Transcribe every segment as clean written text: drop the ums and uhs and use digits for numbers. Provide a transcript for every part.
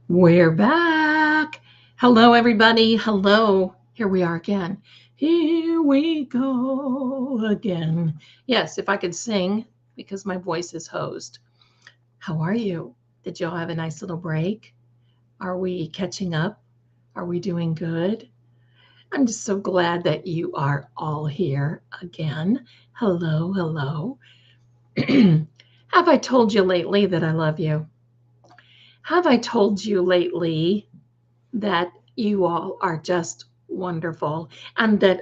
We're back. Hello, everybody. Hello. Here we are again. Here we go again. Yes, if I could sing because my voice is hosed. How are you? Did y'all have a nice little break? Are we catching up? Are we doing good? I'm just so glad that you are all here again. Hello, hello. Have I told you lately that I love you? Have I told you lately that you all are just wonderful and that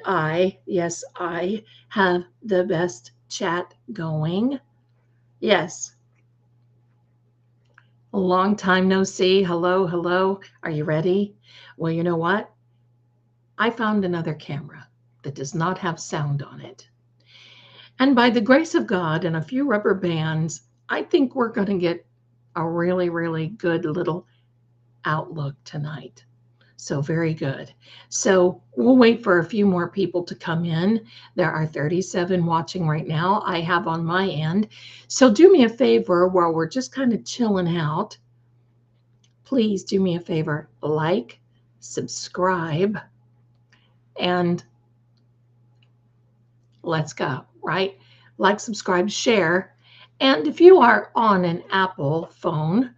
yes, I have the best chat going. Yes, a long time no see. Hello, hello. Are you ready? Well, you know what? I found another camera that does not have sound on it. And by the grace of God and a few rubber bands, I think we're going to get a really, really good little outlook tonight. So very good. So we'll wait for a few more people to come in. There are 37 watching right now. I have on my end. So do me a favor while we're just kind of chilling out. Please do me a favor, like, subscribe, and let's go, right? Like, subscribe, share. And if you are on an Apple phone,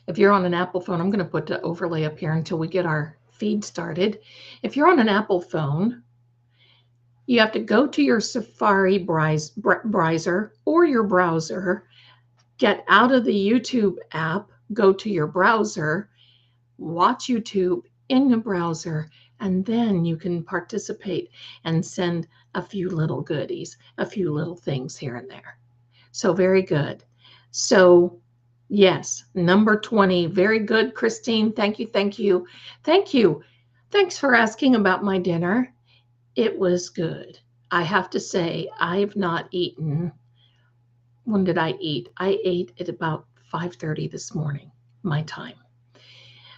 if you're on an Apple phone, I'm going to put the overlay up here until we get our feed started. If you're on an Apple phone, you have to go to your Safari browser or your browser, get out of the YouTube app, go to your browser, watch YouTube in the browser, and then you can participate and send a few little goodies, a few little things here and there. So very good. So yes, number 20. Very good, Christine. Thank you, thank you, thank you. Thanks for asking about my dinner. It was good. I have to say, I've not eaten. When did I eat? I ate at about 5:30 this morning, my time,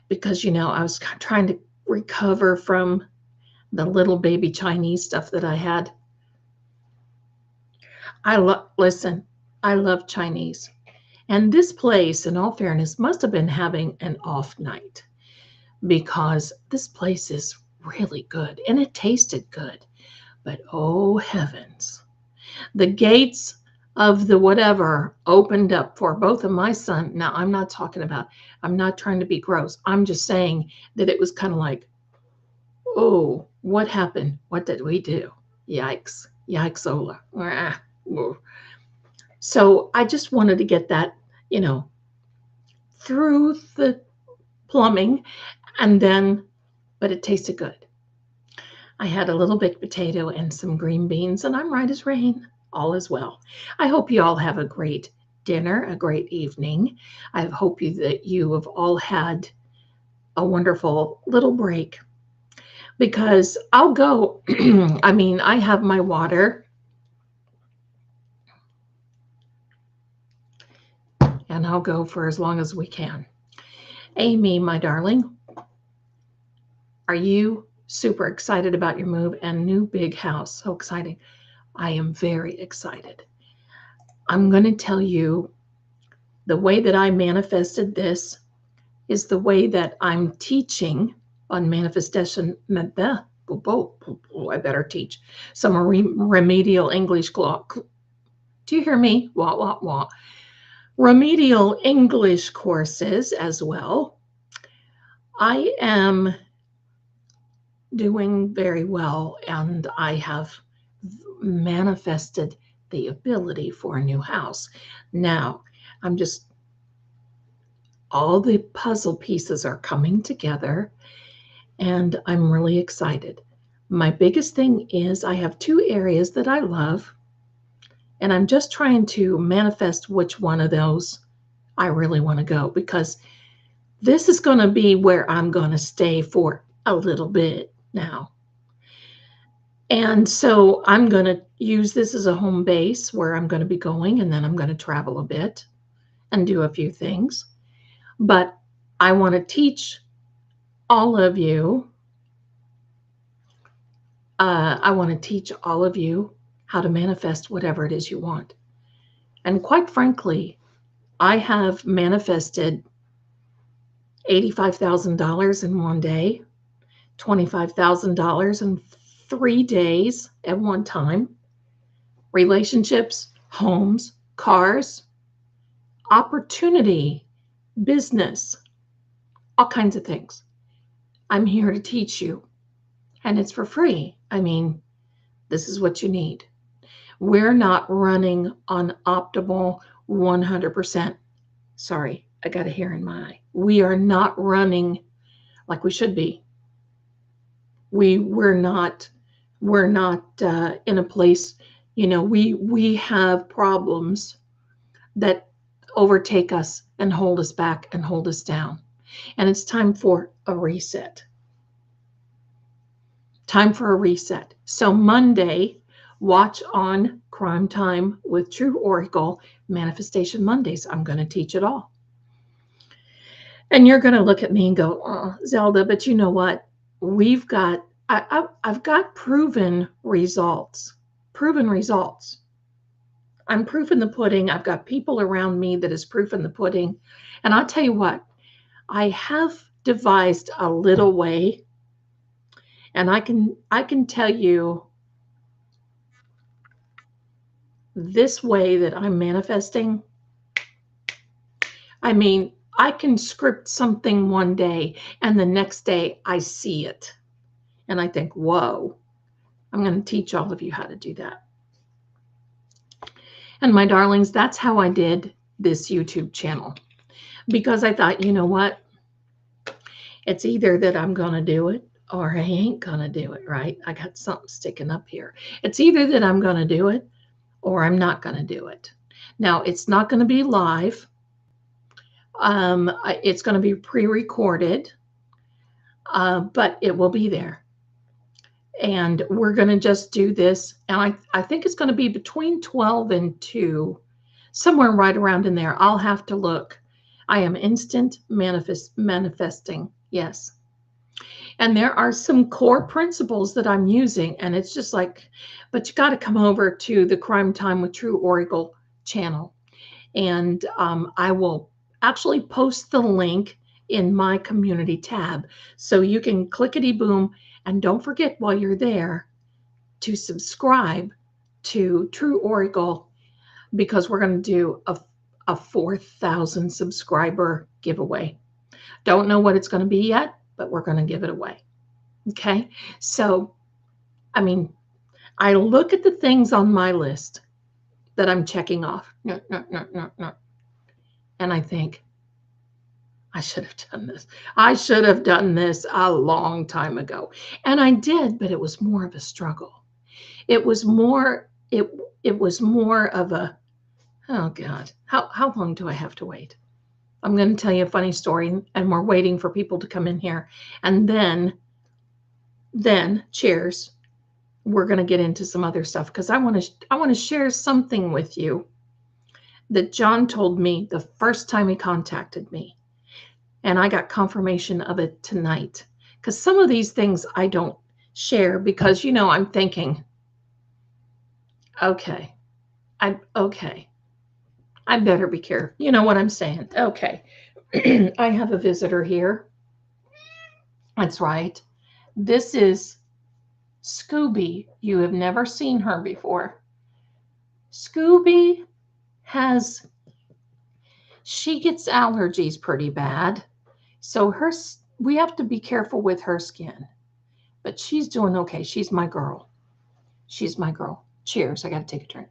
because I was trying to recover from the little baby Chinese stuff that I had. Listen, I love Chinese. And this place, in all fairness, must have been having an off night because this place is really good and it tasted good. But oh heavens, the gates of the whatever opened up for both of my son. Now, I'm not trying to be gross. I'm just saying that it was kind of like, oh, what happened? What did we do? Yikes. Yikes, Ola. So I just wanted to get that, you know, through the plumbing and then, but it tasted good. I had a little baked potato and some green beans, and I'm right as rain. All is well. I hope you all have a great dinner, a great evening. I hope that you have all had a wonderful little break because I'll go. I mean, I have my water and I'll go for as long as we can. Amy, my darling, are you super excited about your move and new big house? So exciting. I am very excited. I'm going to tell you the way that I manifested this is the way that I'm teaching on manifestation. I better teach some remedial English. Do you hear me? Wah, wah, wah. Remedial English courses as well. I am doing very well, and I have manifested the ability for a new house. Now, I'm just all the puzzle pieces are coming together and I'm really excited. My biggest thing is I have two areas that I love, and I'm just trying to manifest which one of those I really want to go because this is going to be where I'm going to stay for a little bit now. And so I'm going to use this as a home base where I'm going to be going, and then I'm going to travel a bit and do a few things. But I want to teach all of you. I want to teach all of you how to manifest whatever it is you want. And quite frankly, I have manifested $85,000 in one day, $25,000 in 3 days at one time, relationships, homes, cars, opportunity, business, all kinds of things. I'm here to teach you, and it's for free. I mean, this is what you need. We're not running on optimal 100%. Sorry, I got a hair in my eye. We are not running like we should be. We're not in a place, we have problems that overtake us and hold us back and hold us down. And it's time for a reset. Time for a reset. So Monday, watch on Crime Time with True Oracle, Manifestation Mondays. I'm going to teach it all. And you're going to look at me and go, oh, Zelda, but you know what? I've got proven results. Proven results. I'm proof in the pudding. I've got people around me that is proof in the pudding. And I'll tell you what, I have devised a little way, and I can tell you this way that I'm manifesting. I mean, I can script something one day and the next day I see it. And I think, whoa, I'm going to teach all of you how to do that. And my darlings, that's how I did this YouTube channel. Because I thought, you know what? It's either that I'm going to do it or I ain't going to do it, right? I got something sticking up here. It's either that I'm going to do it or I'm not going to do it. Now, it's not going to be live. It's going to be pre-recorded, but it will be there. And we're going to just do this. And I think it's going to be between 12 and 2, somewhere right around in there. I'll have to look. I am instant manifesting. Yes. And there are some core principles that I'm using. And it's just like, but you got to come over to the Crime Time with True Oracle channel. And I will actually post the link in my community tab. So you can clickety boom. And don't forget while you're there to subscribe to True Oracle, because we're going to do a 4,000 subscriber giveaway. Don't know what it's going to be yet, but we're going to give it away. Okay. So, I mean, I look at the things on my list that I'm checking off. No. And I think, I should have done this. I should have done this a long time ago. And I did, but it was more of a struggle. It was more of a, oh God, how long do I have to wait? I'm going to tell you a funny story, and we're waiting for people to come in here. And then cheers, we're going to get into some other stuff, because I want to share something with you that John told me the first time he contacted me. And I got confirmation of it tonight, because some of these things I don't share because, I'm thinking, okay, I better be careful. You know what I'm saying? Okay. I have a visitor here. That's right. This is Scooby. You have never seen her before. Scooby she gets allergies pretty bad. So we have to be careful with her skin. But she's doing okay. She's my girl. She's my girl. Cheers. I got to take a drink.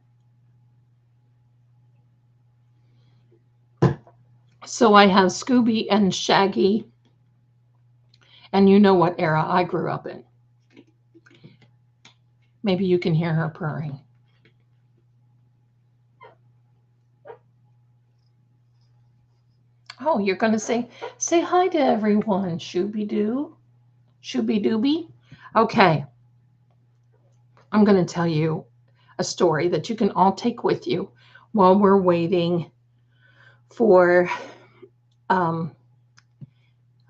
So I have Scooby and Shaggy. And you know what era I grew up in. Maybe you can hear her purring. Oh, you're going to say hi to everyone, Shooby-Doo. Shooby-Dooby. Okay. I'm going to tell you a story that you can all take with you while we're waiting for a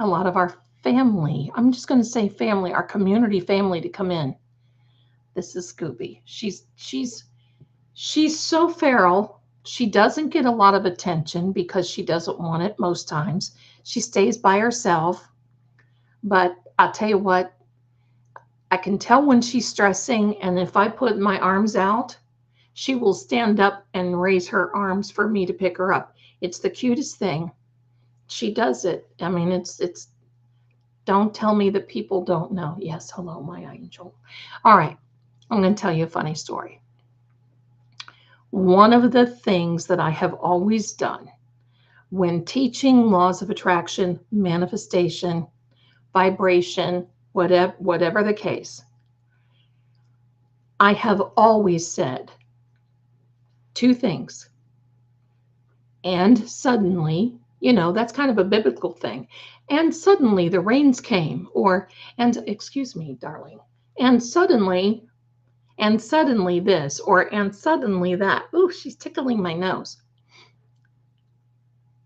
lot of our family. I'm just going to say family, our community family, to come in. This is Scooby. She's so feral. She doesn't get a lot of attention because she doesn't want it most times. She stays by herself. But I'll tell you what, I can tell when she's stressing, and if I put my arms out, she will stand up and raise her arms for me to pick her up. It's the cutest thing. She does it. I mean, it's don't tell me that people don't know. Yes, hello, my angel. All right, I'm going to tell you a funny story. One of the things that I have always done when teaching laws of attraction, manifestation, vibration, whatever the case, I have always said two things. And suddenly, that's kind of a biblical thing. And suddenly the rains came, and excuse me, darling, and suddenly this, and suddenly that. Oh, she's tickling my nose.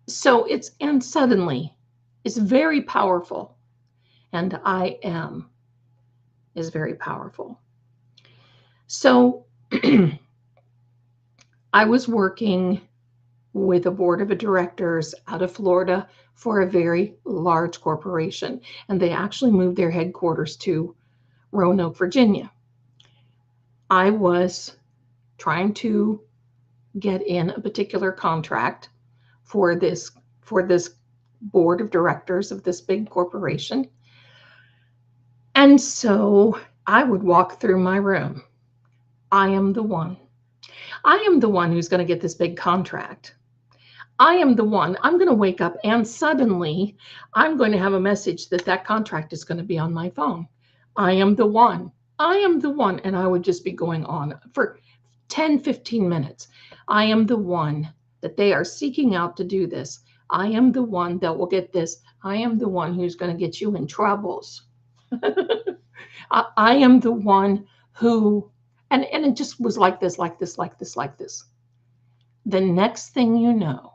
So and suddenly is very powerful. And I am is very powerful. So I was working with a board of directors out of Florida for a very large corporation. And they actually moved their headquarters to Roanoke, Virginia. I was trying to get in a particular contract for this board of directors of this big corporation. And so I would walk through my room. I am the one. I am the one who's going to get this big contract. I am the one. I'm going to wake up and suddenly I'm going to have a message that contract is going to be on my phone. I am the one. I am the one. And I would just be going on for 10, 15 minutes. I am the one that they are seeking out to do this. I am the one that will get this. I am the one who's going to get you in troubles. I am the one who, and it just was like this. The next thing you know,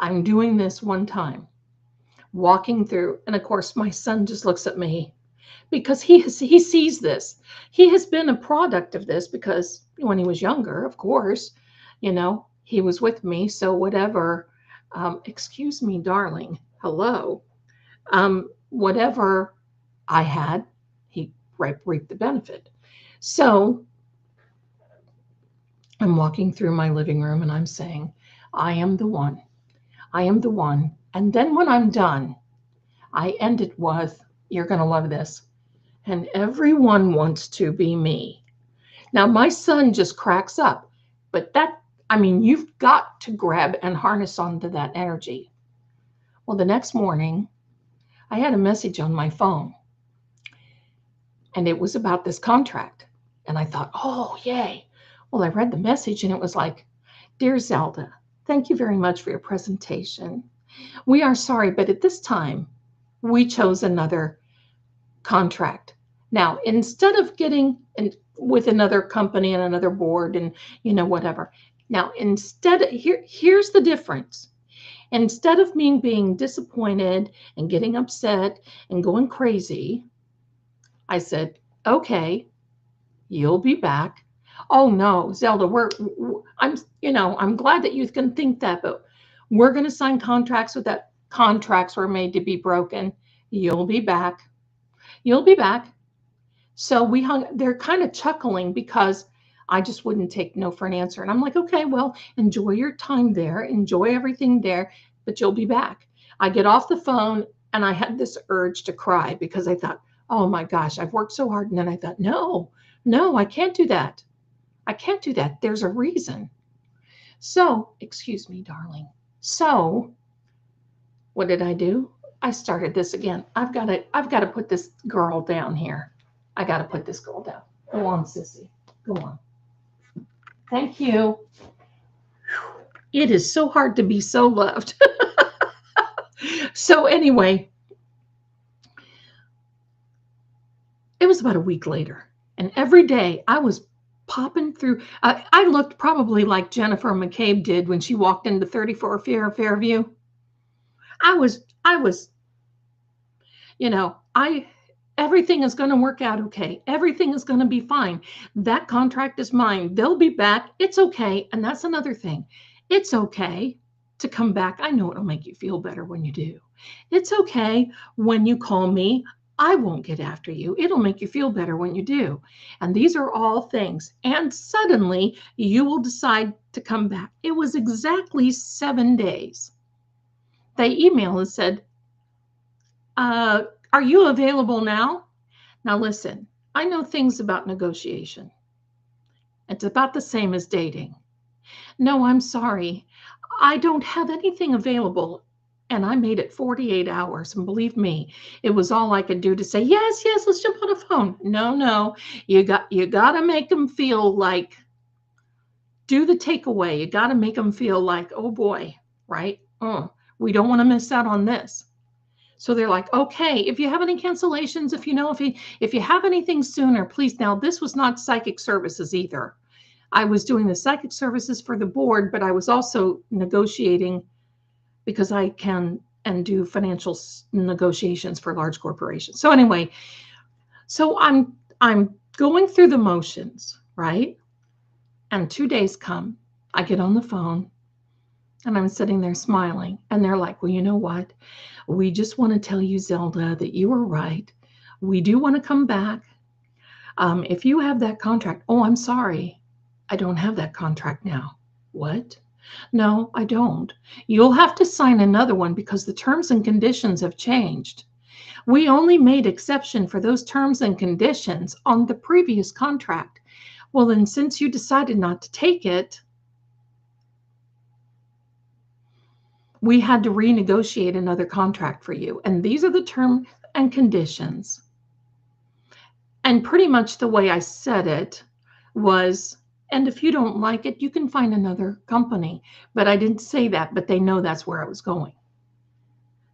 I'm doing this one time, walking through, and of course my son just looks at me because he sees this. He has been a product of this because when he was younger, of course, he was with me. So whatever, excuse me, darling, hello, whatever I had, he reaped the benefit. So I'm walking through my living room and I'm saying, I am the one. I am the one. And then when I'm done, I end it with, you're going to love this. And everyone wants to be me. Now, my son just cracks up. But you've got to grab and harness onto that energy. Well, the next morning, I had a message on my phone. And it was about this contract. And I thought, oh, yay. Well, I read the message and it was like, Dear Zelda, thank you very much for your presentation. We are sorry, but at this time, we chose another contract. Now, instead of getting with another company and another board and, whatever. Now, here's the difference. Instead of me being disappointed and getting upset and going crazy, I said, okay, you'll be back. Oh no, Zelda, I'm glad that you can think that, but we're going to sign contracts with that. Contracts were made to be broken. You'll be back. You'll be back. So they're kind of chuckling because I just wouldn't take no for an answer. And I'm like, okay, well, enjoy your time there. Enjoy everything there, but you'll be back. I get off the phone and I had this urge to cry because I thought, oh my gosh, I've worked so hard. And then I thought, no, I can't do that. I can't do that. There's a reason. So, excuse me, darling. So, what did I do? I started this again. I've got to put this girl down here. I got to put this girl down. Go on, sissy. Go on. Thank you. It is so hard to be so loved. So anyway, it was about a week later. And every day I was popping through. I looked probably like Jennifer McCabe did when she walked into 34 Fairview. I was, Everything is going to work out okay. Everything is going to be fine. That contract is mine. They'll be back. It's okay. And that's another thing. It's okay to come back. I know it'll make you feel better when you do. It's okay when you call me. I won't get after you. It'll make you feel better when you do. And these are all things. And suddenly you will decide to come back. It was exactly 7 days. They emailed and said, are you available now? Now listen, I know things about negotiation. It's about the same as dating. No, I'm sorry. I don't have anything available. And I made it 48 hours. And believe me, it was all I could do to say, yes, yes, let's jump on a phone. No, you got to make them feel like, do the takeaway. You got to make them feel like, oh boy, right? We don't want to miss out on this. So they're like, okay, if you have any cancellations, if you have anything sooner, please. Now, this was not psychic services either. I was doing the psychic services for the board, but I was also negotiating because I can and do financial negotiations for large corporations. So anyway, so I'm going through the motions, right? And 2 days come, I get on the phone and I'm sitting there smiling. And they're like, well, you know what? We just want to tell you, Zelda, that you were right. We do want to come back. If you have that contract, oh, I'm sorry. I don't have that contract now. What? No, I don't. You'll have to sign another one because the terms and conditions have changed. We only made exception for those terms and conditions on the previous contract. Well, then since you decided not to take it, we had to renegotiate another contract for you. And these are the terms and conditions. And pretty much the way I said it was, and if you don't like it, you can find another company. But I didn't say that, but they know that's where I was going.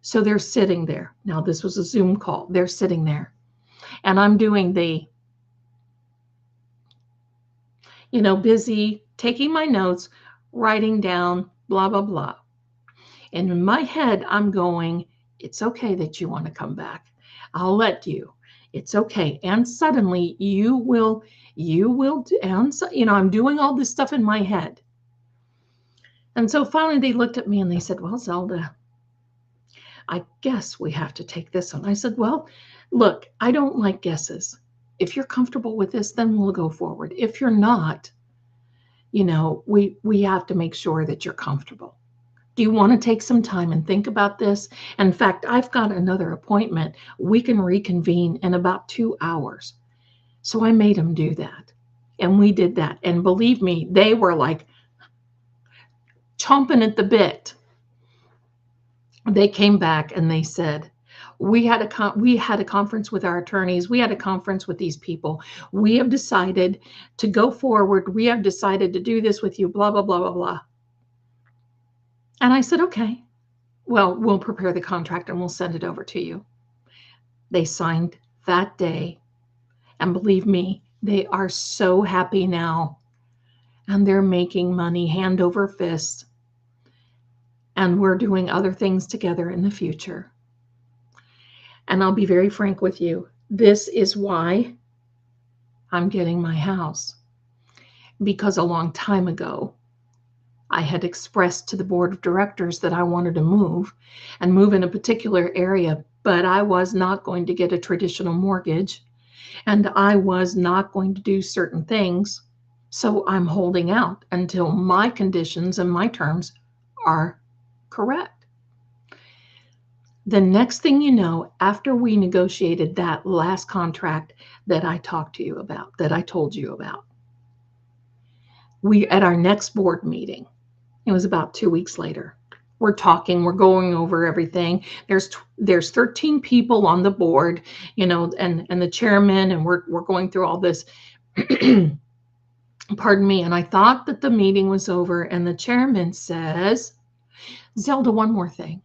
So they're sitting there. Now, this was a Zoom call. They're sitting there. And I'm doing the, busy, taking my notes, writing down, blah, blah, blah. And in my head, I'm going, it's okay that you want to come back. I'll let you. It's okay. And suddenly you will, and so, I'm doing all this stuff in my head. And so finally they looked at me and they said, well, Zelda, I guess we have to take this one. I said, well, look, I don't like guesses. If you're comfortable with this, then we'll go forward. If you're not, we have to make sure that you're comfortable. Do you want to take some time and think about this? In fact, I've got another appointment. We can reconvene in about 2 hours. So I made them do that. And we did that. And believe me, they were like chomping at the bit. They came back and they said, we had a conference with our attorneys. We had a conference with these people. We have decided to go forward. We have decided to do this with you, blah, blah, blah, blah, blah. And I said, okay, well, we'll prepare the contract and we'll send it over to you. They signed that day. And believe me, they are so happy now. And they're making money hand over fist. And we're doing other things together in the future. And I'll be very frank with you. This is why I'm getting my house. Because a long time ago, I had expressed to the board of directors that I wanted to move in a particular area, but I was not going to get a traditional mortgage and I was not going to do certain things. So I'm holding out until my conditions and my terms are correct. The next thing you know, after we negotiated that last contract that I talked to you about, that I told you about, we at our next board meeting, it was about 2 weeks later. We're talking, we're going over everything. There's 13 people on the board, and the chairman, and we're going through all this. Pardon me. And I thought that the meeting was over, and the chairman says, Zelda, one more thing.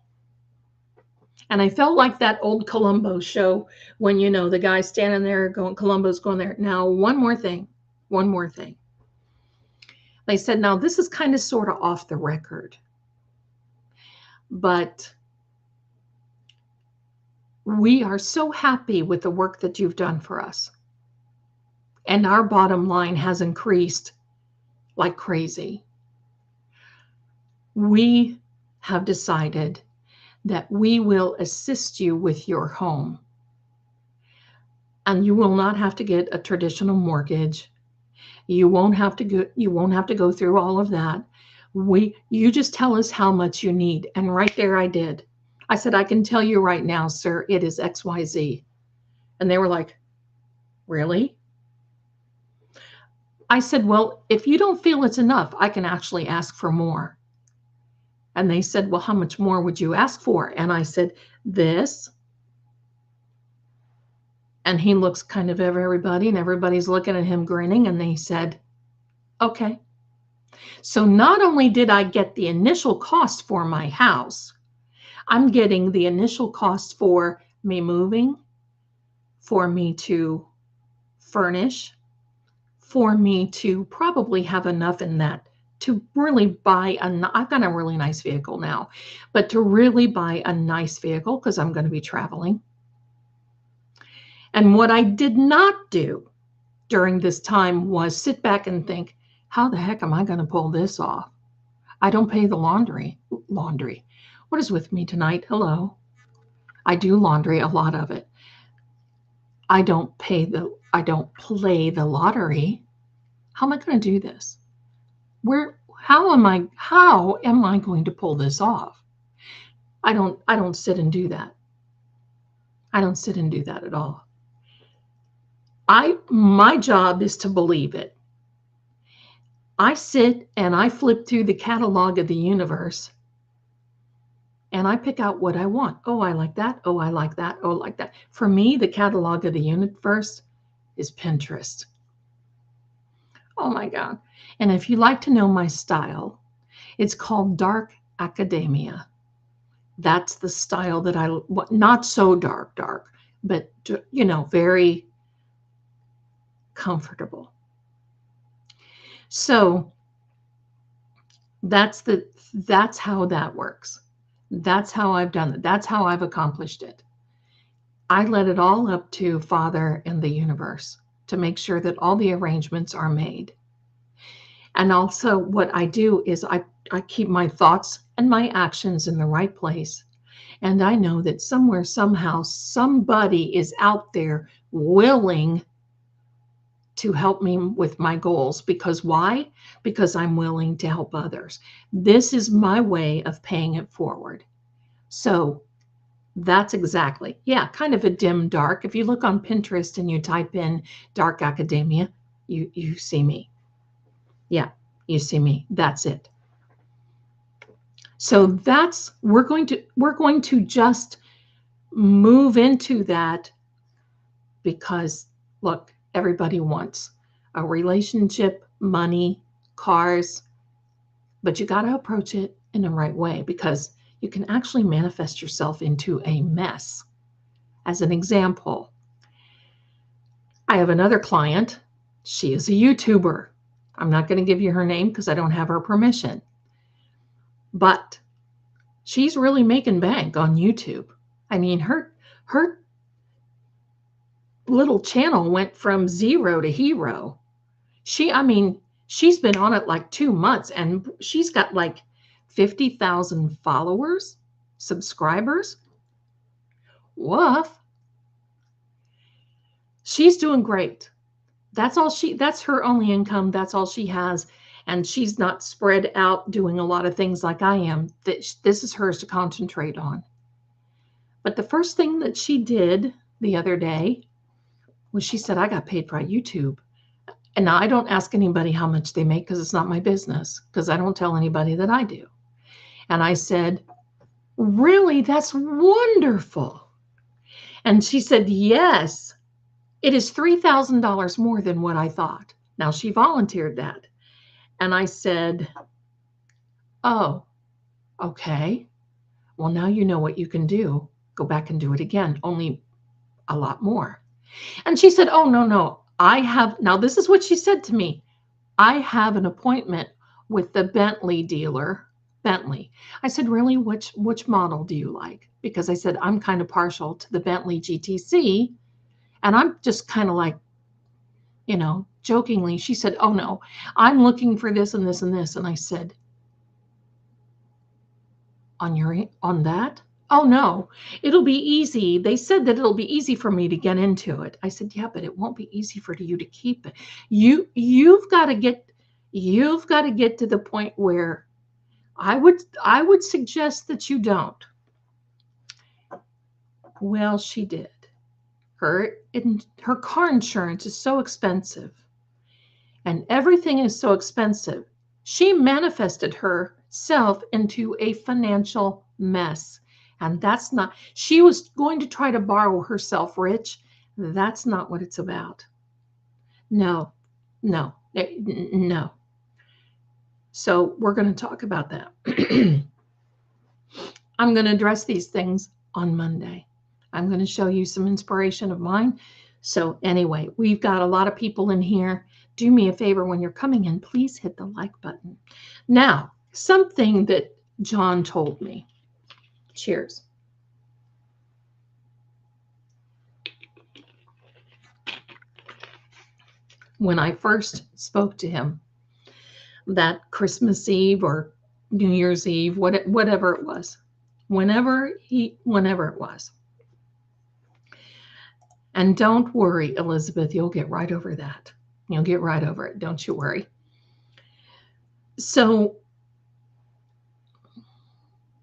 And I felt like that old Columbo show when, the guy standing there Columbo's going there. Now, one more thing. They said, now this is kind of sort of off the record, but We are so happy with the work that you've done for us. And our bottom line has increased like crazy. We have decided that we will assist you with your home. And you will not have to get a traditional mortgage. You won't have to go through all of that. You just tell us how much you need. And right there I did. I said, I can tell you right now, sir, it is XYZ. And they were like, really? I said, well, if you don't feel it's enough, I can actually ask for more. And they said, well, how much more would you ask for? And I said, this. And he looks kind of at everybody, and everybody's looking at him grinning, and they said, okay. So not only did I get the initial cost for my house, I'm getting the initial cost for me moving, for me to furnish, for me to probably have enough in that to really buy I've got a really nice vehicle now, but to really buy a nice vehicle because I'm going to be traveling. And what I did not do during this time was sit back and think, how the heck am I going to pull this off? I don't pay the laundry. What is with me tonight? Hello. I do laundry, a lot of it. I don't play the lottery. How am I going to do this? How am I going to pull this off? I don't sit and do that. I don't sit and do that at all. My job is to believe it. I sit and I flip through the catalog of the universe and I pick out what I want. Oh, I like that. Oh, I like that. Oh, I like that. For me, the catalog of the universe is Pinterest. Oh my God. And if you like to know my style, it's called dark academia. That's the style that not so dark, but very comfortable. So that's how that works. That's how I've done it. That's how I've accomplished it. I let it all up to Father and the universe to make sure that all the arrangements are made. And also what I do is I keep my thoughts and my actions in the right place. And I know that somewhere, somehow, somebody is out there willing to help me with my goals. Because why? Because I'm willing to help others. This is my way of paying it forward. So that's exactly, kind of a dim dark. If you look on Pinterest and you type in dark academia, you see me. Yeah, you see me. That's it. So we're going to just move into that because look, everybody wants a relationship, money, cars, but you got to approach it in the right way because you can actually manifest yourself into a mess. As an example, I have another client. She is a YouTuber. I'm not going to give you her name because I don't have her permission. But she's really making bank on YouTube. I mean, her little channel went from 0 to hero. She's been on it like 2 months and she's got like 50,000 followers, subscribers. Woof. She's doing great. That's her only income. That's all she has. And she's not spread out doing a lot of things like I am. This is hers to concentrate on. But the first thing that she did the other day was she said, I got paid by YouTube. And now I don't ask anybody how much they make because it's not my business, because I don't tell anybody that I do. And I said, really? That's wonderful. And she said, yes, it is $3,000 more than what I thought. Now she volunteered that. And I said, oh, okay. Well, now you know what you can do. Go back and do it again, only a lot more. And she said, oh, no. Now this is what she said to me. I have an appointment with the Bentley dealer, Bentley. I said, really, which model do you like? Because I said, I'm kind of partial to the Bentley GTC. And I'm just kind of like, jokingly, she said, oh no, I'm looking for this and this and this. And I said, on that? Oh no, it'll be easy. They said that it'll be easy for me to get into it. I said, yeah, but it won't be easy for you to keep it. You've got to get to the point where I would suggest that you don't. Well, she did. Her car insurance is so expensive, and everything is so expensive. She manifested herself into a financial mess. And that's not, she was going to try to borrow herself rich. That's not what it's about. No. So we're going to talk about that. I'm going to address these things on Monday. I'm going to show you some inspiration of mine. So anyway, we've got a lot of people in here. Do me a favor when you're coming in, please hit the like button. Now, something that John told me. Cheers. When I first spoke to him that Christmas Eve or New Year's Eve, whatever it was, whenever it was. And don't worry, Elizabeth, you'll get right over that. You'll get right over it. Don't you worry. So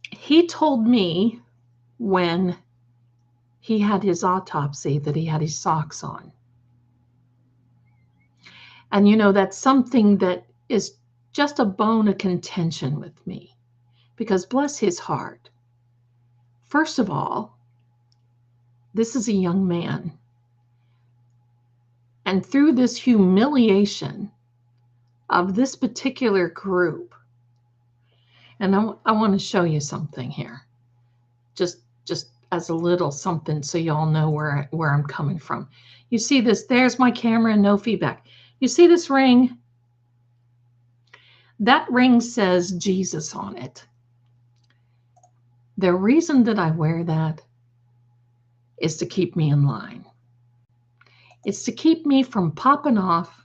he told me when he had his autopsy that he had his socks on. And that's something that is just a bone of contention with me, because bless his heart. First of all, this is a young man. And through this humiliation of this particular group, and I want to show you something here, just as a little something so y'all know where I'm coming from. You see this? There's my camera and no feedback. You see this ring? That ring says Jesus on it. The reason that I wear that is to keep me in line. It's to keep me from popping off.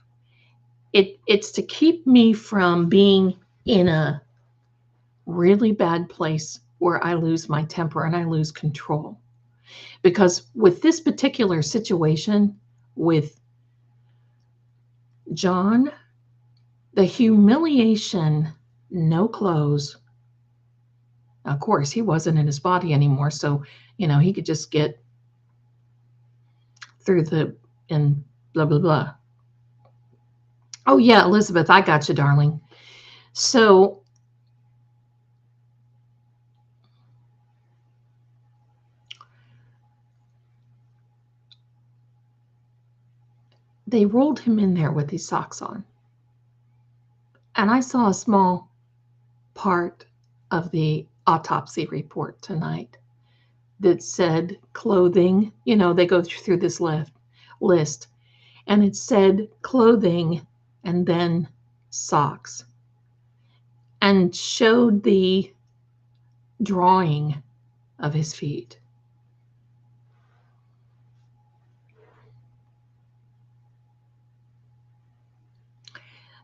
It's to keep me from being in a really bad place where I lose my temper and I lose control. Because with this particular situation with John, the humiliation, no clothes. Of course, he wasn't in his body anymore, so he could just get through and blah blah blah. Oh yeah, Elizabeth, I got you, darling. So they rolled him in there with his socks on. And I saw a small part of the autopsy report tonight that said clothing. They go through this list, and it said clothing and then socks, and showed the drawing of his feet.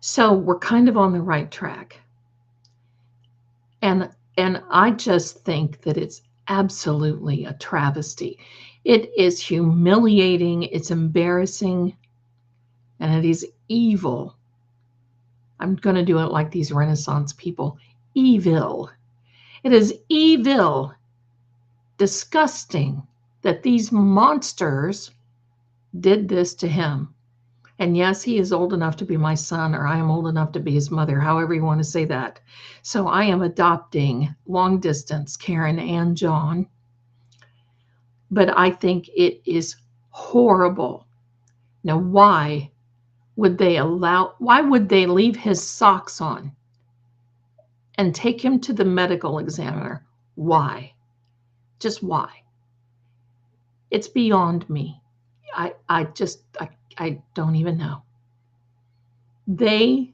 So we're kind of on the right track. And I just think that it's absolutely a travesty. It is humiliating, it's embarrassing, and it is evil. I'm going to do it like these Renaissance people. Evil. It is evil, disgusting that these monsters did this to him. And yes, he is old enough to be my son, or I am old enough to be his mother, however you want to say that. So I am adopting long distance Karen and John. But I think it is horrible. Now, why would they leave his socks on and take him to the medical examiner? Why? Just why? It's beyond me. I don't even know. They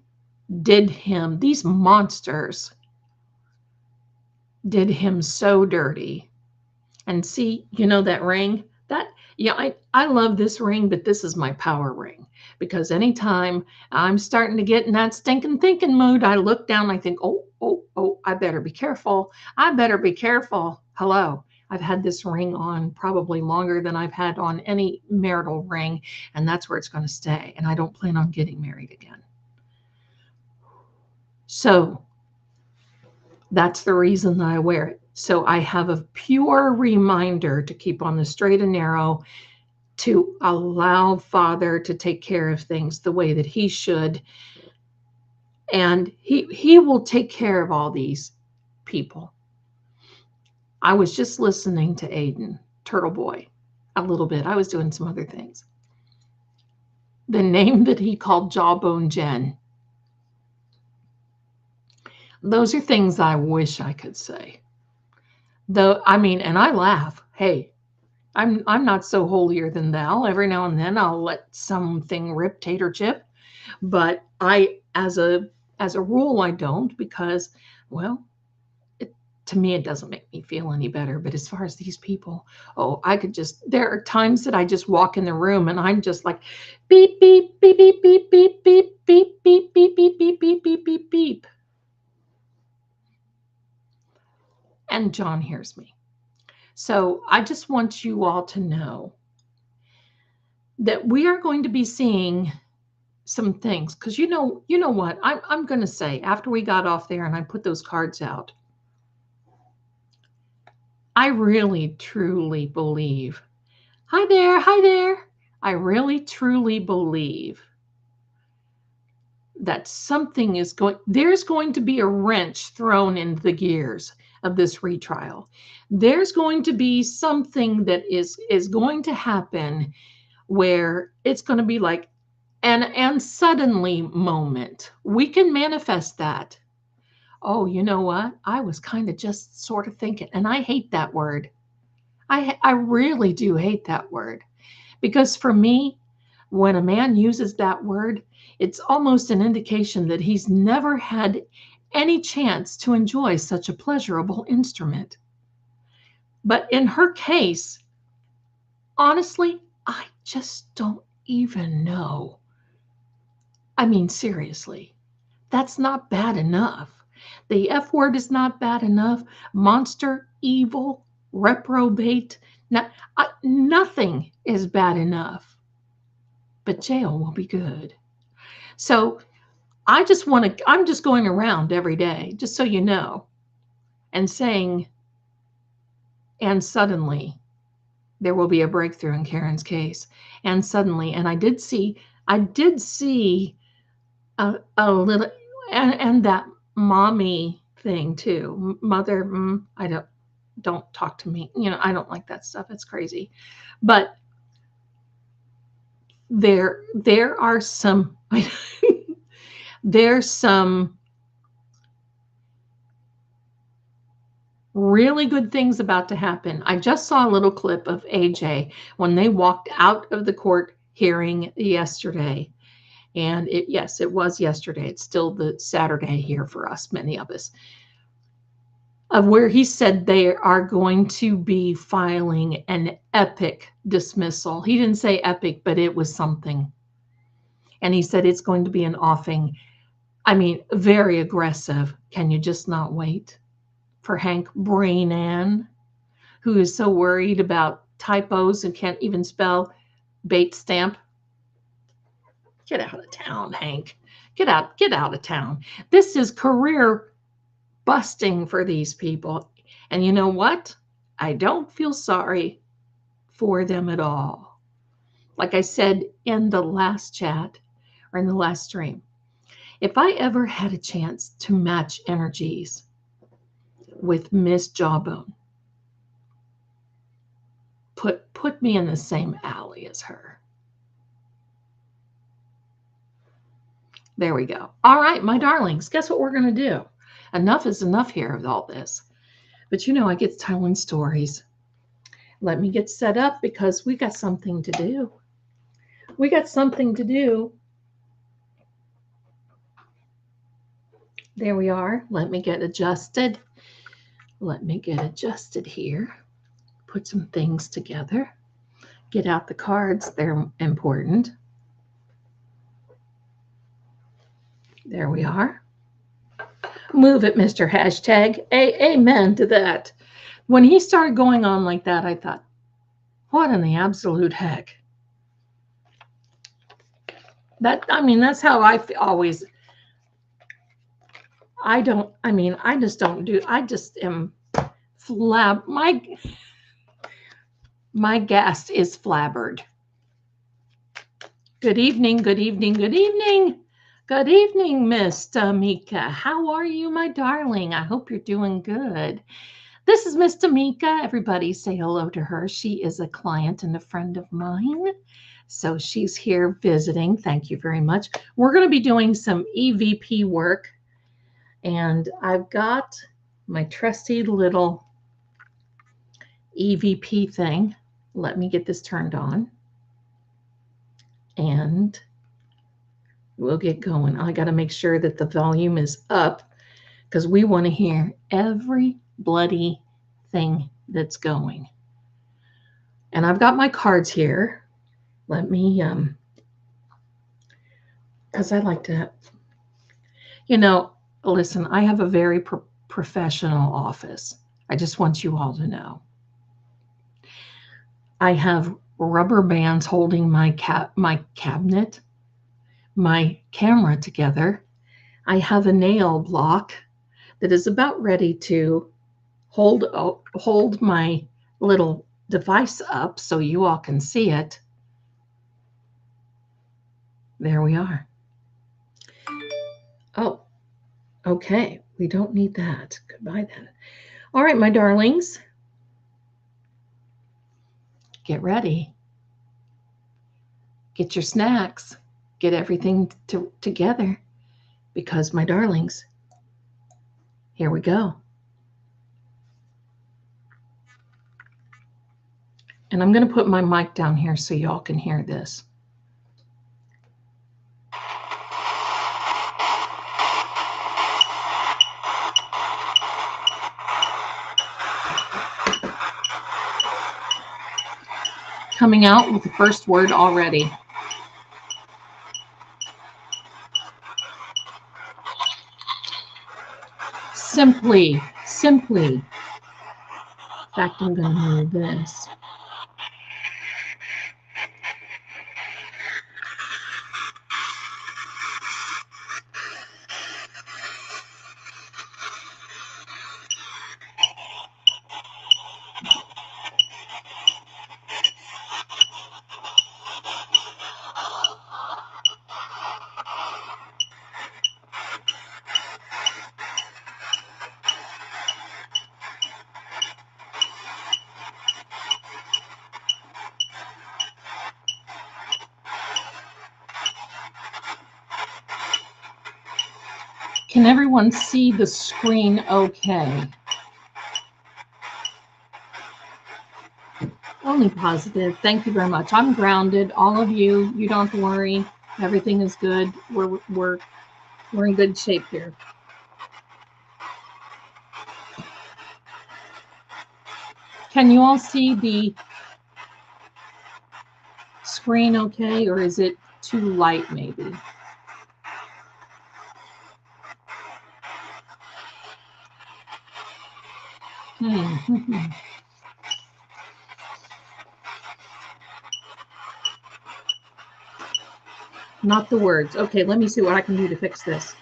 did him, these monsters did him so dirty. And see, that ring? Yeah, I love this ring, but this is my power ring. Because anytime I'm starting to get in that stinking thinking mood, I look down, I think, oh, oh, oh, I better be careful. I better be careful. Hello. I've had this ring on probably longer than I've had on any marital ring, and that's where it's going to stay. And I don't plan on getting married again. So that's the reason that I wear it. So I have a pure reminder to keep on the straight and narrow, to allow Father to take care of things the way that he should. And he will take care of all these people. I was just listening to Aiden, Turtle Boy, a little bit. I was doing some other things. The name that he called Jawbone Jen. Those are things I wish I could say. Though, I mean, and I laugh. Hey, I'm not so holier than thou. Every now and then I'll let something rip, tater chip, but as a rule, I don't, because, well, to me it doesn't make me feel any better. But as far as these people, there are times that I just walk in the room and I'm just like, beep beep beep beep beep beep beep beep beep beep beep beep beep beep beep beep, and John hears me. So I just want you all to know that we are going to be seeing some things, because you know what I'm going to say after we got off there and I put those cards out. I really truly believe, hi there, I really truly believe that there's going to be a wrench thrown into the gears of this retrial. There's going to be something that is going to happen where it's going to be like and suddenly moment. We can manifest that. Oh, you know what? I was kind of just sort of thinking, and I hate that word. I really do hate that word, because for me, when a man uses that word, it's almost an indication that he's never had any chance to enjoy such a pleasurable instrument. But in her case, honestly, I just don't even know. I mean, seriously, that's not bad enough. The F word is not bad enough. Monster, evil, reprobate, nothing is bad enough. But jail will be good. So I'm just going around every day, just so you know, and saying, and suddenly there will be a breakthrough in Karen's case. And suddenly, and I did see a little, and that mommy thing too. Mother, I don't talk to me. I don't like that stuff. It's crazy. But there are some, there's some really good things about to happen. I just saw a little clip of AJ when they walked out of the court hearing yesterday. And yes, it was yesterday. It's still the Saturday here for us, many of us, of where he said they are going to be filing an epic dismissal. He didn't say epic, but it was something. And he said it's going to be an offing. I mean, very aggressive. Can you just not wait for Hank Brainan, who is so worried about typos and can't even spell bait stamp? Get out of town, Hank. Get out of town. This is career busting for these people. And you know what? I don't feel sorry for them at all. Like I said in the last chat or in the last stream, if I ever had a chance to match energies with Miss Jawbone, put me in the same alley as her. There we go. All right, my darlings, guess what we're going to do? Enough is enough here with all this. But I get telling stories. Let me get set up because we got something to do. We got something to do. There we are. Let me get adjusted. Let me get adjusted here. Put some things together. Get out the cards. They're important. There we are. Move it, Mr. Hashtag. Amen to that. When he started going on like that, I thought, what in the absolute heck? That's how I always. I just am flab. My guest is flabbered. Good evening, good evening, good evening. Good evening, Miss Tamika. How are you, my darling? I hope you're doing good. This is Miss Tamika. Everybody say hello to her. She is a client and a friend of mine. So she's here visiting. Thank you very much. We're going to be doing some EVP work. And I've got my trusty little EVP thing. Let me get this turned on. And we'll get going. I got to make sure that the volume is up because we want to hear every bloody thing that's going. And I've got my cards here. Let me, because I like to, listen, I have a very professional office. I just want you all to know. I have rubber bands holding my cabinet, my camera together. I have a nail block that is about ready to hold my little device up so you all can see it. There we are. Oh, okay. We don't need that. Goodbye then. All right, my darlings. Get ready. Get your snacks. Get everything together because, my darlings, here we go. And I'm going to put my mic down here so y'all can hear this. Coming out with the first word already. Simply. In fact, I'm going to move this. Can everyone see the screen okay? Only positive. Thank you very much. I'm grounded. All of you, you don't have to worry. Everything is good. We're in good shape here. Can you all see the screen okay, or is it too light maybe? Not the words. Okay, let me see what I can do to fix this.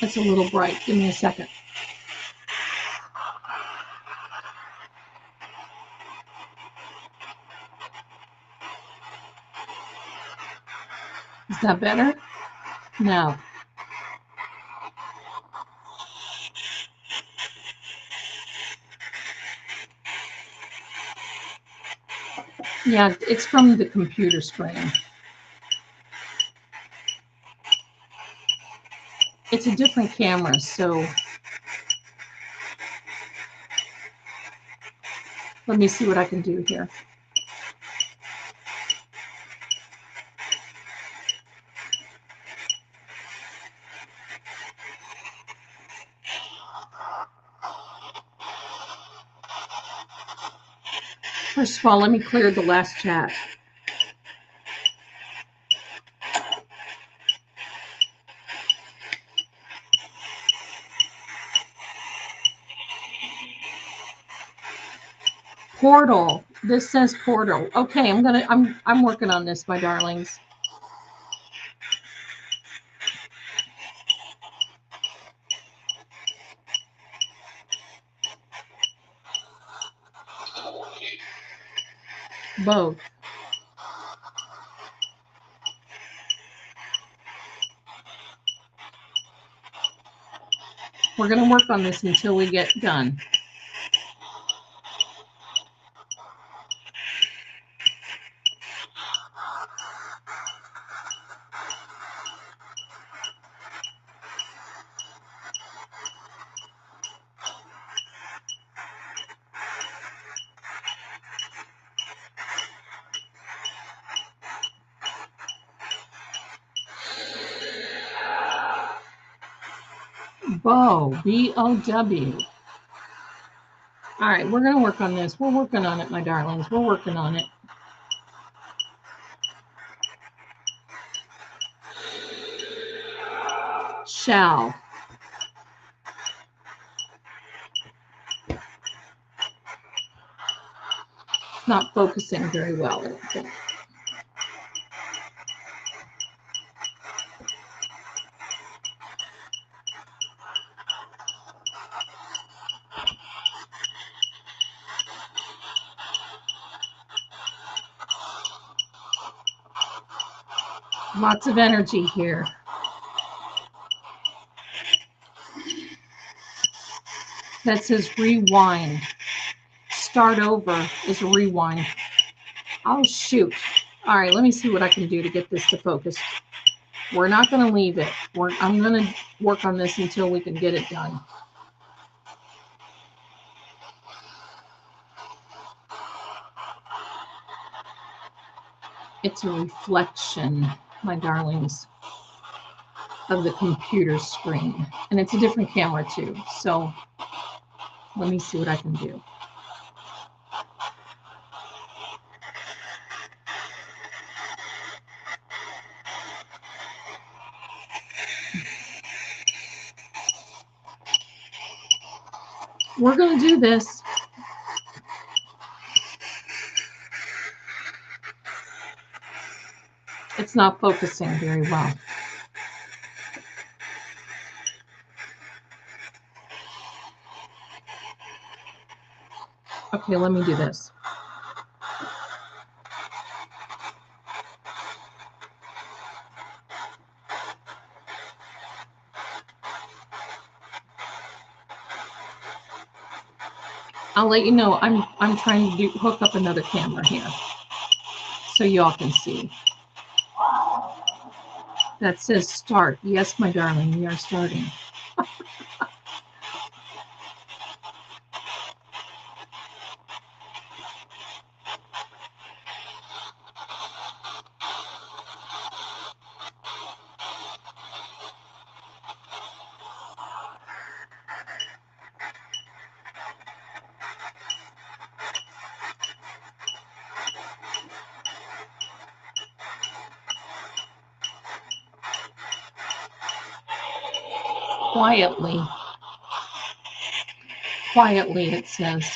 It's a little bright. Give me a second. Is that better? No. Yeah, it's from the computer screen. It's a different camera, so let me see what I can do here. First of all, let me clear the last chat. Portal. This says portal. Okay, I'm working on this, my darlings. Both. We're going to work on this until we get done. Bow, B-O-W. All right, we're going to work on this. We're working on it, my darlings. We're working on it. Shall. Not focusing very well. Lots of energy here. That says rewind. Start over is rewind. Oh, shoot. All right, let me see what I can do to get this to focus. We're not going to leave it. I'm going to work on this until we can get it done. It's a reflection, my darlings, of the computer screen. And it's a different camera too. So let me see what I can do. We're going to do this. It's not focusing very well. Okay, let me do this. I'll let you know. I'm trying to hook up another camera here so y'all can see. That says start. Yes, my darling, we are starting. Quietly. Quietly, it says.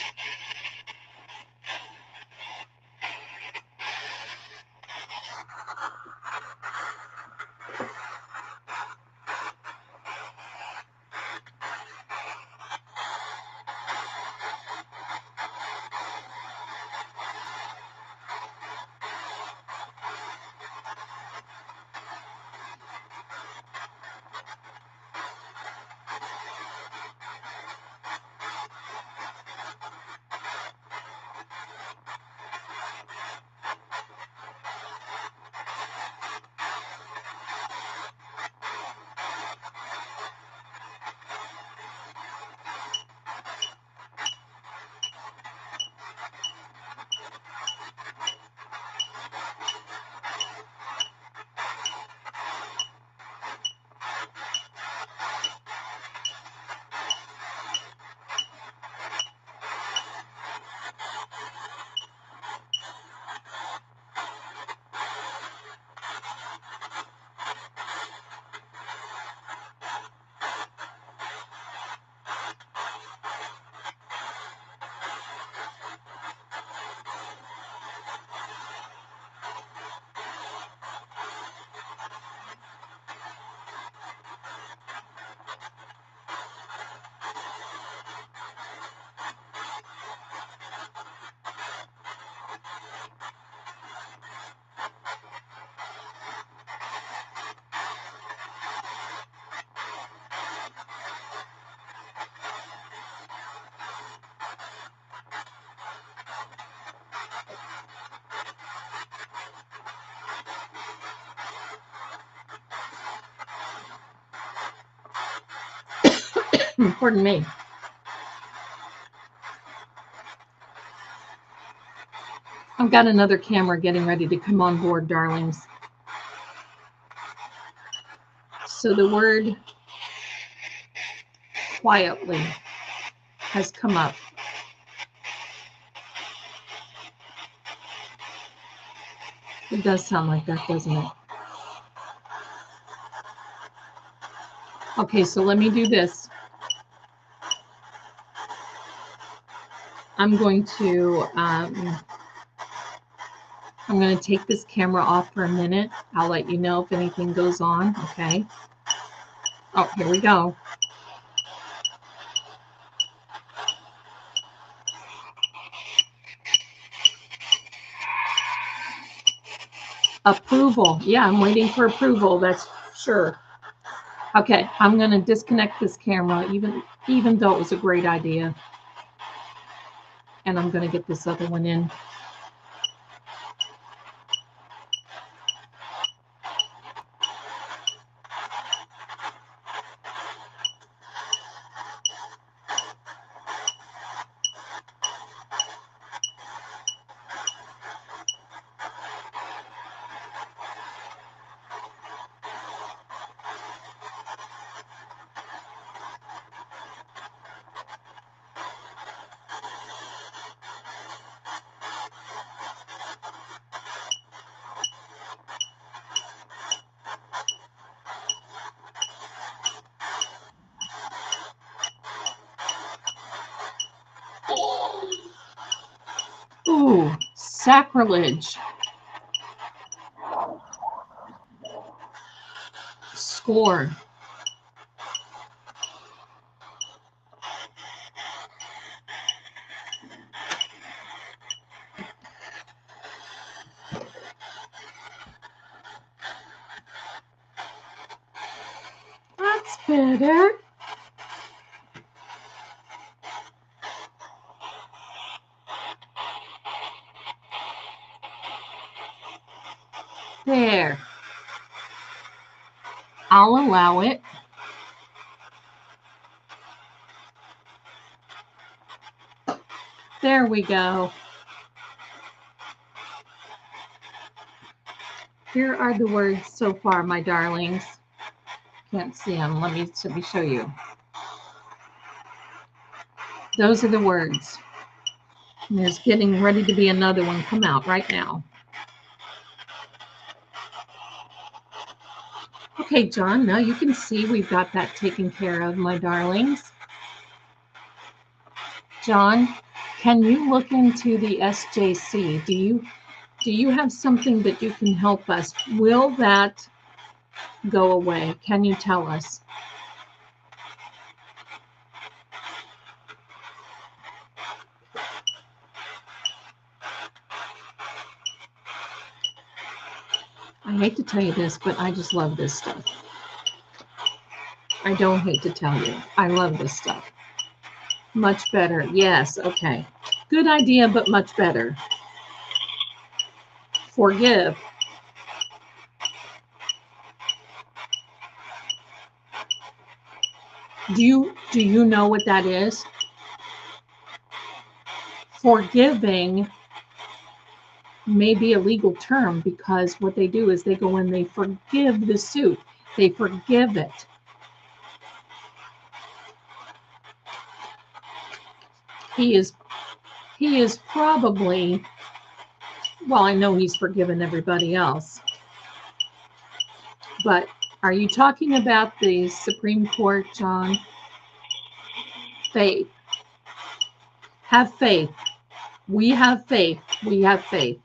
Pardon me. I've got another camera getting ready to come on board, darlings. So the word quietly has come up. It does sound like that, doesn't it? Okay, so let me do this. I'm going to take this camera off for a minute. I'll let you know if anything goes on, okay? Oh, here we go. Approval. Yeah, I'm waiting for approval, that's sure. Okay, I'm going to disconnect this camera, even though it was a great idea. And I'm going to get this other one in. Ooh, sacrilege. Score. That's better. There. I'll allow it. There we go. Here are the words so far, my darlings. Can't see them. Let me show you. Those are the words. And there's getting ready to be another one come out right now. Okay, John, now you can see we've got that taken care of, my darlings. John, can you look into the SJC? Do you have something that you can help us? Will that go away? Can you tell us? I hate to tell you this, but I just love this stuff. I don't hate to tell you. I love this stuff. Much better. Yes, okay. Good idea, but much better. Forgive. Do you know what that is? Forgiving may be a legal term because what they do is they go and they forgive the suit. They forgive it. He is probably, well, I know he's forgiven everybody else. But are you talking about the Supreme Court, John? Faith. Have faith. We have faith. We have faith.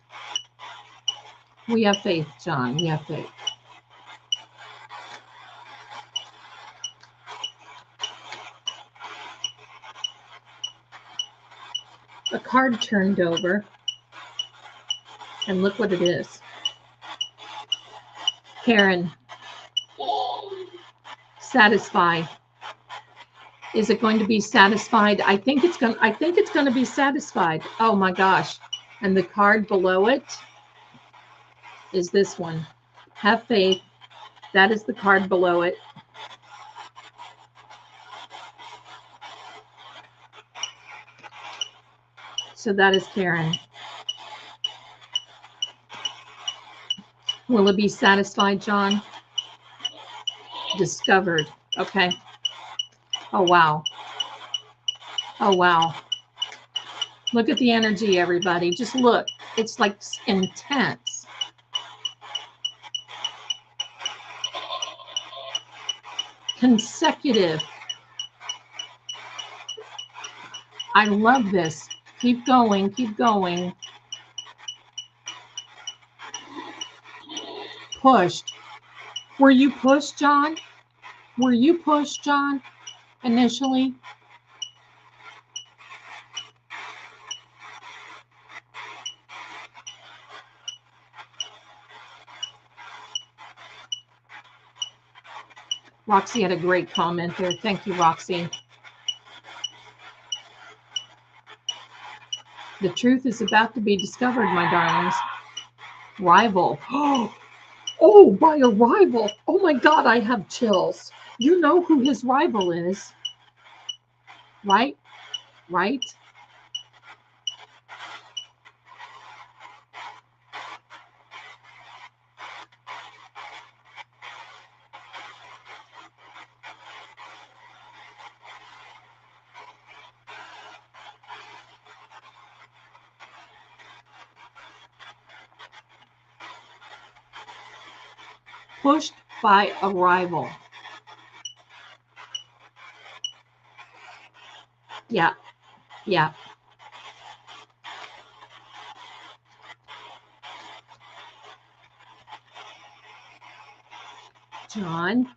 We have faith, John. We have faith. A card turned over. And look what it is. Karen. Satisfy. Is it going to be satisfied? I think it's going to be satisfied. Oh my gosh. And the card below it is this one. Have faith. That is the card below it. So that is Karen. Will it be satisfied, John? Discovered. Okay. Oh, wow. Oh, wow. Look at the energy, everybody. Just look. It's like intense. Consecutive. I love this. Keep going. Keep going. Pushed. Were you pushed, John? Were you pushed, John, initially? Roxy had a great comment there. Thank you, Roxy. The truth is about to be discovered, my darlings. Rival. Oh, by a rival. Oh my God, I have chills. You know who his rival is, right? Right? Pushed by a rival. Yeah, yeah. John.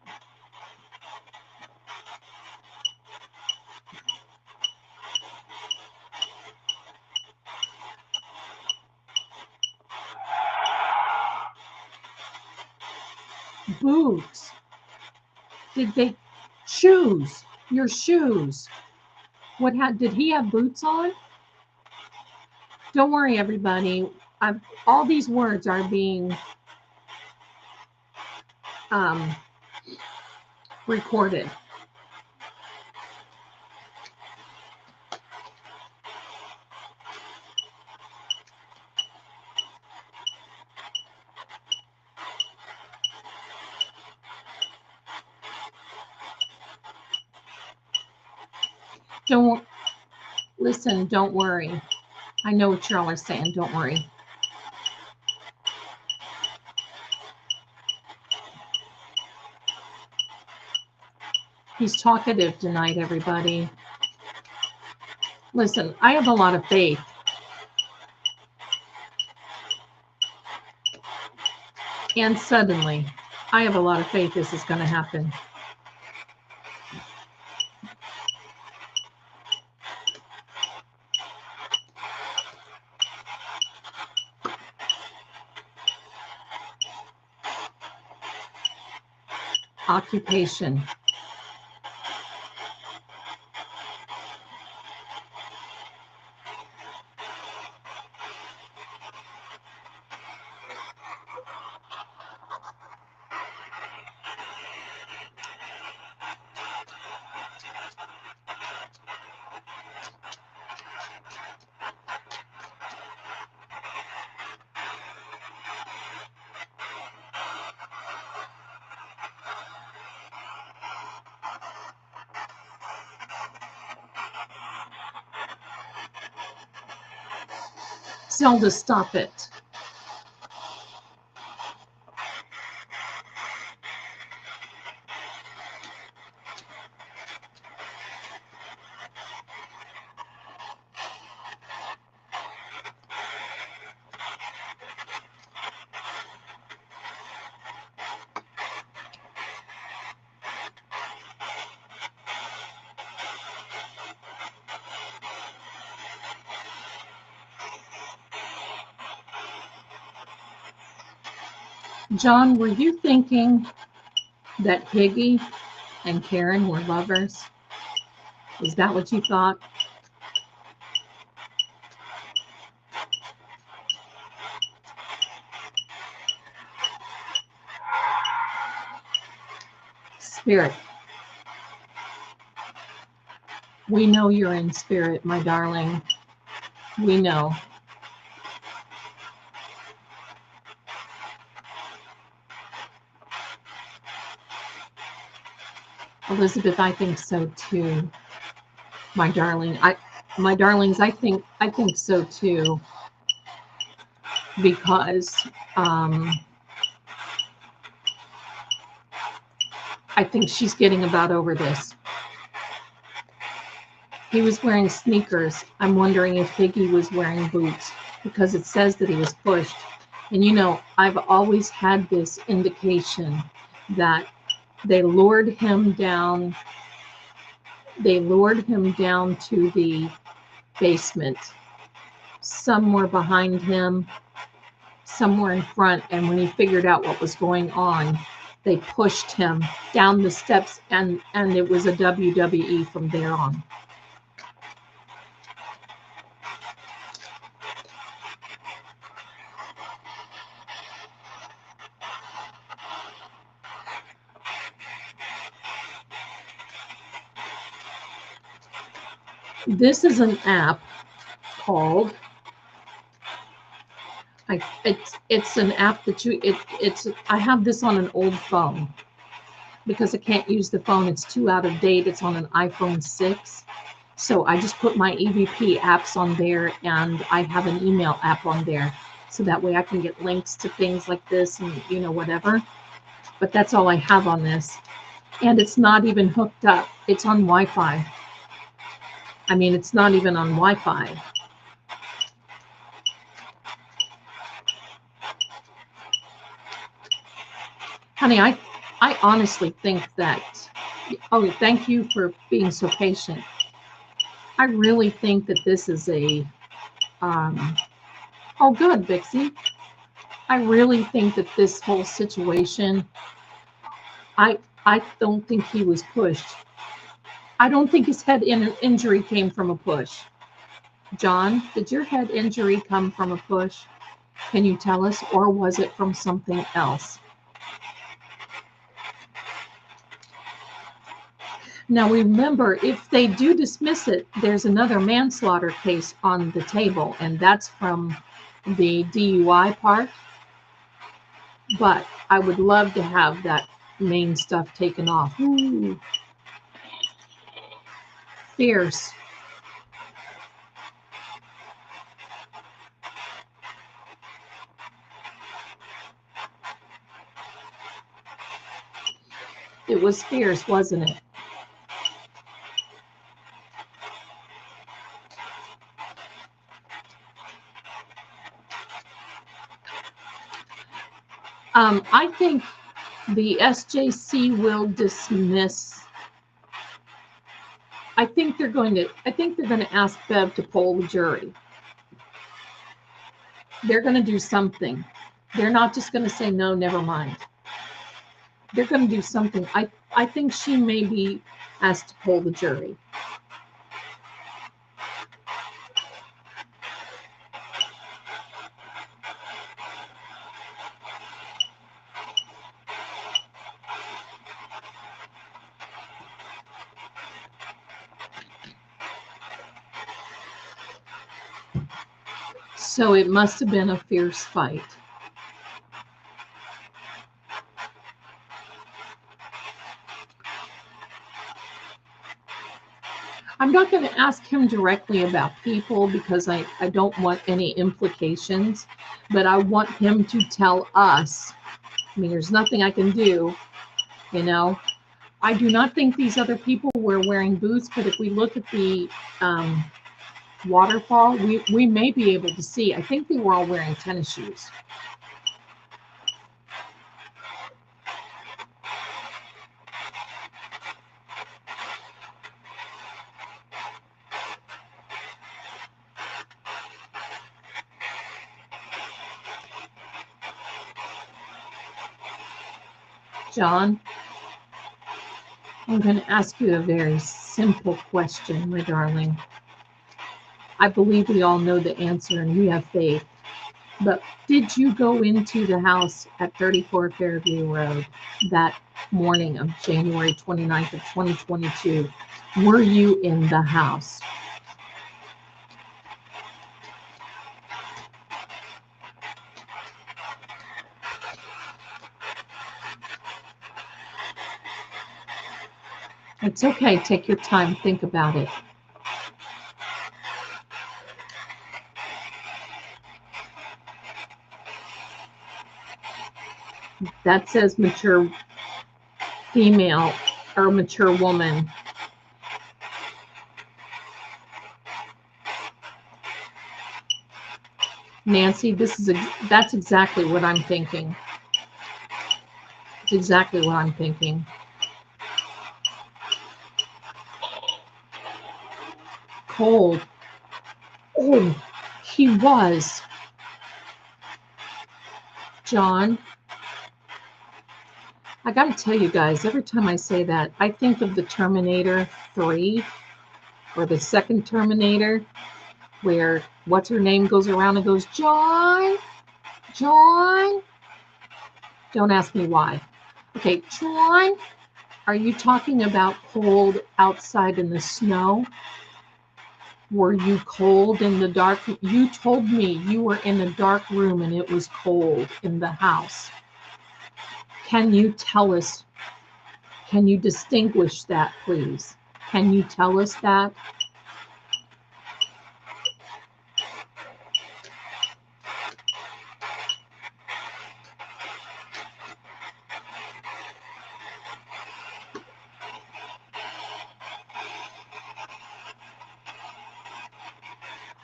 Boots. Did they shoes? Your shoes. What did he have boots on? Don't worry, everybody. All these words are being recorded. Don't listen. Don't worry. I know what y'all are saying. Don't worry. He's talkative tonight, everybody. Listen, I have a lot of faith. And suddenly, I have a lot of faith this is going to happen. Occupation. Zelda, stop it. John, were you thinking that Higgy and Karen were lovers? Is that what you thought? Spirit. We know you're in spirit, my darling. We know. Elizabeth, I think so too. My darling, my darlings, I think so too. Because I think she's getting about over this. He was wearing sneakers. I'm wondering if Biggie was wearing boots, because it says that he was pushed. And you know, I've always had this indication that they lured him down. They lured him down to the basement, somewhere behind him, somewhere in front. And when he figured out what was going on, they pushed him down the steps, and it was a WWE from there on. This is an app called, it's an app that I have this on an old phone because I can't use the phone. It's too out of date. It's on an iPhone 6. So I just put my EVP apps on there, and I have an email app on there. So that way I can get links to things like this and, you know, whatever. But that's all I have on this. And it's not even hooked up. It's on Wi-Fi. I mean, it's not even on Wi-Fi. Honey, I honestly think that, oh, thank you for being so patient. I really think that this is a, oh, good, Bixie. I really think that this whole situation, I don't think he was pushed. I don't think his head injury came from a push. John, did your head injury come from a push? Can you tell us, or was it from something else? Now remember, if they do dismiss it, there's another manslaughter case on the table, and that's from the DUI part. But I would love to have that main stuff taken off. Ooh. Fierce. It was fierce, wasn't it? I think the SJC will dismiss. I think they're going to ask Bev to poll the jury. They're going to do something. They're not just going to say no, never mind. They're going to do something. I think she may be asked to poll the jury. So it must have been a fierce fight. I'm not going to ask him directly about people because I don't want any implications, but I want him to tell us. I mean, there's nothing I can do, you know. I do not think these other people were wearing boots, but if we look at the waterfall, we may be able to see. I think they were all wearing tennis shoes. John, I'm going to ask you a very simple question, my darling. I believe we all know the answer and we have faith. But did you go into the house at 34 Fairview Road that morning of January 29th of 2022? Were you in the house? It's okay. Take your time. Think about it. That says mature female or mature woman. Nancy, that's exactly what I'm thinking. It's exactly what I'm thinking. Cold. Oh, he was. John, I got to tell you guys, every time I say that, I think of the Terminator 3 or the second Terminator, where what's her name goes around and goes, John, John. Don't ask me why. Okay, John, are you talking about cold outside in the snow? Were you cold in the dark? You told me you were in a dark room and it was cold in the house. Can you tell us? Can you distinguish that, please? Can you tell us that?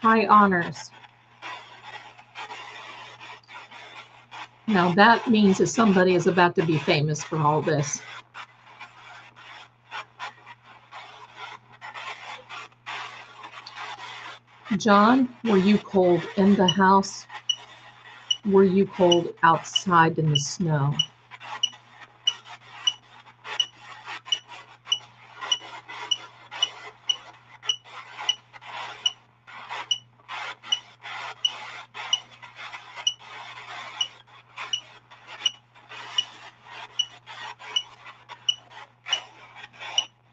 High honors. Now that means that somebody is about to be famous for all this. John, were you cold in the house? Were you cold outside in the snow?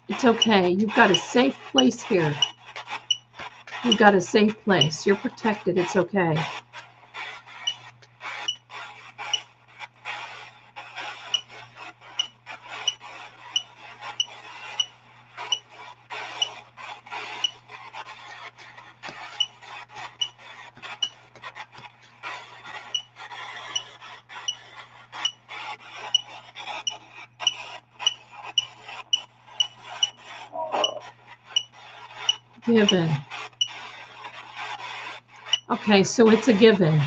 It's okay. You've got a safe place here. You've got a safe place. You're protected. It's okay. Given. Okay, so it's a given.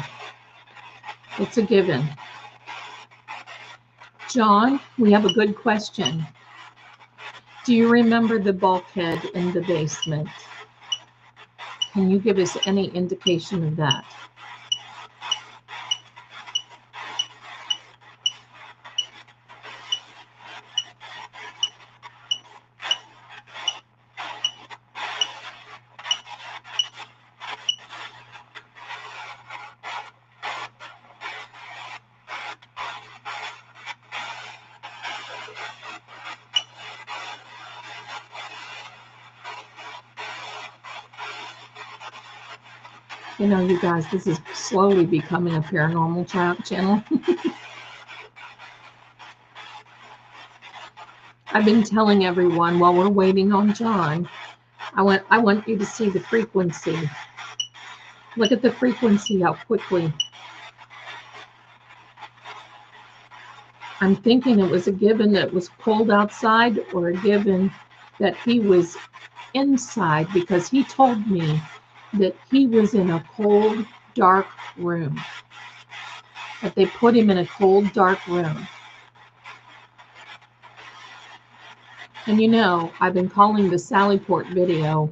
It's a given. John, we have a good question. Do you remember the bulkhead in the basement? Can you give us any indication of that? You know, you guys, this is slowly becoming a paranormal channel. I've been telling everyone while we're waiting on John, I want you to see the frequency. Look at the frequency, how quickly. I'm thinking it was a given that it was cold outside, or a given that he was inside, because he told me that he was in a cold, dark room. That they put him in a cold, dark room. And you know, I've been calling the Sallyport video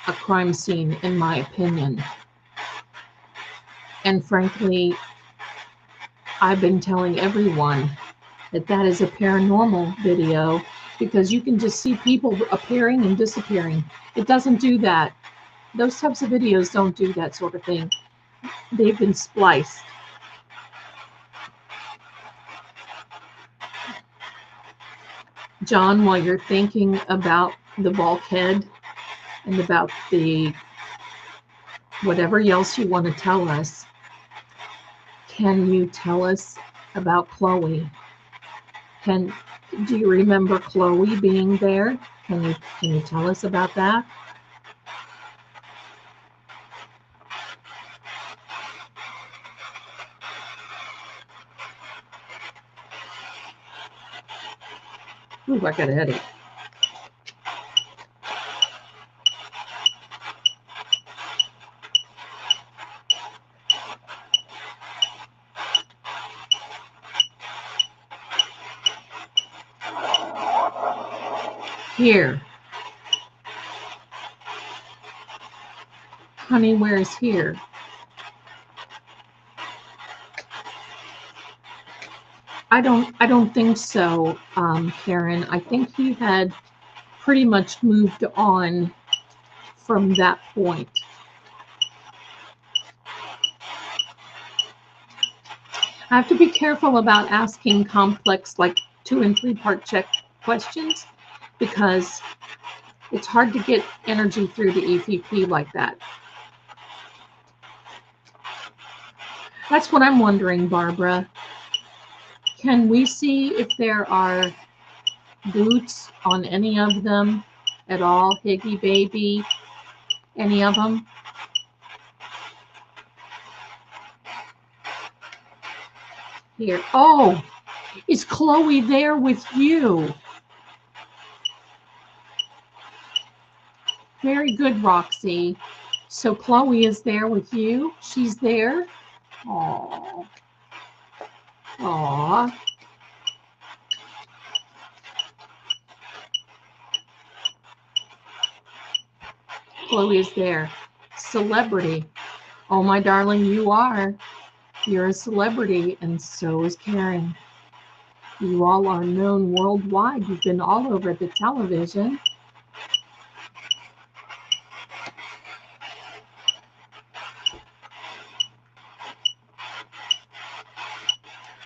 a crime scene, in my opinion. And frankly, I've been telling everyone that that is a paranormal video, because you can just see people appearing and disappearing. It doesn't do that. Those types of videos don't do that sort of thing. They've been spliced. John, while you're thinking about the bulkhead and about the whatever else you want to tell us, can you tell us about Chloe? Do you remember Chloe being there? Can you tell us about that? Ooh, I got a headache. Here. Honey, where's here? I don't think so, Karen. I think he had pretty much moved on from that point. I have to be careful about asking complex, like 2 and 3 part check questions, because it's hard to get energy through the EVP like that. That's what I'm wondering, Barbara. Can we see if there are boots on any of them at all? Higgy Baby, any of them? Here. Oh, is Chloe there with you? Very good, Roxy. So Chloe is there with you? She's there? Aww. Aww. Chloe is there. Celebrity. Oh, my darling, you are. You're a celebrity, and so is Karen. You all are known worldwide. You've been all over the television.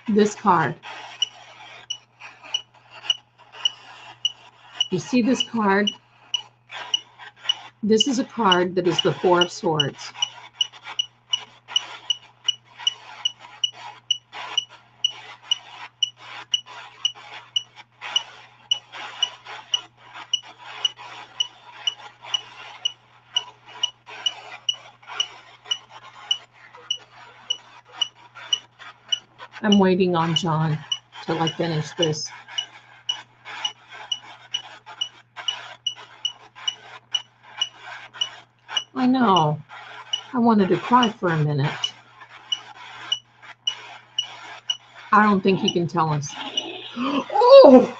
This card. You see this card? This is a card that is the Four of Swords. I'm waiting on John till I finish this. I know. I wanted to cry for a minute. I don't think he can tell us. Oh!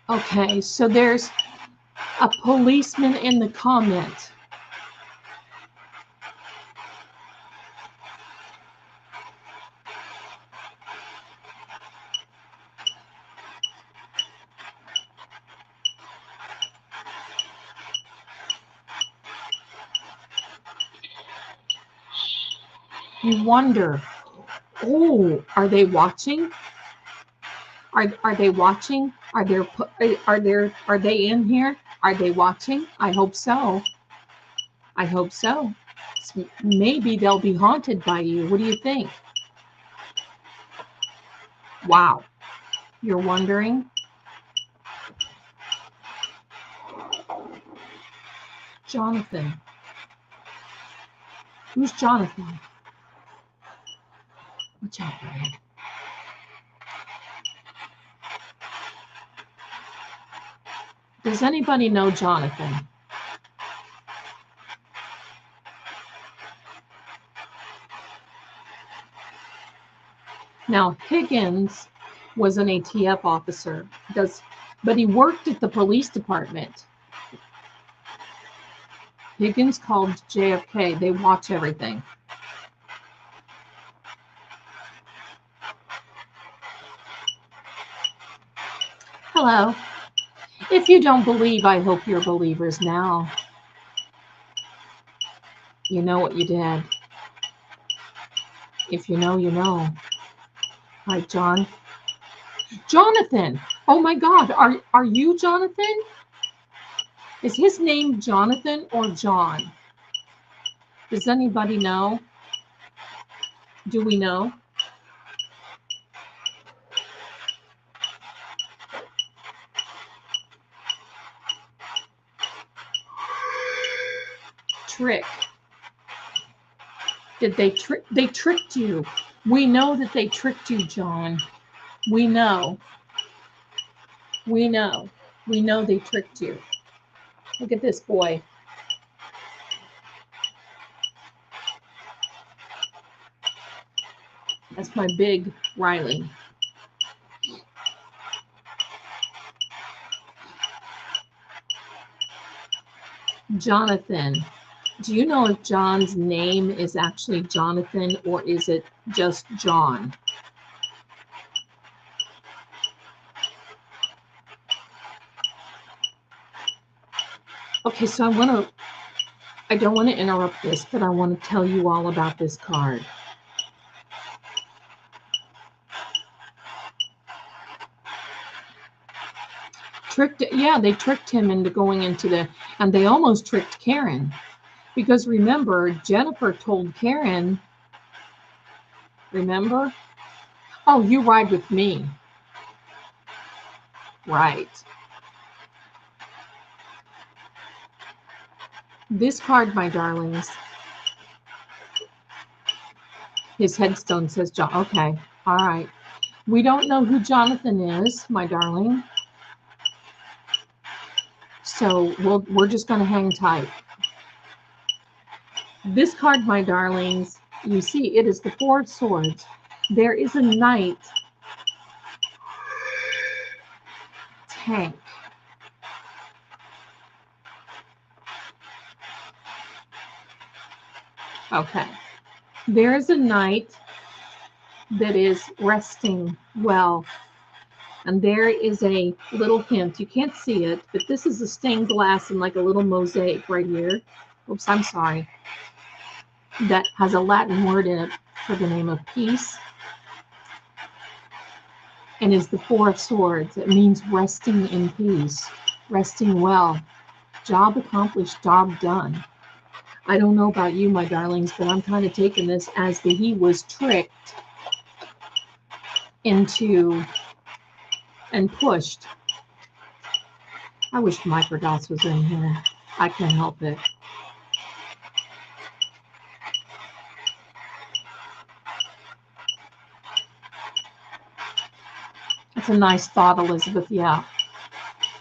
Okay, so there's a policeman in the comment. You wonder, oh, are they watching? Are they watching? Are they in here? Are they watching? I hope so. I hope so. Maybe they'll be haunted by you. What do you think? Wow. You're wondering? Jonathan. Who's Jonathan? Watch out, Brian. Does anybody know Jonathan? Now, Higgins was an ATF officer, but he worked at the police department. Higgins called JFK. They watch everything. Hello. If you don't believe, I hope you're believers now. You know what you did. If you know, you know. Hi, John. Jonathan. Oh my God. Are you Jonathan? Is his name Jonathan or John? Does anybody know? Do we know? Trick. Did they trick? They tricked you. We know that they tricked you, John. We know. We know. We know they tricked you. Look at this boy. That's my big Riley. Jonathan. Do you know if John's name is actually Jonathan or is it just John? Okay, so I don't want to interrupt this, but I want to tell you all about this card. They tricked him into going into and they almost tricked Karen. Because remember, Jennifer told Karen, remember? Oh, you ride with me. Right. This card, my darlings, his headstone says John. Okay, all right. We don't know who Jonathan is, my darling. So we're just going to hang tight. This card, my darlings, you see, it is the Four of Swords. There is a knight tank. Okay. There is a knight that is resting well. And there is a little hint. You can't see it, but this is a stained glass and like a little mosaic right here. Oops, I'm sorry. That has a Latin word in it for the name of peace. And is the Four of Swords. It means resting in peace, resting well. Job accomplished, job done. I don't know about you, my darlings, but I'm kind of taking this as he was tricked into and pushed. I wish Microdots was in here. I can't help it. It's a nice thought, Elizabeth. Yeah.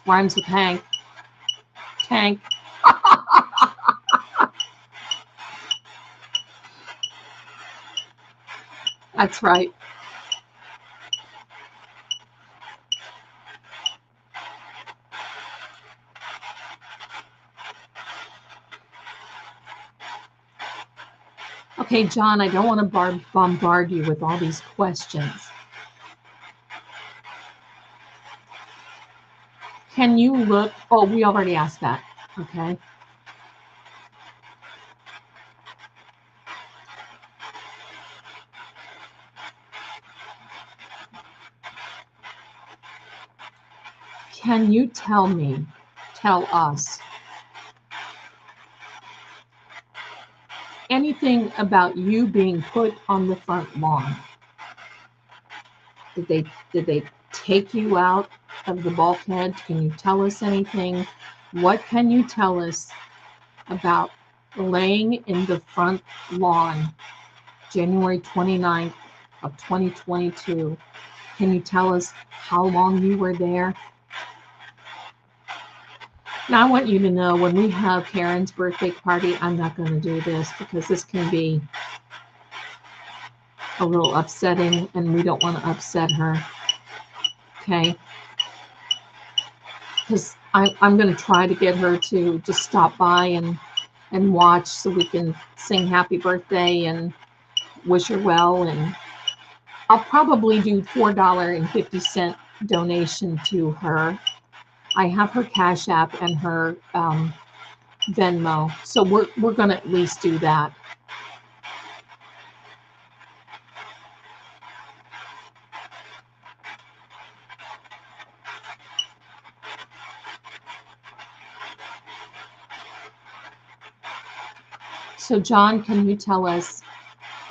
Rhymes with Hank. Tank. That's right. Okay, John, I don't want to bombard you with all these questions. Can you look? Oh, we already asked that. Okay. Can you tell us anything about you being put on the front lawn? Did they take you out of the bulkhead? Can you tell us anything? What can you tell us about laying in the front lawn, January 29th of 2022? Can you tell us how long you were there? Now, I want you to know when we have Karen's birthday party, I'm not going to do this because this can be a little upsetting and we don't want to upset her. Okay? Because I'm going to try to get her to just stop by and watch so we can sing happy birthday and wish her well. And I'll probably do $4.50 donation to her. I have her Cash App and her Venmo, so we're going to at least do that. So John, can you tell us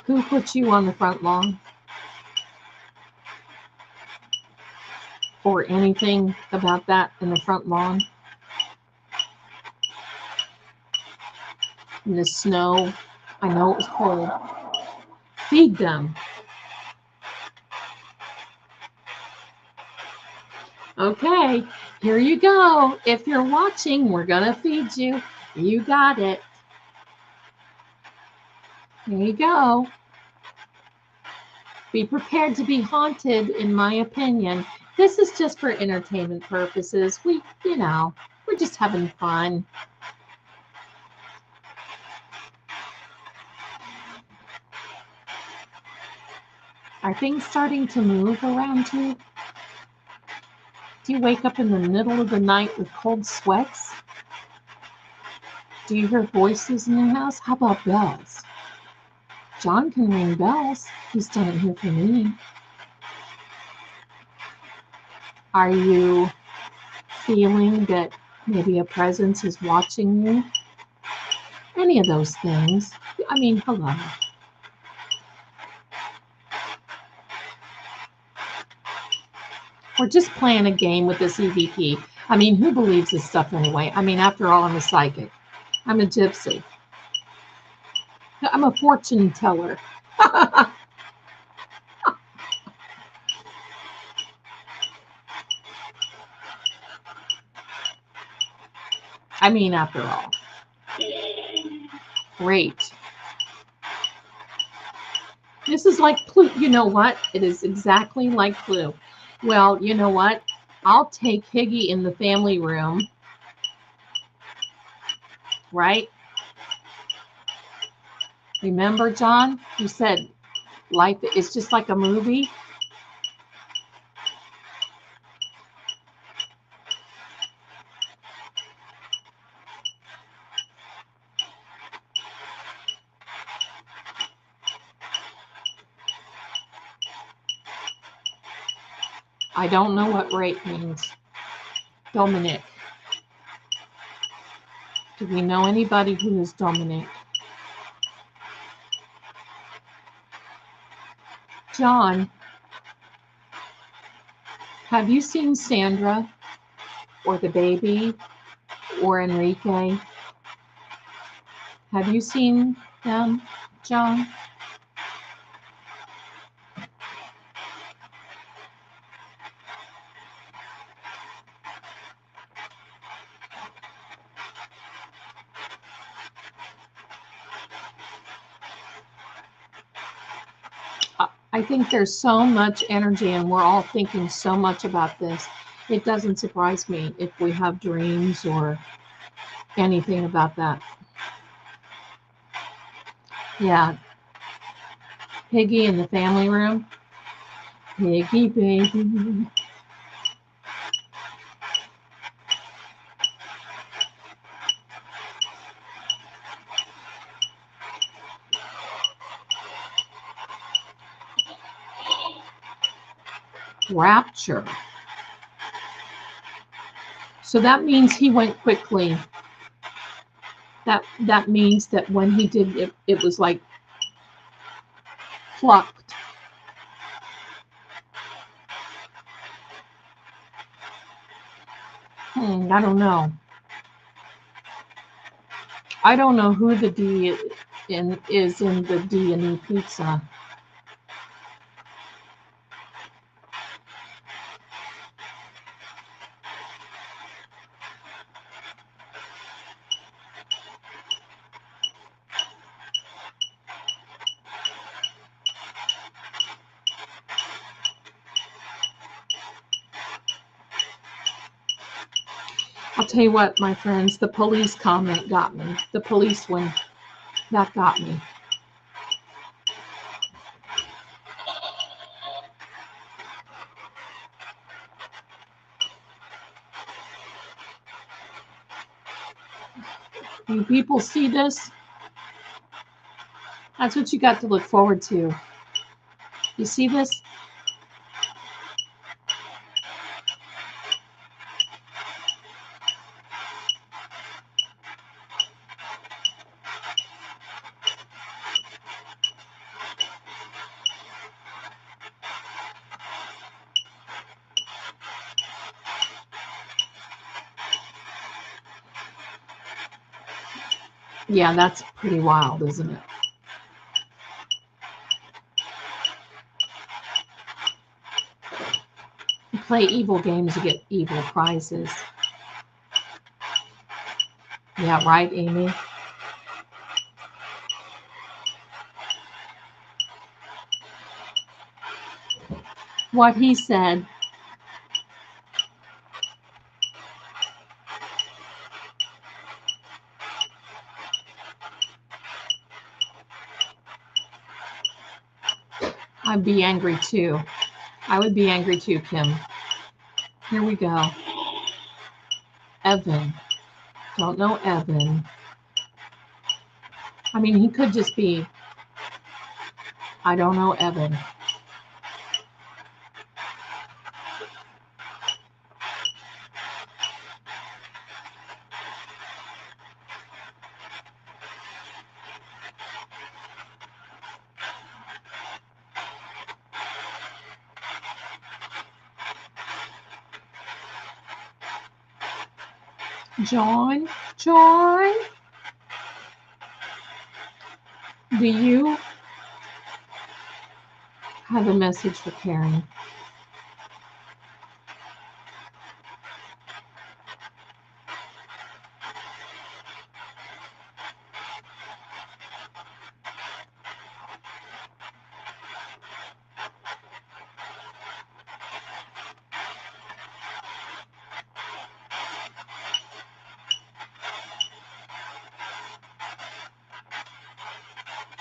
who put you on the front lawn? Or anything about that in the front lawn? In the snow? I know it was cold. Feed them. Okay, here you go. If you're watching, we're going to feed you. You got it. There you go. Be prepared to be haunted, in my opinion. This is just for entertainment purposes. We're just having fun. Are things starting to move around you? Do you wake up in the middle of the night with cold sweats? Do you hear voices in your house? How about bells? John can ring bells. He's done it here for me. Are you feeling that maybe a presence is watching you? Any of those things. I mean, hello. We're just playing a game with this EVP. I mean, who believes this stuff anyway? I mean, after all, I'm a psychic. I'm a gypsy. I'm a fortune teller. I mean, after all. Great. This is like Clue. You know what? It is exactly like Clue. Well, you know what? I'll take Higgy in the family room. Right? Remember, John? You said life is just like a movie. I don't know what rape means. Dominic. Do we know anybody who is Dominic? John, have you seen Sandra or the baby or Enrique? Have you seen them, John? I think there's so much energy and we're all thinking so much about this. It doesn't surprise me if we have dreams or anything about that. Yeah. Piggy in the family room. Piggy, baby. Rapture. So that means he went quickly. That means that when he did it, it was like plucked. I don't know. I don't know who the D is in the D&E pizza. I'll tell you what, my friends, the police comment got me. The police one, that got me. You people see this? That's what you got to look forward to. You see this? Yeah, that's pretty wild, isn't it? You play evil games, you get evil prizes. Yeah, right, Amy? What he said. I'd be angry too. I would be angry too, Kim. Here we go. Evan. Don't know Evan. I mean, he could just be, I don't know Evan. John? John? Do you have a message for Karen?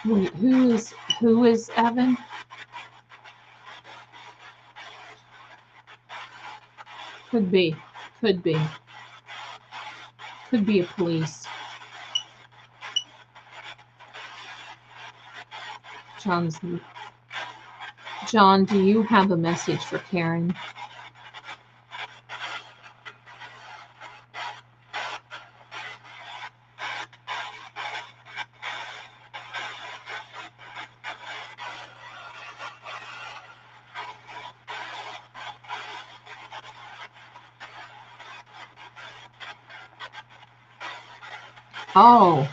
Wait, who is Evan? Could be. Could be. Could be a police. John, do you have a message for Karen? Oh.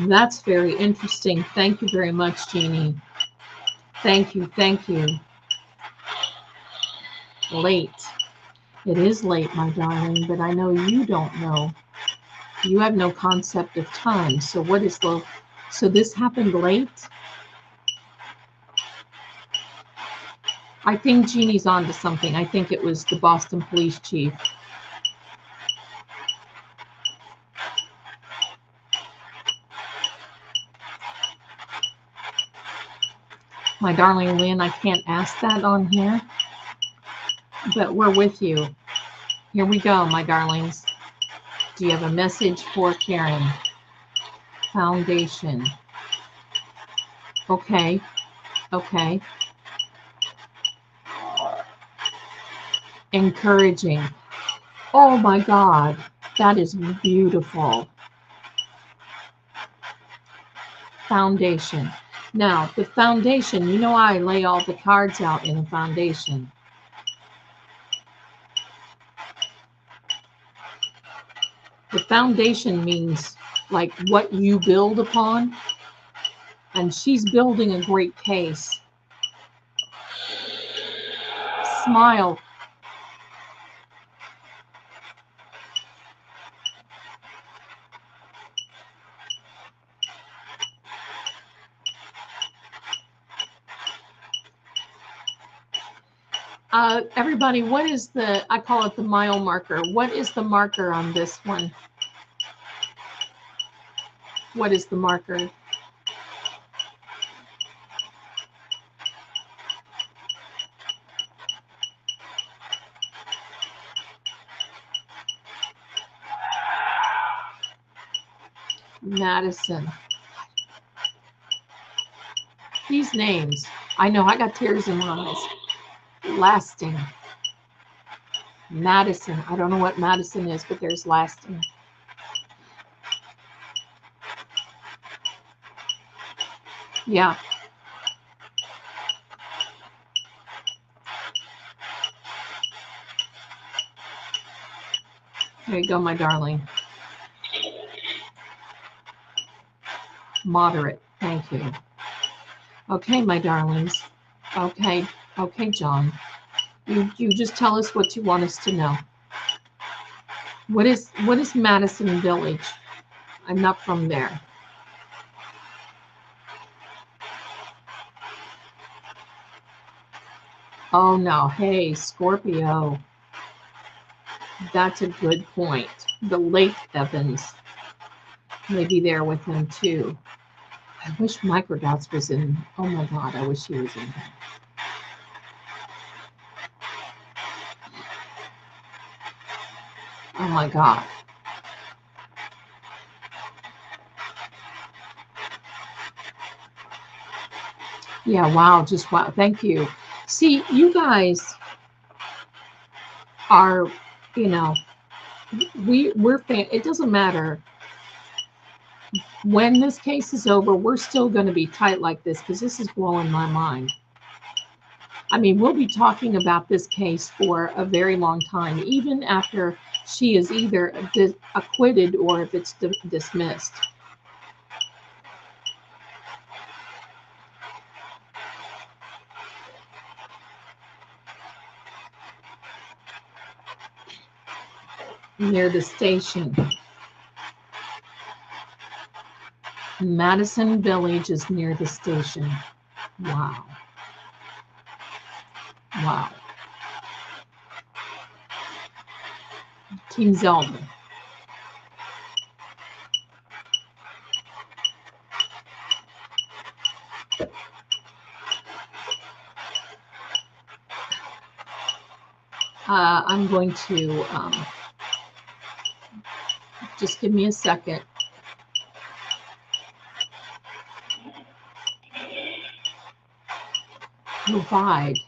That's very interesting. Thank you very much, Jeannie. Thank you. Thank you. Late. It is late, my darling, but I know you don't know. You have no concept of time. So what is the... So this happened late? I think Jeannie's on to something. I think it was the Boston police chief. My darling Lynn, I can't ask that on here, but we're with you. Here we go, my darlings. Do you have a message for Karen? Foundation. Okay. Okay. Encouraging. Oh my God, that is beautiful. Foundation. Now, the foundation, you know I lay all the cards out in a foundation. The foundation means like what you build upon, and she's building a great case. Smile. Everybody, what is the, I call it the mile marker. What is the marker on this one? What is the marker? Madison. These names. I know, I got tears in my eyes. Lasting. Madison. I don't know what Madison is, but there's lasting. Yeah. There you go, my darling. Moderate. Thank you. Okay, my darlings. Okay. Okay, John. You just tell us what you want us to know. What is Madison Village? I'm not from there. Oh no. Hey, Scorpio. That's a good point. The Lake Evans may be there with him too. I wish Microdots was in. Oh my God, I wish he was in there. Oh my God. Yeah, wow, just wow. Thank you. See, you guys are, you know, we're it doesn't matter when this case is over, we're still going to be tight like this because this is blowing my mind. I mean, we'll be talking about this case for a very long time, even after she is either acquitted or if it's dismissed. Near the station. Madison Village is near the station. Wow. Wow. Team Zelda. I'm going to just give me a second. Provide.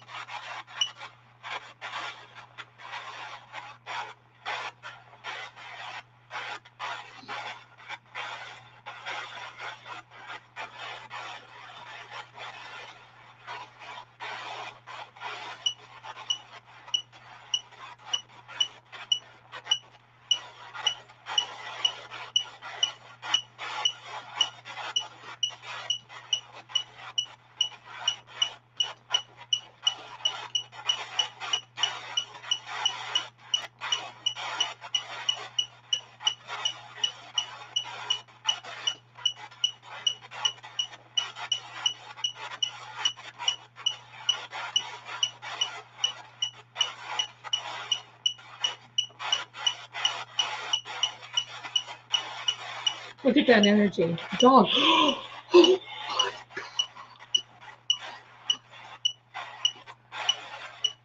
Look at that energy. Dog.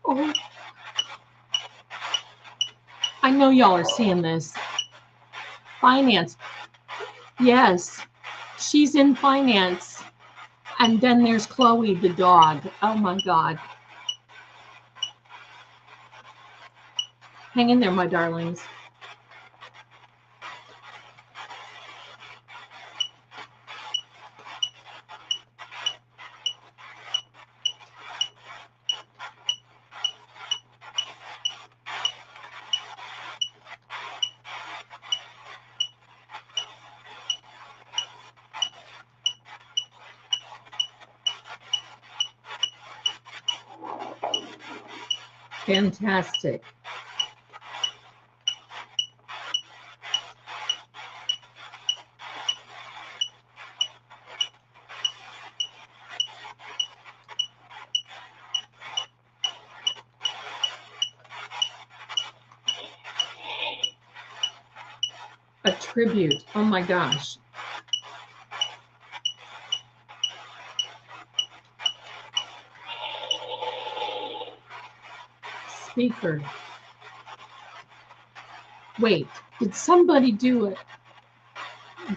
Oh. I know y'all are seeing this. Finance. Yes. She's in finance. And then there's Chloe, the dog. Oh my God. Hang in there, my darlings. Fantastic. A tribute. Oh my gosh. Speaker. Wait, did somebody do it?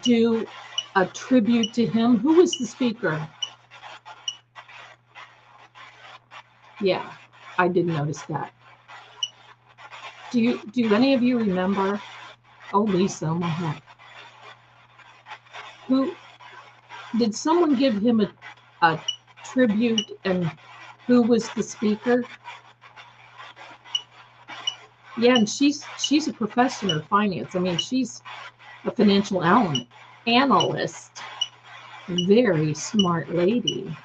do a tribute to him. Who was the speaker? Yeah, I did notice that. Do any of you remember? Oh, Lisa, my heck. Who did someone give him a tribute, and who was the speaker? Yeah, and she's a professor of finance. I mean, she's a financial analyst. Very smart lady.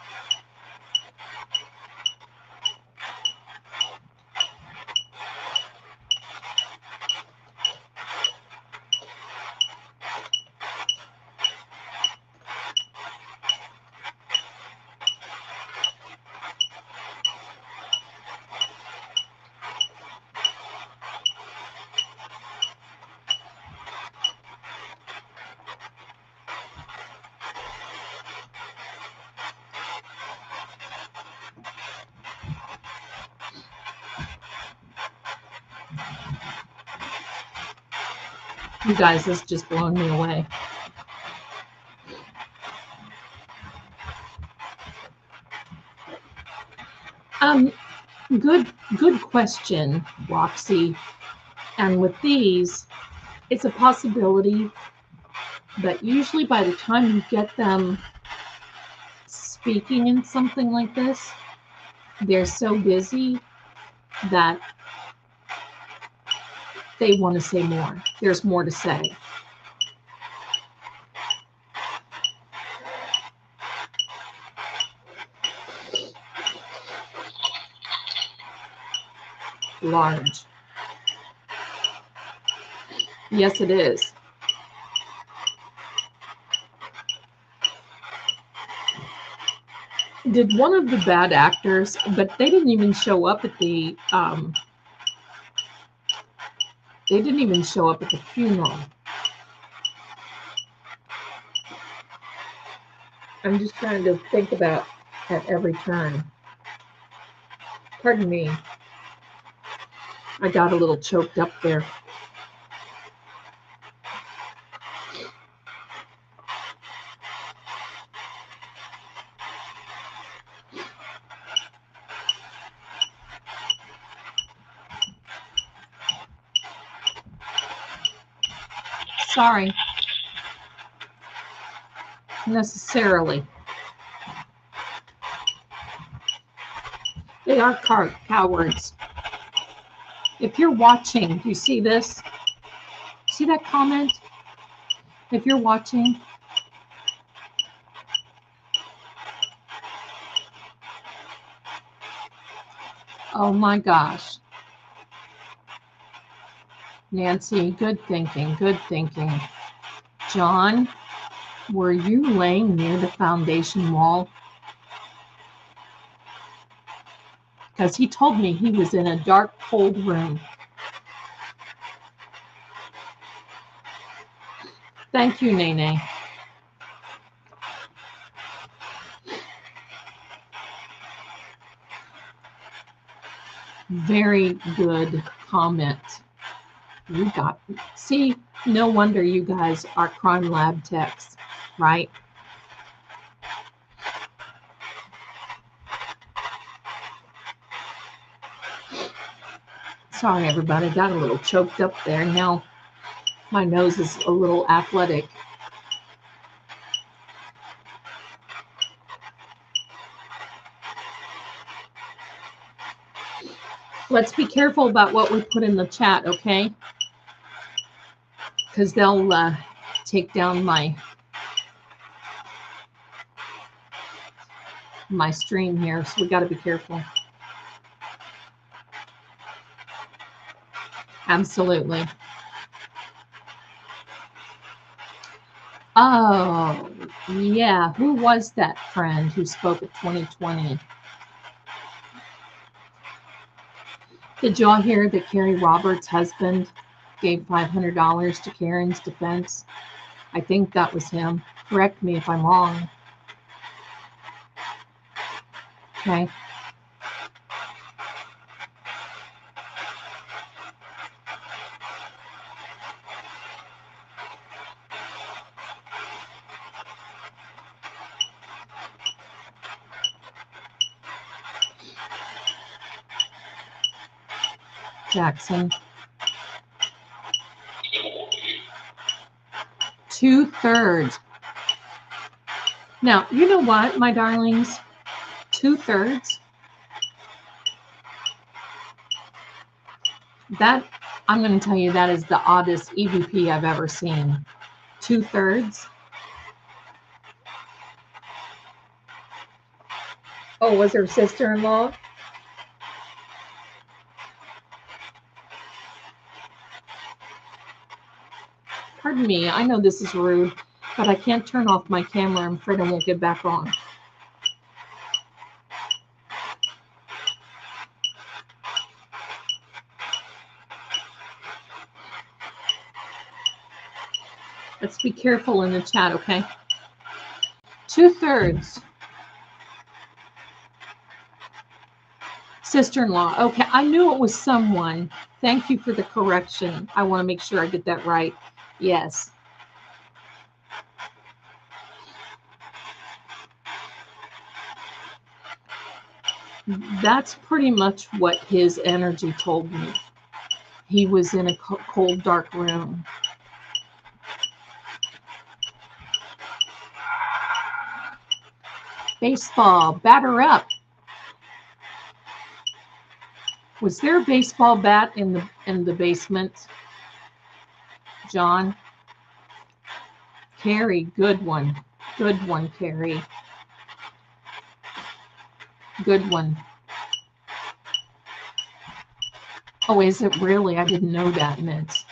You guys, this just blown me away. Good question, Roxy. And with these, it's a possibility, but usually by the time you get them speaking in something like this, they're so busy that they want to say more. There's more to say. Large. Yes, it is. Did one of the bad actors, but they didn't even show up at the funeral. I'm just trying to think about at every turn. Pardon me. I got a little choked up there. Sorry. Necessarily. They are cowards. If you're watching, do you see this? See that comment? If you're watching, oh my gosh. Nancy, good thinking, good thinking. John, were you laying near the foundation wall? Because he told me he was in a dark, cold room. Thank you, Nene. Very good comment. You got, see, no wonder you guys are crime lab techs, right? Sorry, everybody, got a little choked up there. Now my nose is a little athletic. Let's be careful about what we put in the chat, okay? Because they'll take down my stream here, so we got to be careful. Absolutely. Oh, yeah. Who was that friend who spoke at 2020? Did y'all hear that Carrie Roberts' husband gave $500 to Karen's defense? I think that was him. Correct me if I'm wrong. Okay. Jackson. 2/3. Now, you know what, my darlings? 2/3. That, I'm going to tell you, that is the oddest EVP I've ever seen. 2/3. Oh, was her sister-in-law? Pardon me, I know this is rude, but I can't turn off my camera. I'm afraid I won't get back on. Let's be careful in the chat, okay? 2/3. Sister-in-law. Okay, I knew it was someone. Thank you for the correction. I want to make sure I get that right. Yes. That's pretty much what his energy told me. He was in a cold, dark room. Baseball, batter up. Was there a baseball bat in the basement? John? Carrie, good one. Good one, Carrie. Good one. Oh, is it really? I didn't know that, Mitz.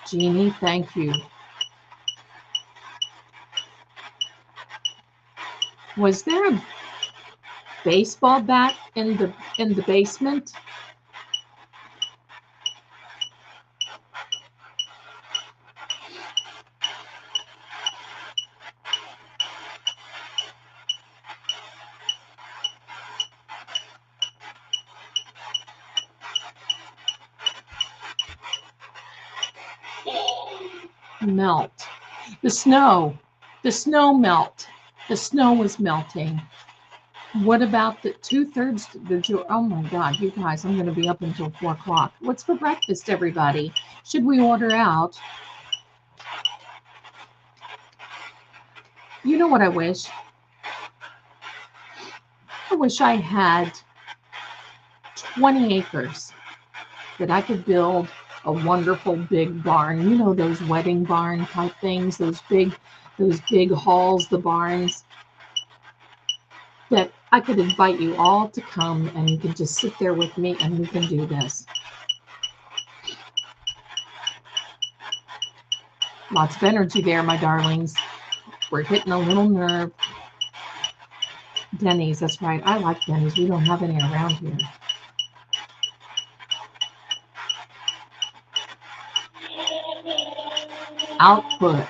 Jeannie, thank you. Was there a baseball bat in the basement? Melt. The snow melt. The snow was melting. What about the 2/3? Oh my God, you guys, I'm going to be up until 4 o'clock. What's for breakfast, everybody? Should we order out? You know what I wish? I wish I had 20 acres that I could build a wonderful big barn. You know, those wedding barn type things, those big halls, the barns, that I could invite you all to come and you can just sit there with me and we can do this. Lots of energy there, my darlings. We're hitting a little nerve. Denny's, that's right. I like Denny's. We don't have any around here. Output.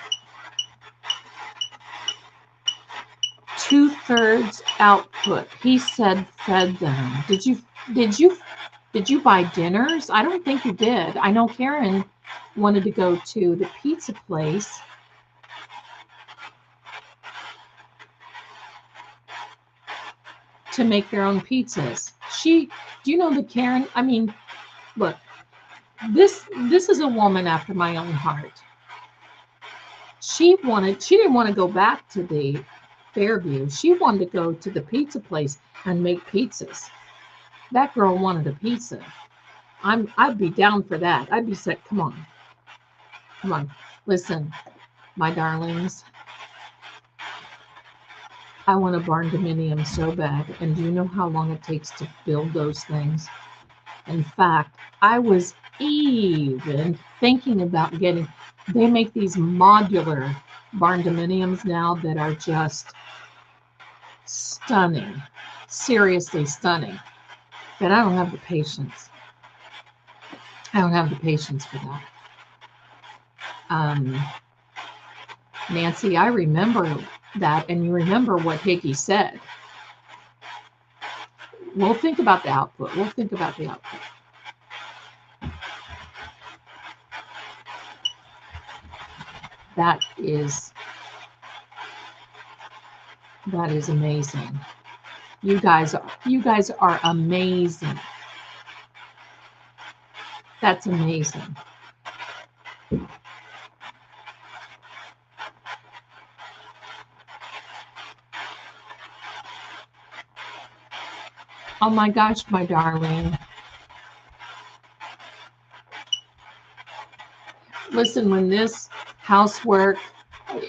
2/3 output. He said fed them. Did you buy dinners? I don't think you did. I know Karen wanted to go to the pizza place. To make their own pizzas. Do you know that Karen, I mean, look, this is a woman after my own heart. She didn't want to go back to the Fairview. She wanted to go to the pizza place and make pizzas. That girl wanted a pizza. I'd be down for that. I'd be sick. Come on. Listen, my darlings. I want a barn dominium so bad. And do you know how long it takes to build those things? In fact, I was even thinking about they make these modular barn dominiums now that are just stunning, seriously stunning. But I don't have the patience. I don't have the patience for that. Nancy, I remember that, and you remember what Higgy said. We'll think about the output. That is amazing. You guys are amazing. That's amazing. Oh my gosh, my darling. Listen, when this housework,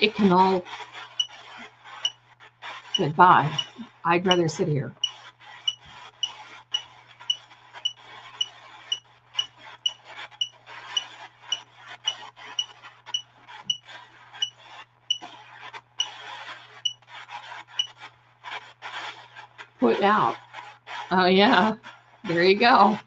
it can all goodbye. I'd rather sit here. Put out. Oh yeah, there you go.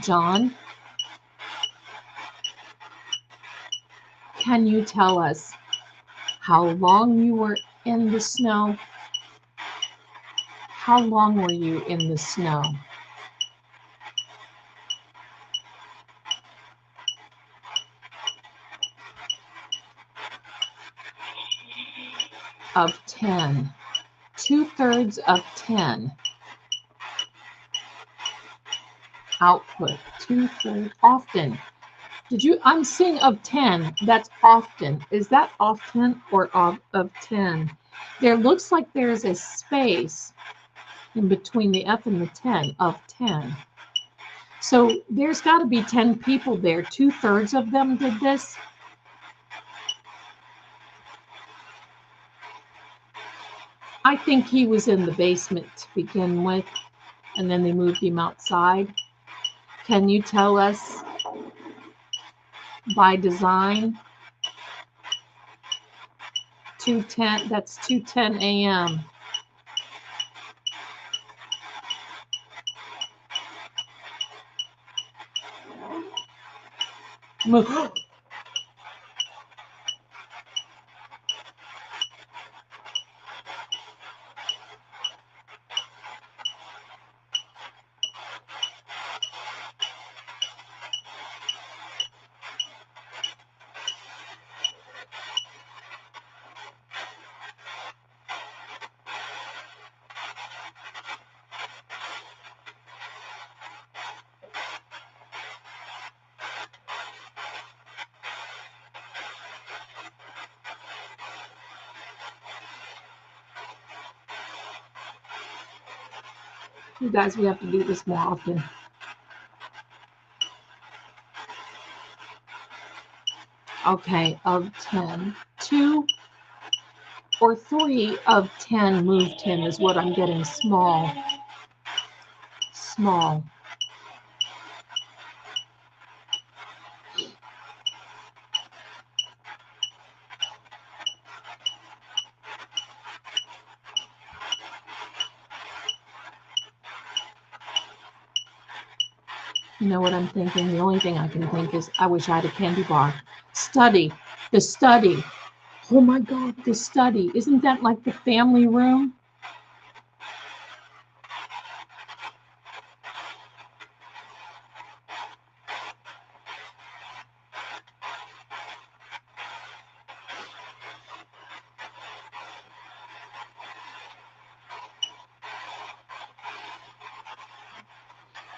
John, can you tell us how long you were in the snow? How long were you in the snow? Of 10. 2/3 of 10. Output. 2/3. Often. I'm seeing of 10. That's often. Is that often or of 10? There looks like there's a space in between the F and the 10 of 10. So there's got to be 10 people there. 2/3 of them did this. I think he was in the basement to begin with, and then they moved him outside. Can you tell us by design? 2:10, that's 2:10 a.m. Move. You guys, we have to do this more often. Okay, of 10. 2 or 3 of 10 moved him is what I'm getting. Small. Small. You know what I'm thinking? The only thing I can think is I wish I had a candy bar. Study. The study. Oh my God, the study. Isn't that like the family room?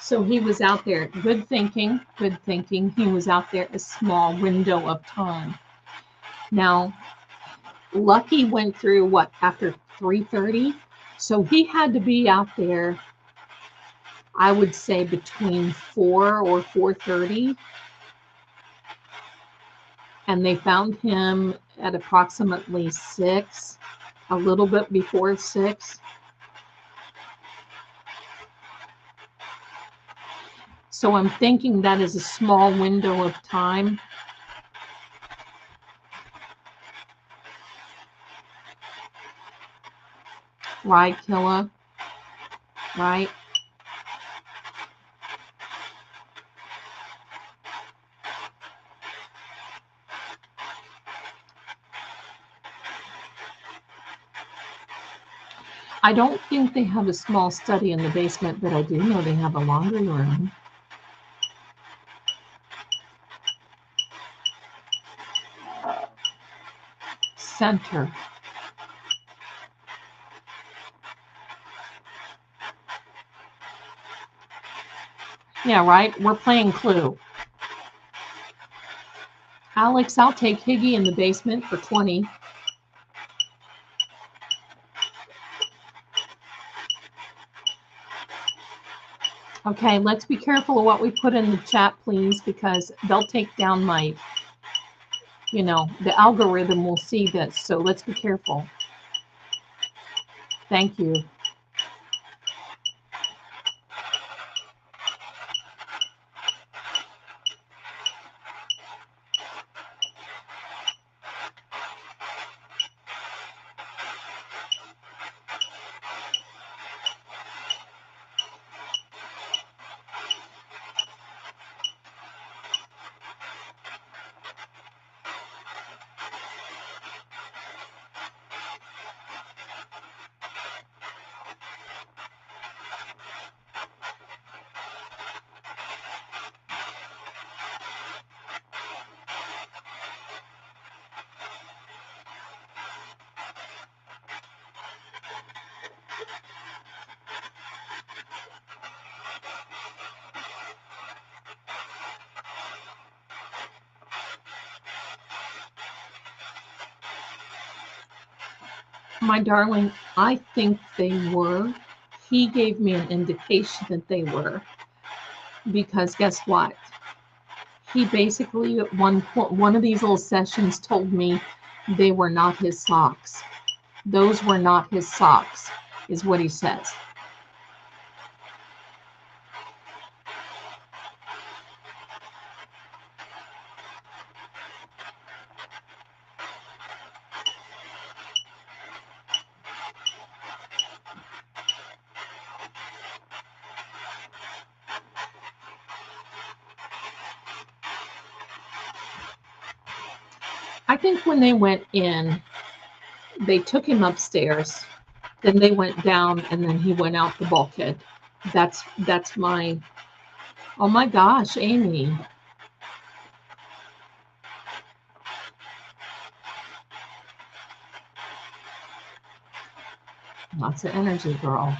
So he was out there. Good thinking. Good thinking. He was out there a small window of time. Now, Lucky went through what, after 3:30? So he had to be out there, I would say, between 4 or 4:30. And they found him at approximately 6, a little bit before 6. So I'm thinking that is a small window of time. Right, Killa? Right? I don't think they have a small study in the basement, but I do know they have a laundry room. Center. Yeah, right? We're playing Clue. Alex, I'll take Higgy in the basement for 20. Okay, let's be careful of what we put in the chat, please, because they'll take down my, the algorithm will see this, so let's be careful. Thank you. My darling, I think they were. He gave me an indication that they were. Because guess what? He basically, at one of these little sessions told me they were not his socks. Those were not his socks, is what he says. I think when they went in, they took him upstairs, then they went down, and then he went out the bulkhead. That's my, oh my gosh, Amy. Lots of energy, girl.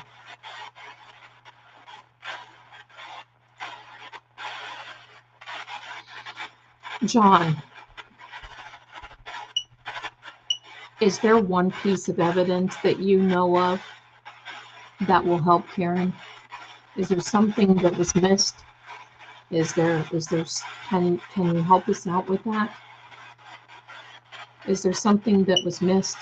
John, is there one piece of evidence that you know of that will help Karen? Is there something that was missed? Can you help us out with that? Is there something that was missed?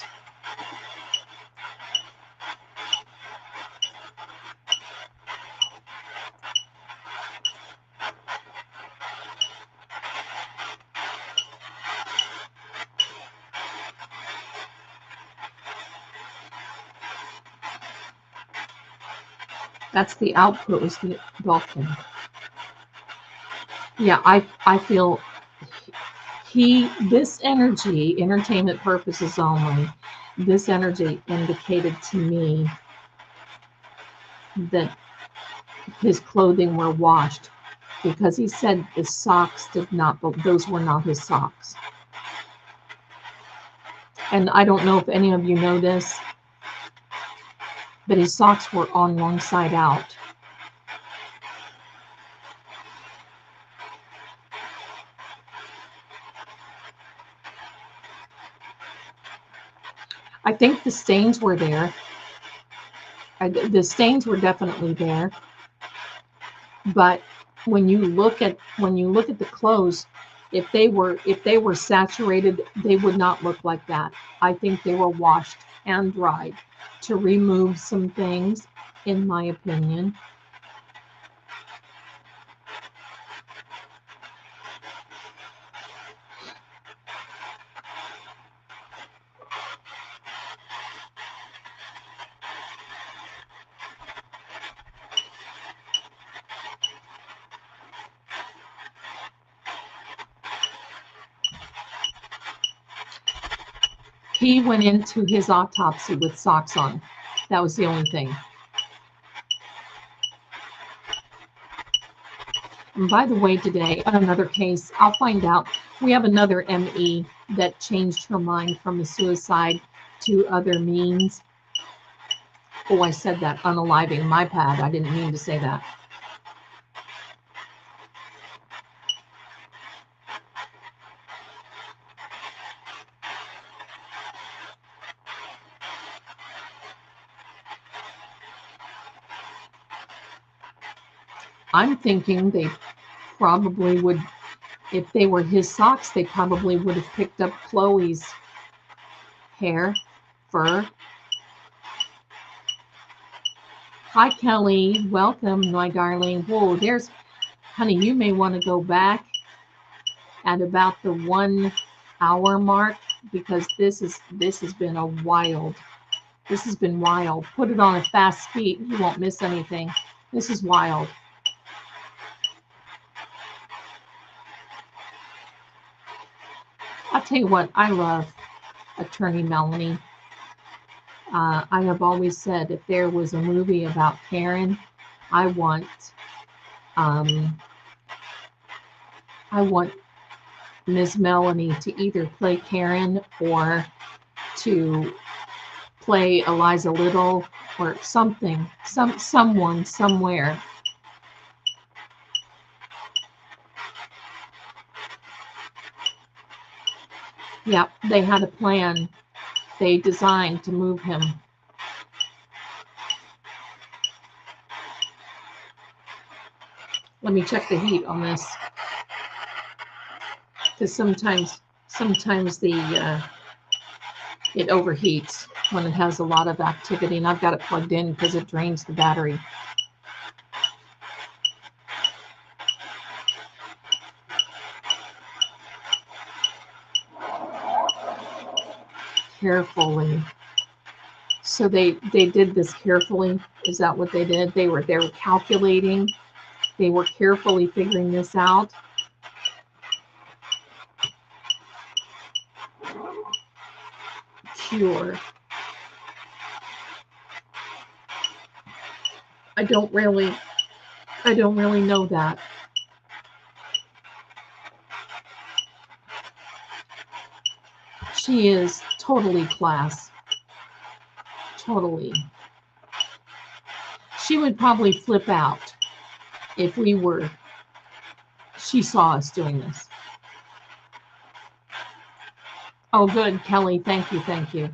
That's the output, was the dolphin. Yeah, I feel this energy, entertainment purposes only, this energy indicated to me that his clothing were washed, because he said the socks those were not his socks. And I don't know if any of you know this, but his socks were on one side out. I think the stains were there. The stains were definitely there. But when you look at the clothes, if they were saturated, they would not look like that. I think they were washed and dried to remove some things, in my opinion. He went into his autopsy with socks on. That was the only thing. And by the way, today, another case, I'll find out. We have another ME that changed her mind from a suicide to other means. Oh, I said that, unaliving. My bad. I didn't mean to say that. I'm thinking they probably would, if they were his socks, they probably would have picked up Chloe's hair, fur. Hi, Kelly. Welcome, my darling. Whoa, there's, honey, you may want to go back at about the 1 hour mark, because this has been a wild. This has been wild. Put it on a fast speed. You won't miss anything. This is wild. I'll tell you what, I love Attorney Melanie. I have always said if there was a movie about Karen, I want Ms. Melanie to either play Karen or to play Eliza Little or something, someone somewhere. Yeah, they had a plan. They designed to move him. Let me check the heat on this, because sometimes the it overheats when it has a lot of activity, and I've got it plugged in because it drains the battery. Carefully. So they did this carefully. Is that what they did? They were calculating. They were carefully figuring this out. Sure. I don't really know that. She is totally class. Totally. She would probably flip out if she saw us doing this. Oh, good, Kelly. Thank you. Thank you.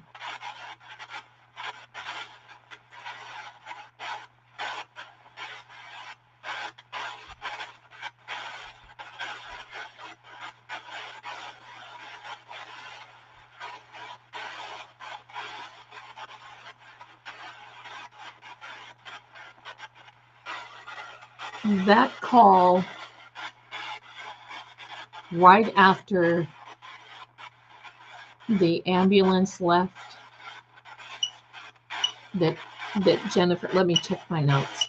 That call right after the ambulance left, that Jennifer, let me check my notes.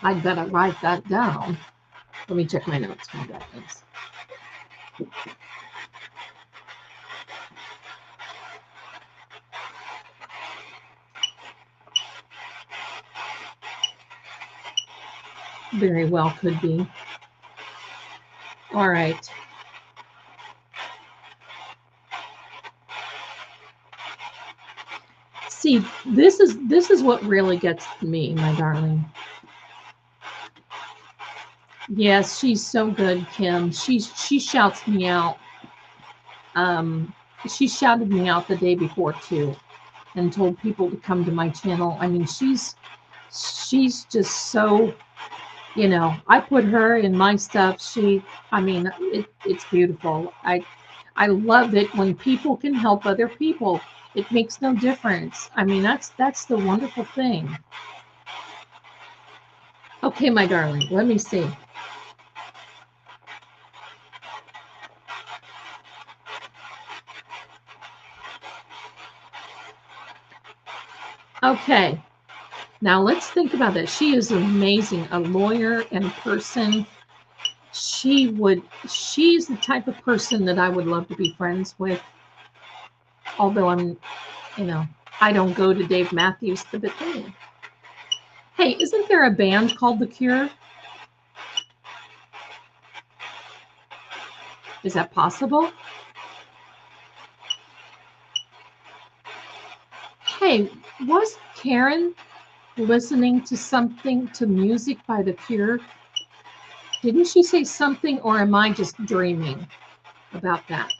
I'd better write that down. Let me check my notes. My goodness. Very well could be. All right. See, this is what really gets me, my darling. Yes, she's so good, Kim. She shouts me out. She shouted me out the day before too, and told people to come to my channel. I mean, she's just so, you know, I put her in my stuff. I mean, it's beautiful. I love it when people can help other people. It makes no difference. I mean, that's the wonderful thing. Okay, my darling, let me see. Okay, now let's think about that. She is amazing, a lawyer and a person. She's the type of person that I would love to be friends with. Although I'm, you know, I don't go to Dave Matthews the Bethune. Hey, isn't there a band called The Cure? Is that possible? Hey, was Karen listening to music by The Cure? Didn't she say something, or am I just dreaming about that?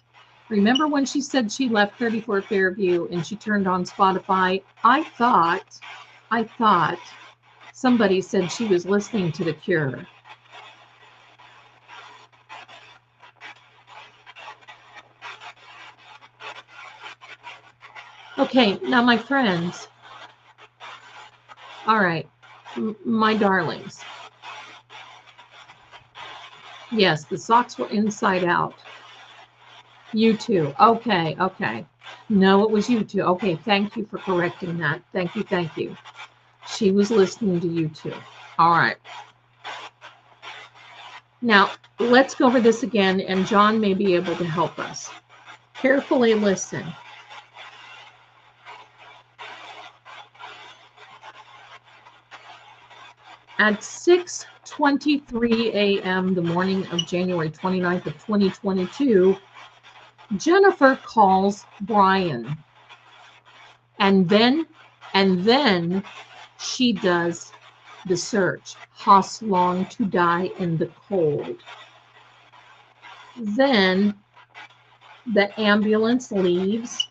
Remember when she said she left 34 Fairview and she turned on Spotify? I thought somebody said she was listening to The Cure. Okay, now my friends, all right, my darlings. Yes, the socks were inside out. You too. Okay. No, it was you too. Okay, thank you for correcting that. Thank you. She was listening to you too. All right. Now, let's go over this again, and John may be able to help us. Carefully listen. At 6:23 a.m. the morning of January 29th of 2022, Jennifer calls Brian. And then she does the search. Haas long to die in the cold. Then the ambulance leaves.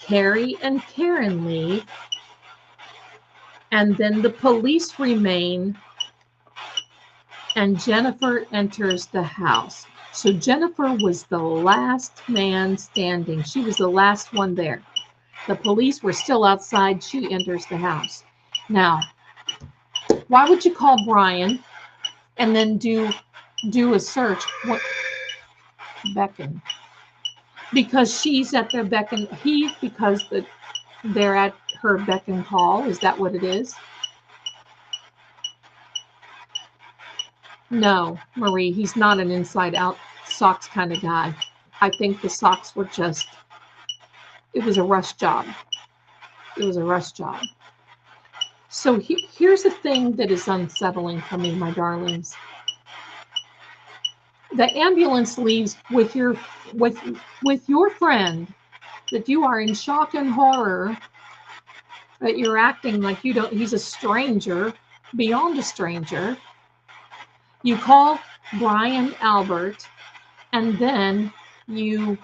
Carrie and Karen leave. And then the police remain, and Jennifer enters the house. So Jennifer was the last man standing. She was the last one there. The police were still outside. She enters the house. Now, why would you call Brian and then do a search? What? Beckon. Because she's at their beck and because they're at her beck and call. Is that what it is? No, Marie, he's not an inside out socks kind of guy. I think the socks were just, it was a rush job. So here's the thing that is unsettling for me, my darlings. The ambulance leaves with your friend, that you are in shock and horror, that you're acting like he's a stranger, beyond a stranger. You call Brian Albert, and then you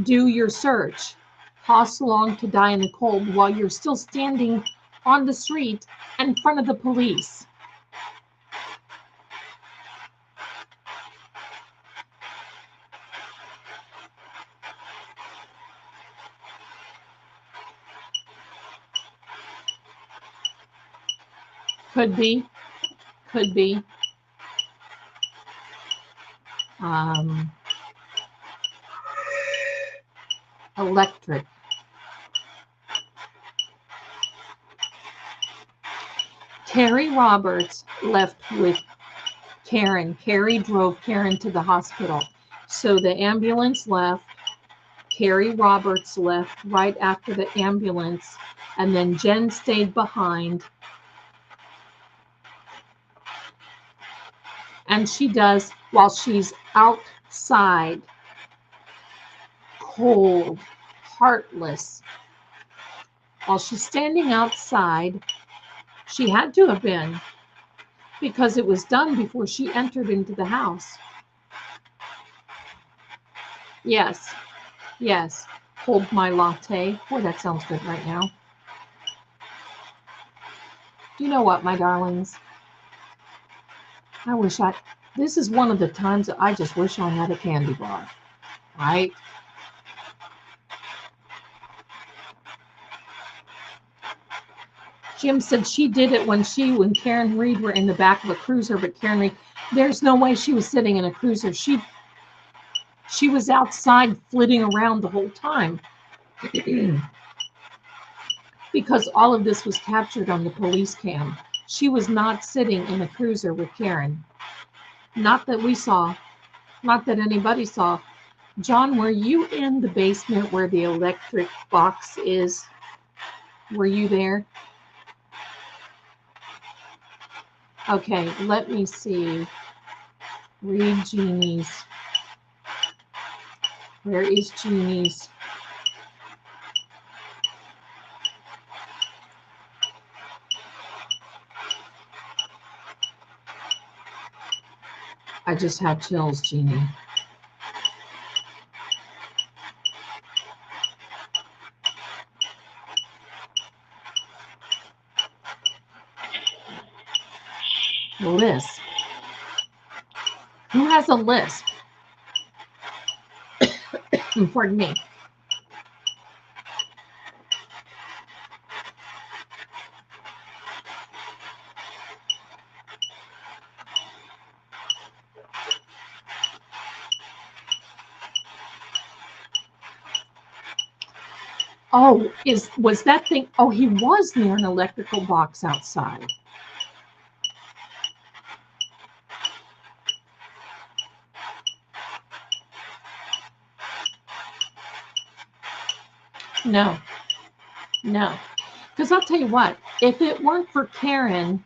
do your search. Haas long to die in the cold while you're still standing on the street in front of the police. Could be. Electric. Carrie Roberts left with Karen. Carrie drove Karen to the hospital. So the ambulance left. Carrie Roberts left right after the ambulance, and then Jen stayed behind. And she does, while she's outside, cold, heartless, while she's standing outside, she had to have been, because it was done before she entered into the house. Yes. Hold my latte. Boy, that sounds good right now. Do you know what, my darlings? This is one of the times that I just wish I had a candy bar, right? Jim said she did it when Karen Reed were in the back of a cruiser, but Karen Reed, there's no way she was sitting in a cruiser. She was outside flitting around the whole time. Because all of this was captured on the police cam. She was not sitting in a cruiser with Karen. Not that we saw. Not that anybody saw. John, were you in the basement where the electric box is? Were you there? Okay, let me see. Read Jeannie's. Where is Jeannie's? I just have chills, Jeannie. Lisp. Who has a lisp? Pardon me. Oh, was that thing? Oh, he was near an electrical box outside. No, no. Because I'll tell you what, if it weren't for Karen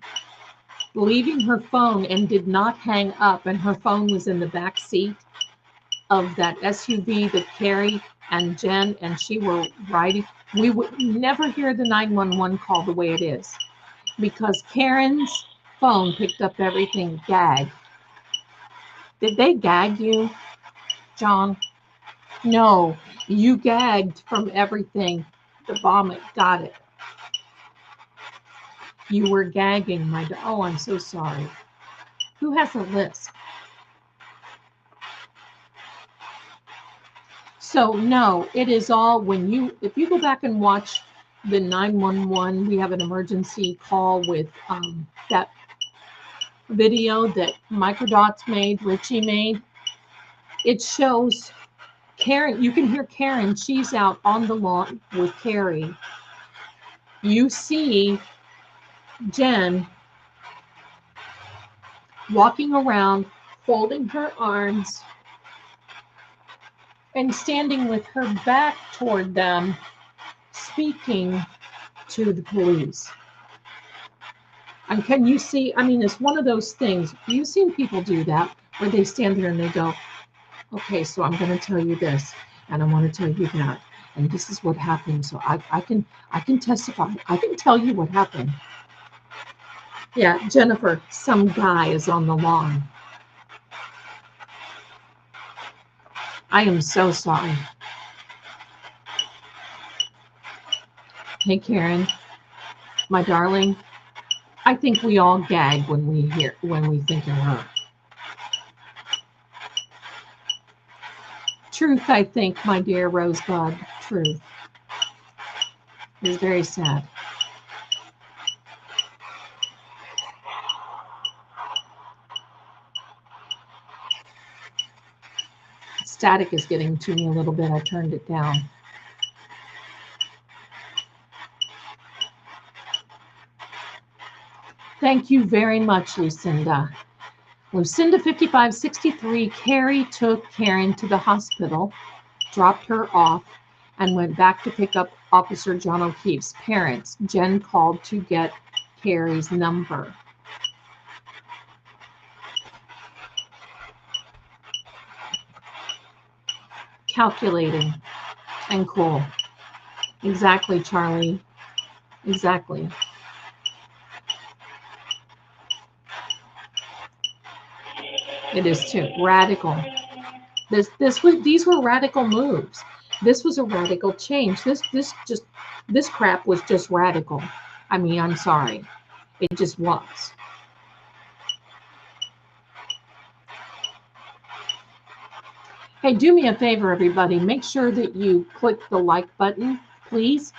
leaving her phone and did not hang up, and her phone was in the back seat of that SUV that Carrie and Jen and she were riding, we would never hear the 911 call the way it is, because Karen's phone picked up everything. Gag. Did they gag you, John? No, you gagged from everything. The vomit, got it. You were gagging, oh, I'm so sorry. Who has a lisp? So no, it is all if you go back and watch the 911, we have an emergency call with that video that Microdots made, Richie made. It shows Karen, you can hear Karen, she's out on the lawn with Carrie. You see Jen walking around, folding her arms, and standing with her back toward them, speaking to the police. And can you see, I mean, it's one of those things, you've seen people do that, where they stand there and they go, okay, so I'm going to tell you this, and I want to tell you that, and this is what happened, so I can testify, I can tell you what happened. Yeah, Jennifer, some guy is on the lawn. I am so sorry. Hey, Karen, my darling, I think we all gag when we think of her. Truth, I think, my dear Rosebud, truth. It's very sad. Static is getting to me a little bit. I turned it down. Thank you very much, Lucinda. Lucinda 5563, Carrie took Karen to the hospital, dropped her off, and went back to pick up Officer John O'Keefe's parents. Jen called to get Carrie's number. Calculating and cool. Exactly, Charlie. Exactly. It is too radical. These were radical moves. This was a radical change. This crap was just radical. I mean, I'm sorry. It just was. Hey, do me a favor, everybody. Make sure that you click the like button, please.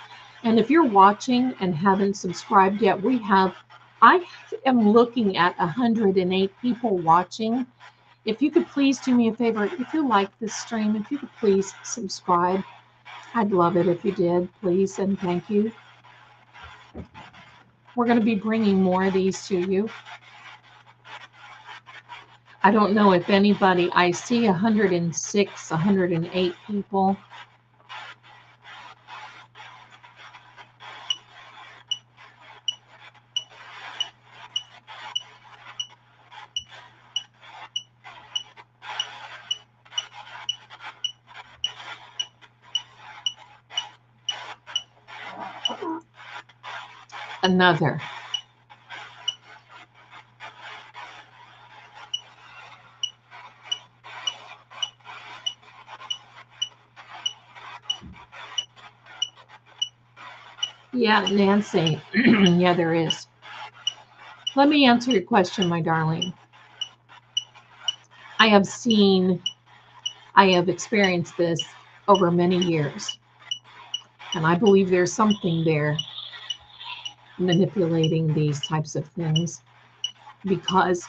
And if you're watching and haven't subscribed yet, I am looking at 108 people watching. If you could please do me a favor, if you like this stream, if you could please subscribe. I'd love it if you did, please, and thank you. We're going to be bringing more of these to you. I don't know if anybody, I see 106, 108 people. Another. Yeah, Nancy. Yeah, there is. Let me answer your question, my darling. I have experienced this over many years. And I believe there's something there manipulating these types of things, because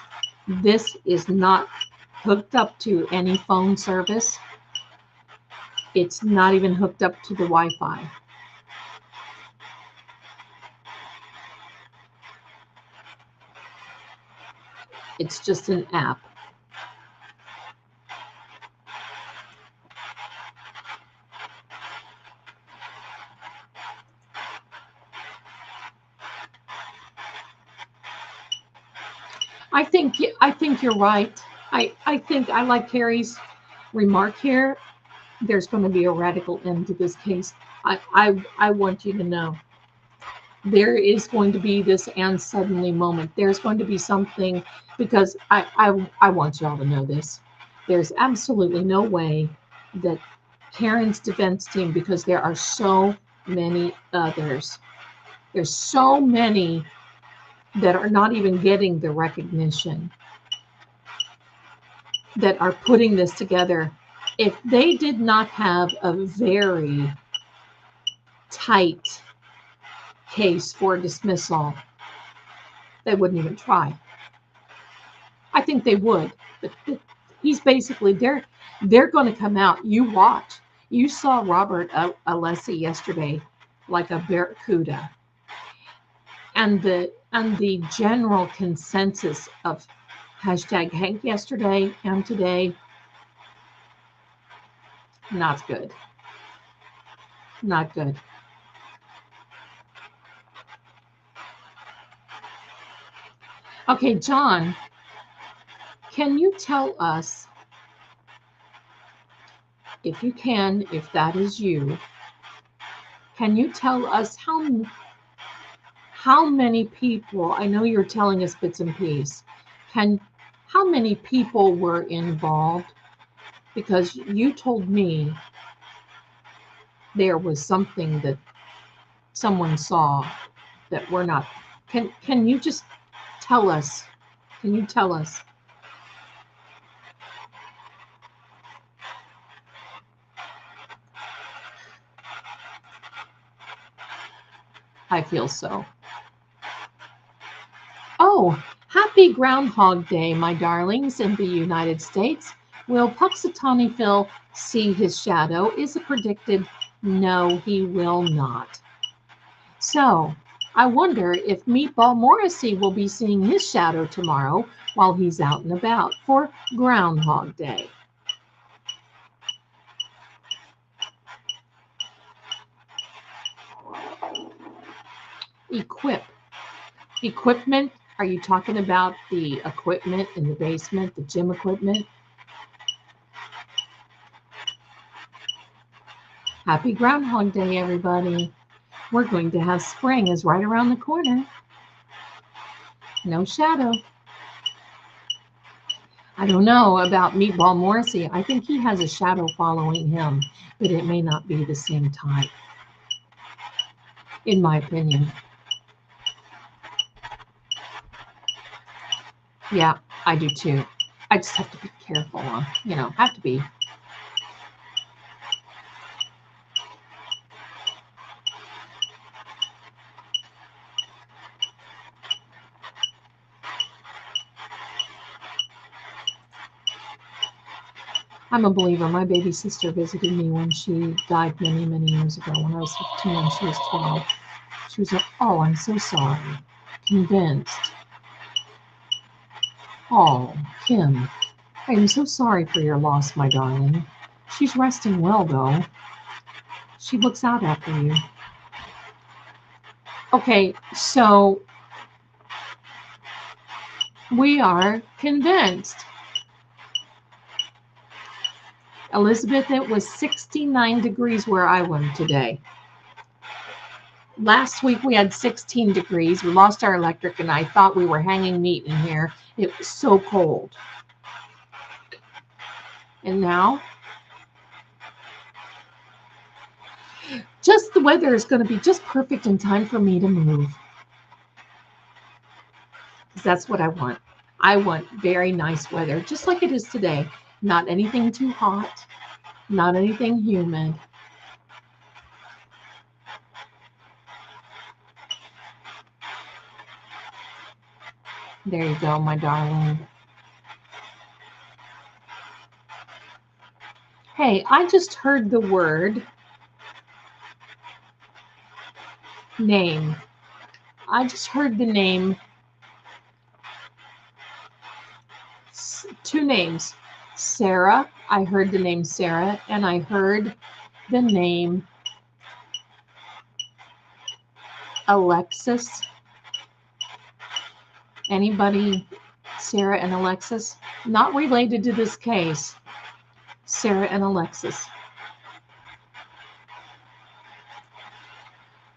this is not hooked up to any phone service. It's not even hooked up to the Wi-Fi. It's just an app. I think you're right. I think I like Carrie's remark here. There's going to be a radical end to this case. I want you to know there is going to be this and suddenly moment. There's going to be something, because I want y'all to know this. There's absolutely no way that Karen's defense team, because there are so many others. There's so many that are not even getting the recognition, that are putting this together. If they did not have a very tight case for dismissal, they wouldn't even try. I think they would, but he's basically, they're going to come out. You watch. You saw Robert Alessi yesterday like a barracuda, and the general consensus of hashtag Hank yesterday and today, not good. Not good. Okay, John, can you tell us, if you can, if that is you, can you tell us how many people, I know you're telling us bits and pieces, how many people were involved? Because you told me there was something that someone saw that we're not. Can you just tell us? Can you tell us? I feel so. Oh, happy Groundhog Day, my darlings in the United States. Will Puxatawny Phil see his shadow? Is it predicted? No, he will not. So, I wonder if Meatball Morrissey will be seeing his shadow tomorrow while he's out and about for Groundhog Day. Equipment? Are you talking about the equipment in the basement, the gym equipment? Happy Groundhog Day, everybody. We're going to have spring is right around the corner. No shadow. I don't know about Meatball Morrissey. I think he has a shadow following him, but it may not be the same type, in my opinion. Yeah, I do too. I just have to be careful. Have to be. I'm a believer. My baby sister visited me when she died many, many years ago, when I was 15 and she was 12. She was like, oh, I'm so sorry. Convinced. Oh, Kim, I'm so sorry for your loss, my darling. She's resting well, though. She looks out after you. Okay, so we are convinced. Elizabeth, it was 69 degrees where I went today. Last week we had 16 degrees. We lost our electric and I thought we were hanging meat in here. It was so cold. And now, just the weather is going to be just perfect in time for me to move. Because that's what I want. I want very nice weather, just like it is today. Not anything too hot, not anything humid. There you go, my darling. Hey, I just heard the word name. I just heard the name, two names. Sarah, I heard the name Sarah, and I heard the name Alexis. Anybody, Sarah and Alexis? Not related to this case. Sarah and Alexis.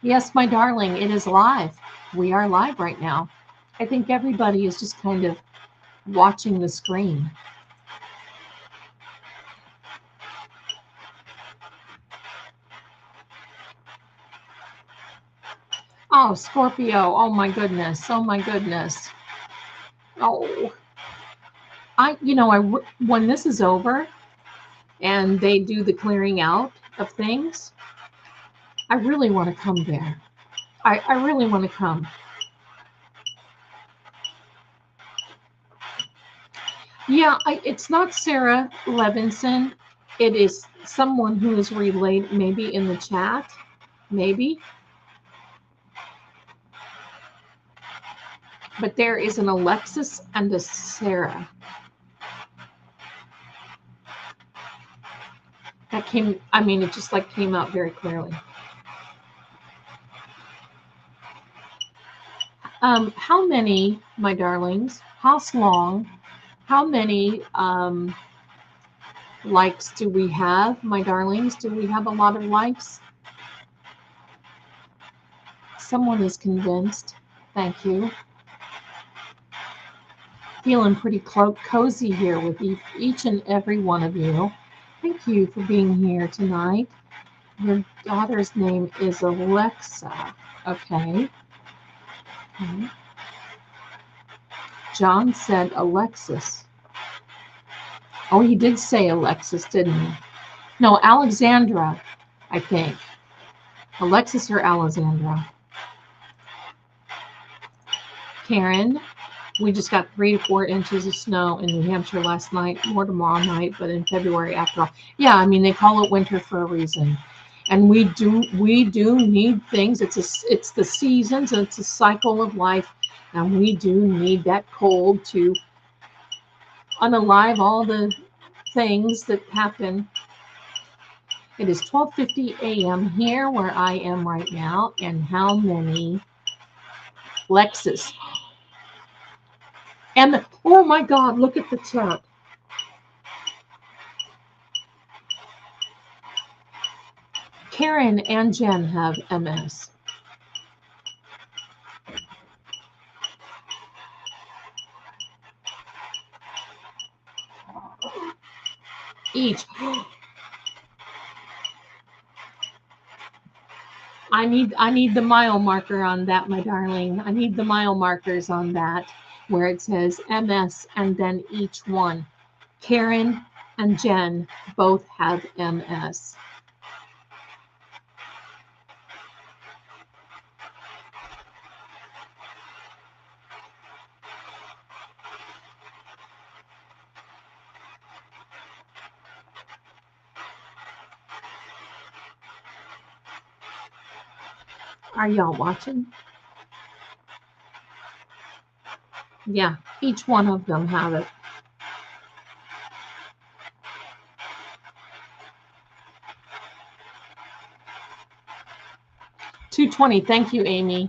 Yes, my darling, it is live. We are live right now. I think everybody is just kind of watching the screen. Oh, Scorpio. Oh my goodness. Oh my goodness. Oh, when this is over and they do the clearing out of things, I really want to come there. I really want to come. Yeah, it's not Sarah Levinson. It is someone who is related, maybe in the chat, maybe. But there is an Alexis and a Sarah. That came, it just like came out very clearly. How many, my darlings, how long, how many likes do we have, my darlings? Do we have a lot of likes? Someone is convinced. Thank you. Feeling pretty cozy here with each and every one of you. Thank you for being here tonight. Your daughter's name is Alexa. Okay. John said Alexis. Oh, he did say Alexis, didn't he? No, Alexandra, I think. Alexis or Alexandra. Karen, we just got 3 to 4 inches of snow in New Hampshire last night, more tomorrow night, but in February after all. Yeah, they call it winter for a reason. And we do need things. It's the seasons, and it's a cycle of life. And we do need that cold to unalive all the things that happen. It is 12:50 a.m. here where I am right now. And how many Lexus? And oh my God, look at the chat. Karen and Jen have MS. Each. I need the mile marker on that, my darling. I need the mile markers on that where it says MS and then each one. Karen and Jen both have MS. Are y'all watching? Yeah, each one of them have it. 220. Thank you, Amy.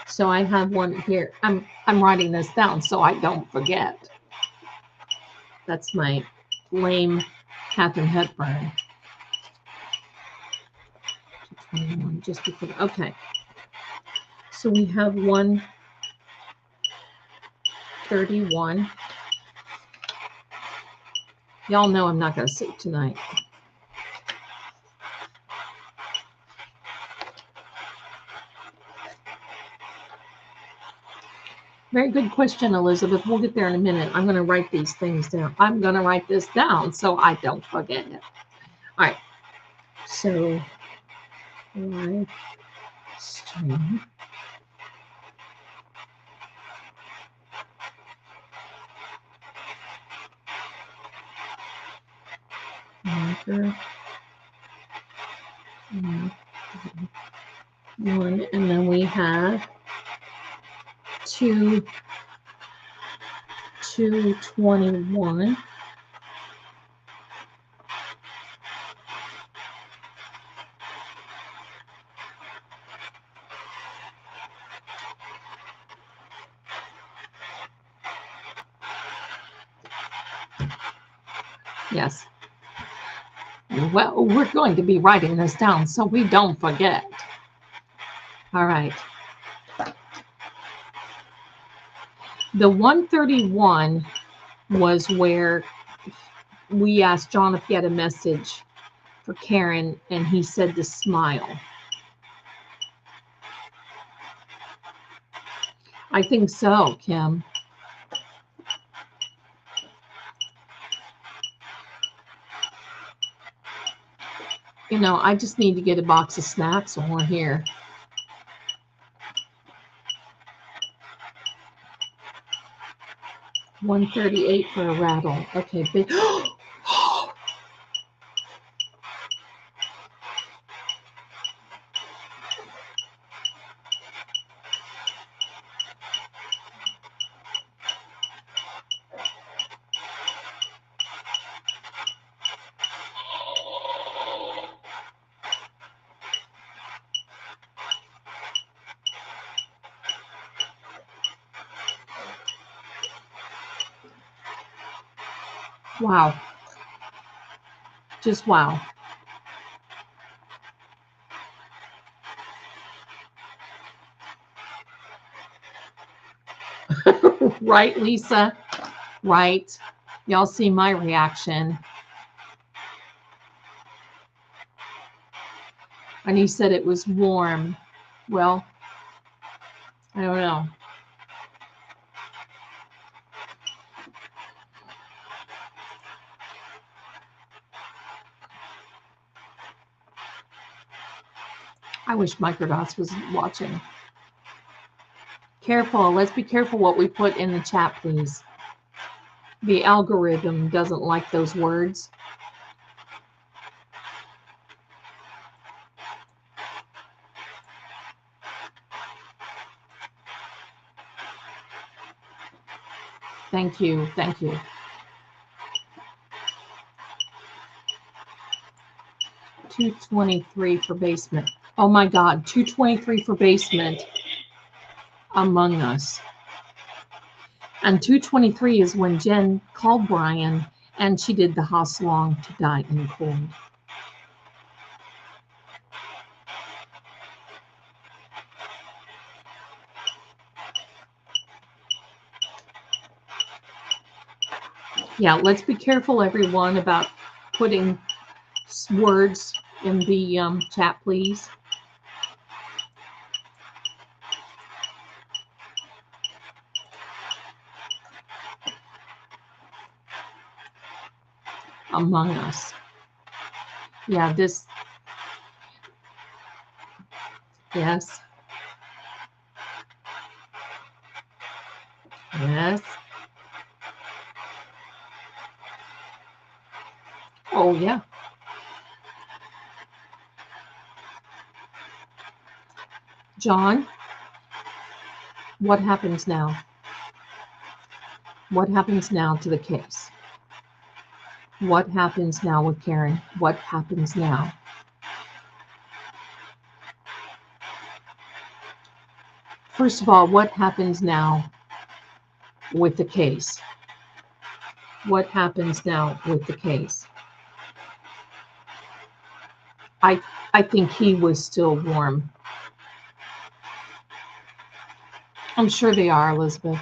So I have one here. I'm writing this down so I don't forget. That's my lame Katharine Hepburn. 221, just before. Okay. So we have 131. Y'all know I'm not going to sleep tonight. Very good question, Elizabeth. We'll get there in a minute. I'm going to write these things down. I'm going to write this down so I don't forget it. All right. So, live stream. Marker. One, and then we have 221. Yes. Well, we're going to be writing this down so we don't forget. All right. The 131 was where we asked John if he had a message for Karen, and he said to smile. I think so, Kim. You know, I just need to get a box of snacks when we're here. $138 for a rattle. Okay, big. Wow. Just wow. Right, Lisa? Right. Y'all see my reaction. And he said it was warm. Well, I don't know. I wish Microdots was watching. Careful. Let's be careful what we put in the chat, please. The algorithm doesn't like those words. Thank you. Thank you. $223 for basement. Oh my God, $223 for basement. Among Us. And $223 is when Jen called Brian and she did the house long to die in cold. Yeah, let's be careful, everyone, about putting words in the chat, please. Among Us. Yeah, this. Yes. Yes. Oh, yeah. John, what happens now? What happens now to the case? What happens now with Karen? What happens now? First of all, what happens now with the case? What happens now with the case? I think he was still warm. I'm sure they are, Elizabeth.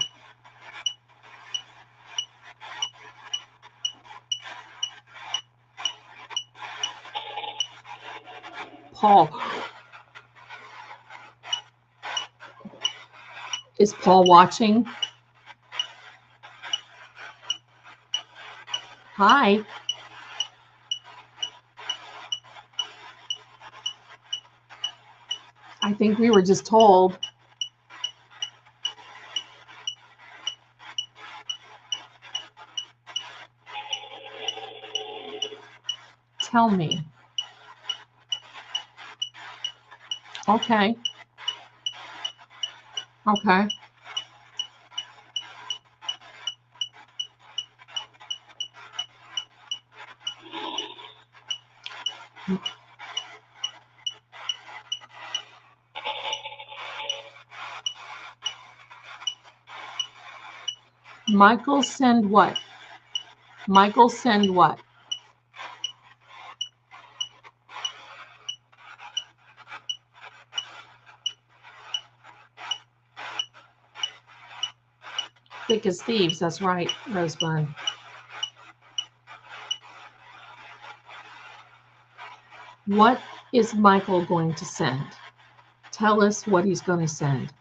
Paul. Is Paul watching? Hi. I think we were just told. Tell me. Okay. Okay. Michael, send what? Michael, send what? Thick as thieves. That's right, Roseburn. What is Michael going to send? Tell us what he's going to send.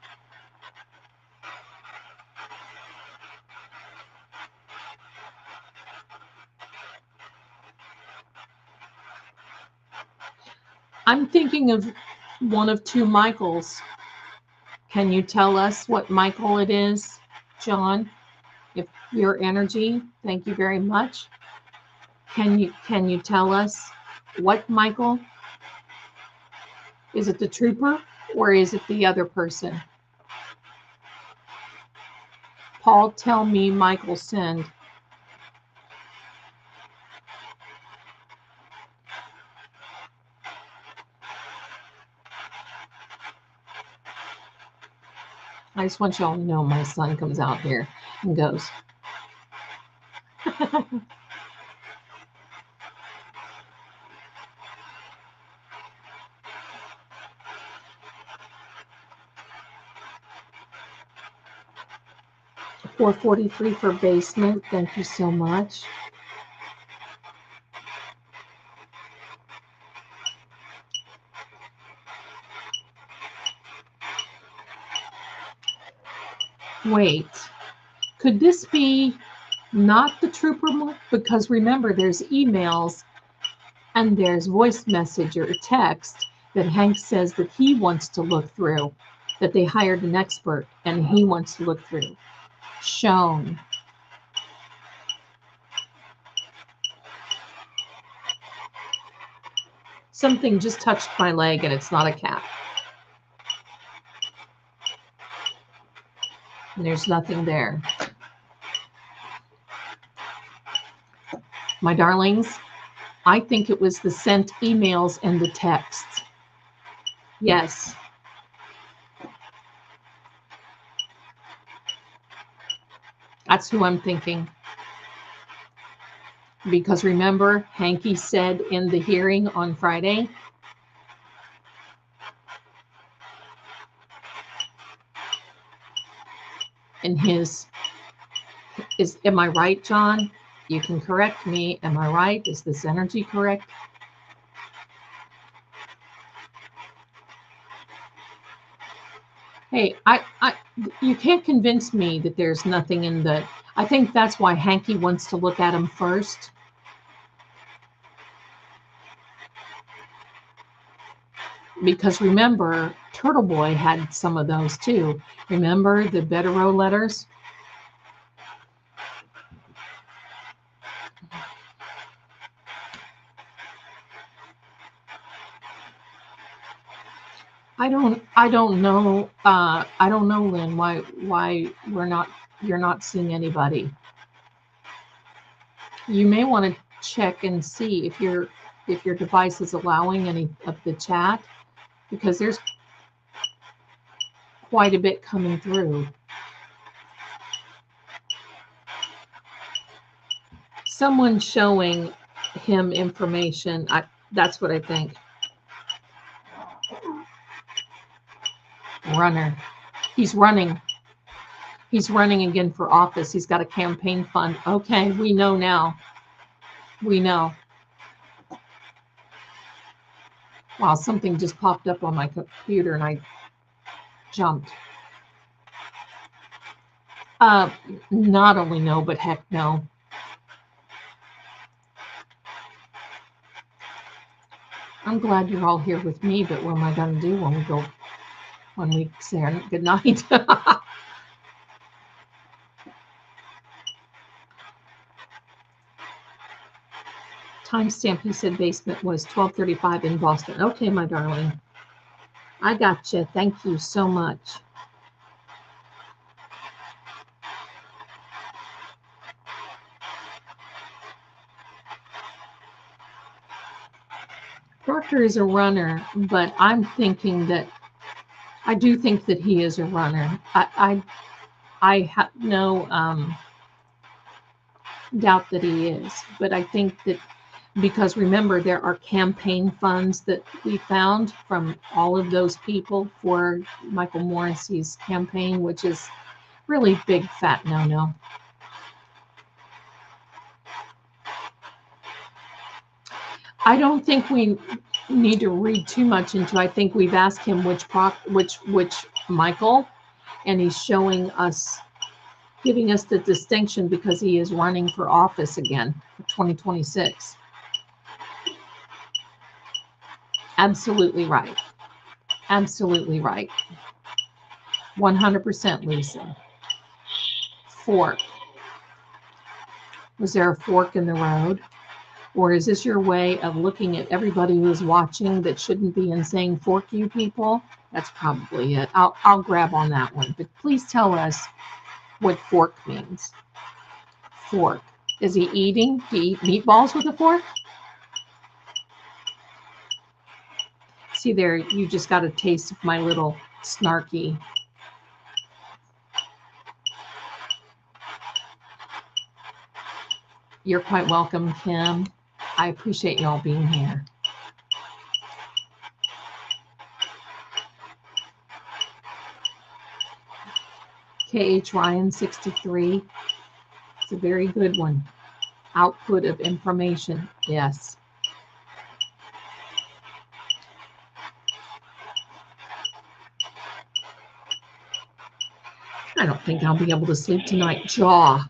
I'm thinking of one of two Michaels. Can you tell us what Michael it is, John? If your energy, thank you very much. Can you tell us what Michael? Is it the trooper or is it the other person? Paul, tell me Michael, send. I just want y'all to know my son comes out here and goes. 443 for basement. Thank you so much. Wait, could this be not the trooper? Because remember, there's emails and there's voice message or text that Hank says that he wants to look through, that they hired an expert and he wants to look through. Shown. Something just touched my leg and it's not a cat. And there's nothing there. My darlings, I think it was the sent emails and the texts. Yes. That's who I'm thinking. Because remember, Hanky said in the hearing on Friday, in his, am I right, John? You can correct me. Am I right? Is this energy correct? Hey, you can't convince me that there's nothing in the, I think that's why Hanky wants to look at him first. Because remember, Turtle Boy had some of those too. Remember the Betterow letters? I don't know. I don't know, Lynn, why you're not seeing anybody. You may want to check and see if your device is allowing any of the chat, because there's quite a bit coming through. Someone showing him information. That's what I think. Runner. He's running. He's running again for office. He's got a campaign fund. Okay, we know now. We know. Wow, something just popped up on my computer and I jumped. Not only no, but heck no. I'm glad you're all here with me, but what am I going to do when we say our good night? Timestamp, he said basement was 12:35 in Boston. Okay, my darling. I gotcha. Thank you so much. Proctor is a runner, but I'm thinking that I do think that he is a runner. I have no doubt that he is, but I think that because remember there are campaign funds that we found from all of those people for Michael Morrissey's campaign, which is really big fat no. I don't think we need to read too much into. I think we've asked him which Michael, and he's showing us, giving us the distinction because he is running for office again for 2026. Absolutely right. Absolutely right. 100%, Lisa. Fork. Was there a fork in the road? Or is this your way of looking at everybody who's watching that shouldn't be and saying, fork you people? That's probably it. I'll grab on that one. But please tell us what fork means. Fork. Is he eating? Do you eat meatballs with a fork? See there, you just got a taste of my little snarky. You're quite welcome, Kim. I appreciate y'all being here. KH Ryan 63. It's a very good one. Output of information. Yes. I don't think I'll be able to sleep tonight. Jaw.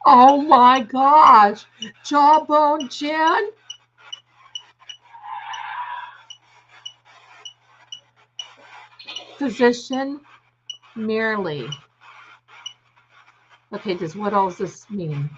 Oh my gosh. Jawbone Jen. Physician merely. Okay, what does this mean?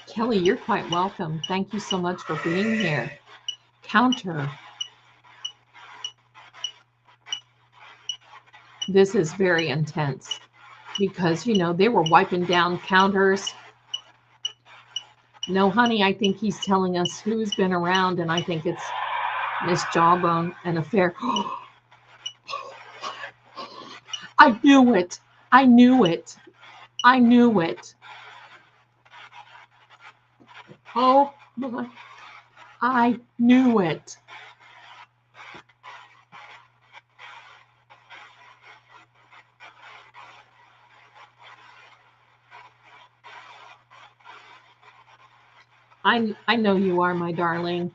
Kelly, you're quite welcome. Thank you so much for being here. Counter. This is very intense because, you know, they were wiping down counters. No, honey, I think he's telling us who's been around, and I think it's Miss Jawbone and Affair. I knew it. I knew it. I knew it. Oh my, I knew it. I know you are, my darling.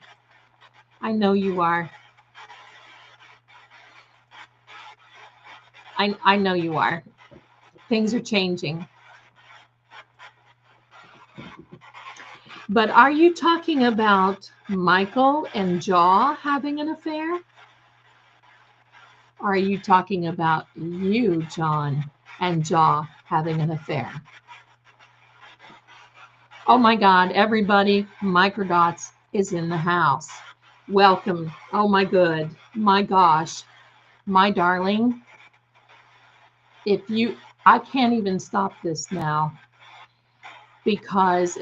I know you are. I know you are. Things are changing. But are you talking about Michael and Jaw having an affair? Are you talking about you, John, and Jaw having an affair? Oh my God, everybody, Microdots is in the house. Welcome. Oh my good. My gosh. My darling. I can't even stop this now because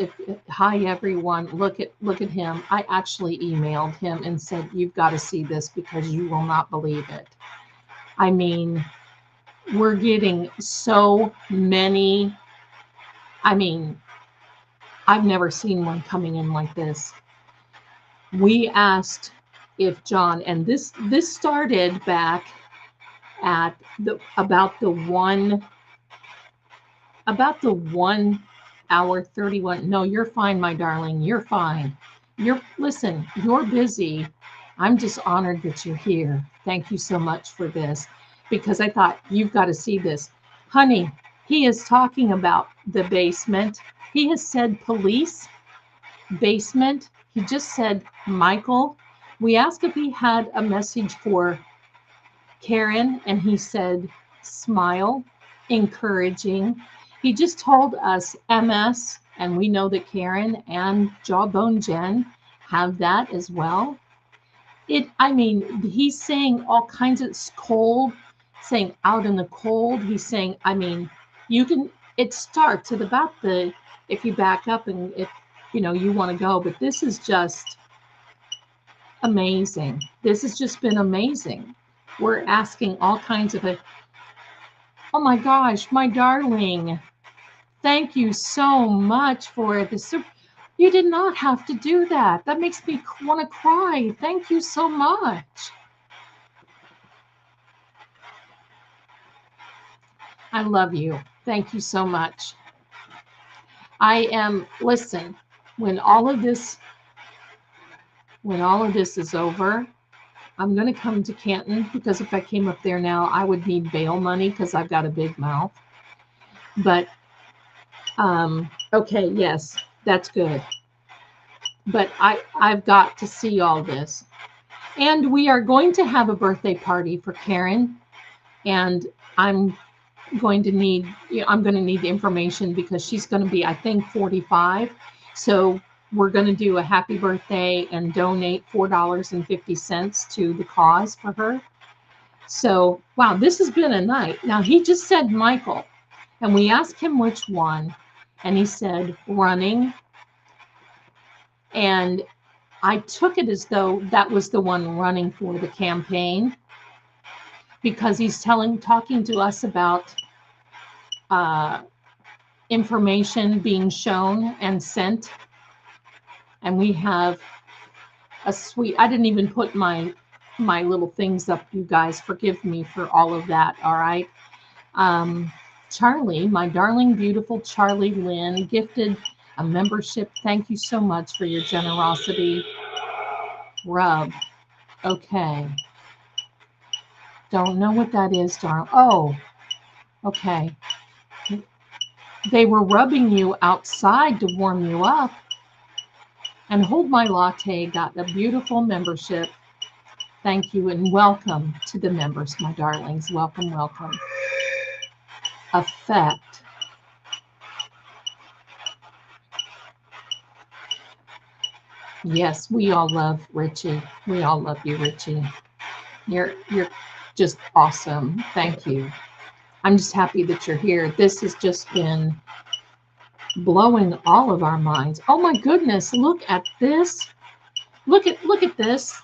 hi everyone, look at him. I actually emailed him and said, you've got to see this because you will not believe it. I mean, we're getting so many. I mean, I've never seen one coming in like this. We asked if John, and this started back at about the 1 hour 31. No, you're fine, my darling. You're fine. Listen, you're busy. I'm just honored that you're here. Thank you so much for this, because I thought you've got to see this. Honey, he is talking about the basement. He has said police, basement. He just said Michael. We asked if he had a message for Karen, and he said smile, encouraging. He just told us MS, and we know that Karen and Jawbone Jen have that as well. I mean, he's saying all kinds of cold, saying out in the cold. He's saying, I mean, it starts at about if you back up and if, you want to go, but this is just amazing. This has just been amazing. We're asking all kinds of oh my gosh, my darling. Thank you so much for this. You did not have to do that. That makes me want to cry. Thank you so much. I love you. Thank you so much. Listen, when all of this is over, I'm going to come to Canton, because if I came up there now, I would need bail money because I've got a big mouth. But, okay, yes, that's good. But I've got to see all this. And we are going to have a birthday party for Karen. And I'm going to need the information because she's going to be, I think, 45. So we're going to do a happy birthday and donate $4.50 to the cause for her. So, wow, this has been a night. Now, he just said Michael, and we asked him which one, and he said running. And I took it as though that was the one running for the campaign, because he's talking to us about information being shown and sent. And we have a sweet, I didn't even put my little things up, you guys. Forgive me for all of that, all right? Charlie, my darling, beautiful Charlie Lynn, gifted a membership. Thank you so much for your generosity. Rub. Okay. Don't know what that is, darling. Oh, okay. They were rubbing you outside to warm you up. And Hold My Latte got a beautiful membership. Thank you and welcome to the members, my darlings. Welcome, welcome. Effect. Yes, we all love Richie. We all love you, Richie. You're just awesome. Thank you. I'm just happy that you're here. This has just been blowing all of our minds. Oh my goodness, look at this. Look at this.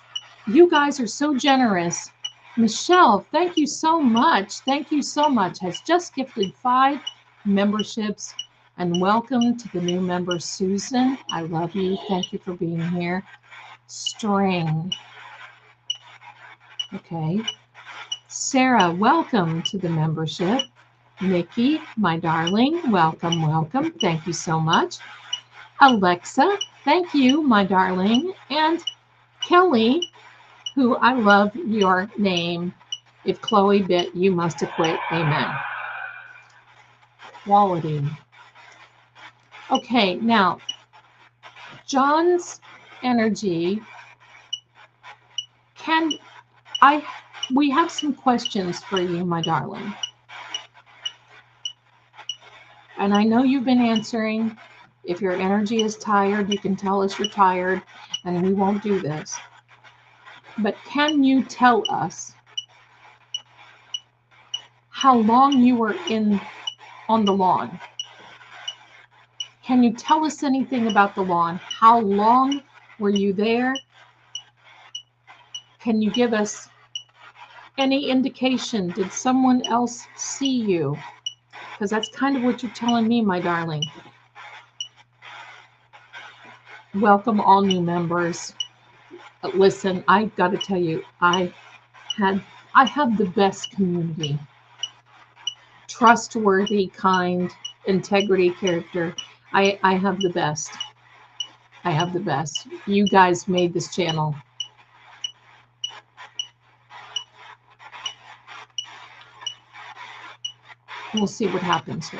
You guys are so generous. Michelle, thank you so much. Thank you so much. Has just gifted 5 memberships. And welcome to the new member, Susan. I love you. Thank you for being here. String. Okay. Sarah, welcome to the membership. Nikki, my darling, welcome, welcome. Thank you so much. Alexa, thank you, my darling. And Kelly, who I love your name. If Chloe bit, you must acquit. Amen. Quality. Okay, now, John's energy, we have some questions for you, my darling. And I know you've been answering. If your energy is tired, you can tell us you're tired, and we won't do this. But can you tell us how long you were on the lawn? Can you tell us anything about the lawn? How long were you there? Can you give us any indication? Did someone else see you? Because that's kind of what you're telling me, my darling. Welcome all new members. Listen, I got to tell you, I have the best community. Trustworthy, kind, integrity, character. I have the best. I have the best. You guys made this channel. We'll see what happens here.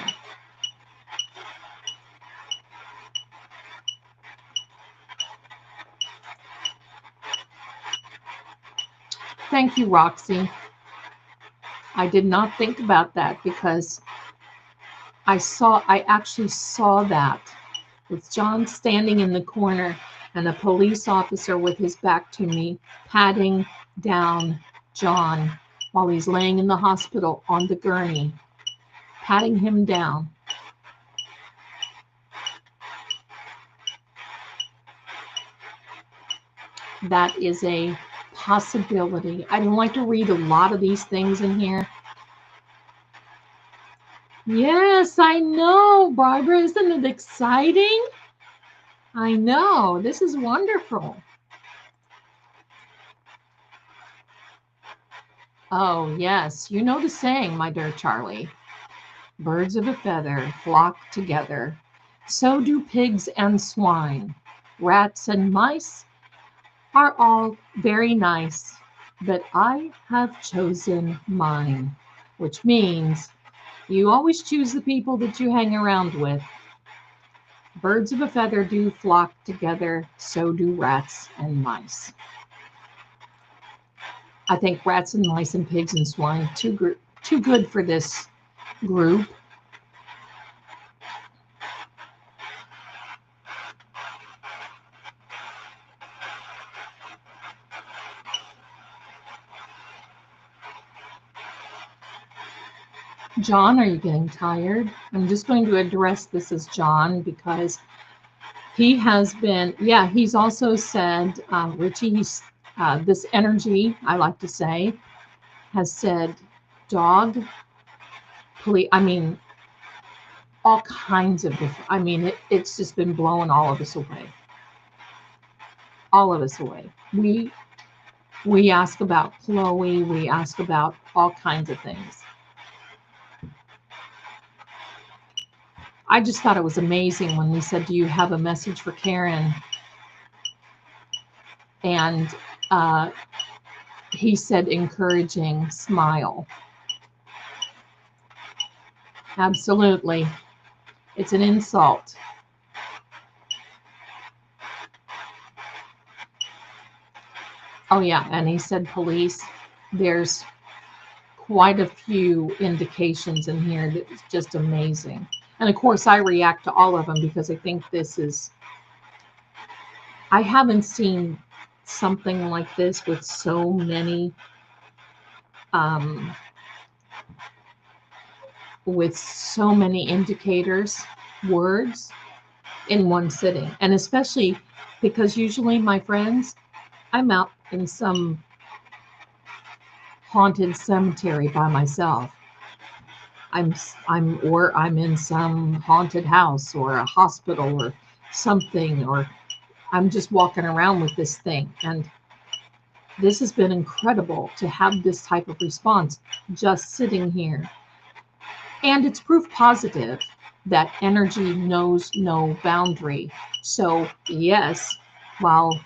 Thank you, Roxy. I did not think about that because I actually saw that. It's John standing in the corner and a police officer with his back to me patting down John while he's laying in the hospital on the gurney, patting him down. That is a possibility. I don't like to read a lot of these things in here. Yes, I know, Barbara. Isn't it exciting? I know. This is wonderful. Oh, yes. You know the saying, my dear Charlie. Birds of a feather flock together. So do pigs and swine. Rats and mice are all very nice, but I have chosen mine, which means you always choose the people that you hang around with. Birds of a feather do flock together, so do rats and mice. I think rats and mice and pigs and swine too good for this group. John, are you getting tired? I'm just going to address this as John because he has been, yeah, he's also said, Richie, this energy, I like to say, has said dog, police, I mean, all kinds of different, I mean, it's just been blowing all of us away. All of us away. We ask about Chloe, we ask about all kinds of things. I just thought it was amazing when we said, do you have a message for Karen? And he said, encouraging, smile. Absolutely. It's an insult. Oh, yeah. And he said police. There's quite a few indications in here that's just amazing. And of course, I react to all of them because I think this is, I haven't seen something like this with so many, indicators, words in one sitting. And especially because usually, my friends, I'm out in some haunted cemetery by myself. I'm in some haunted house or a hospital or something, or I'm just walking around with this thing. And this has been incredible to have this type of response just sitting here. And it's proof positive that energy knows no boundary. So yes, while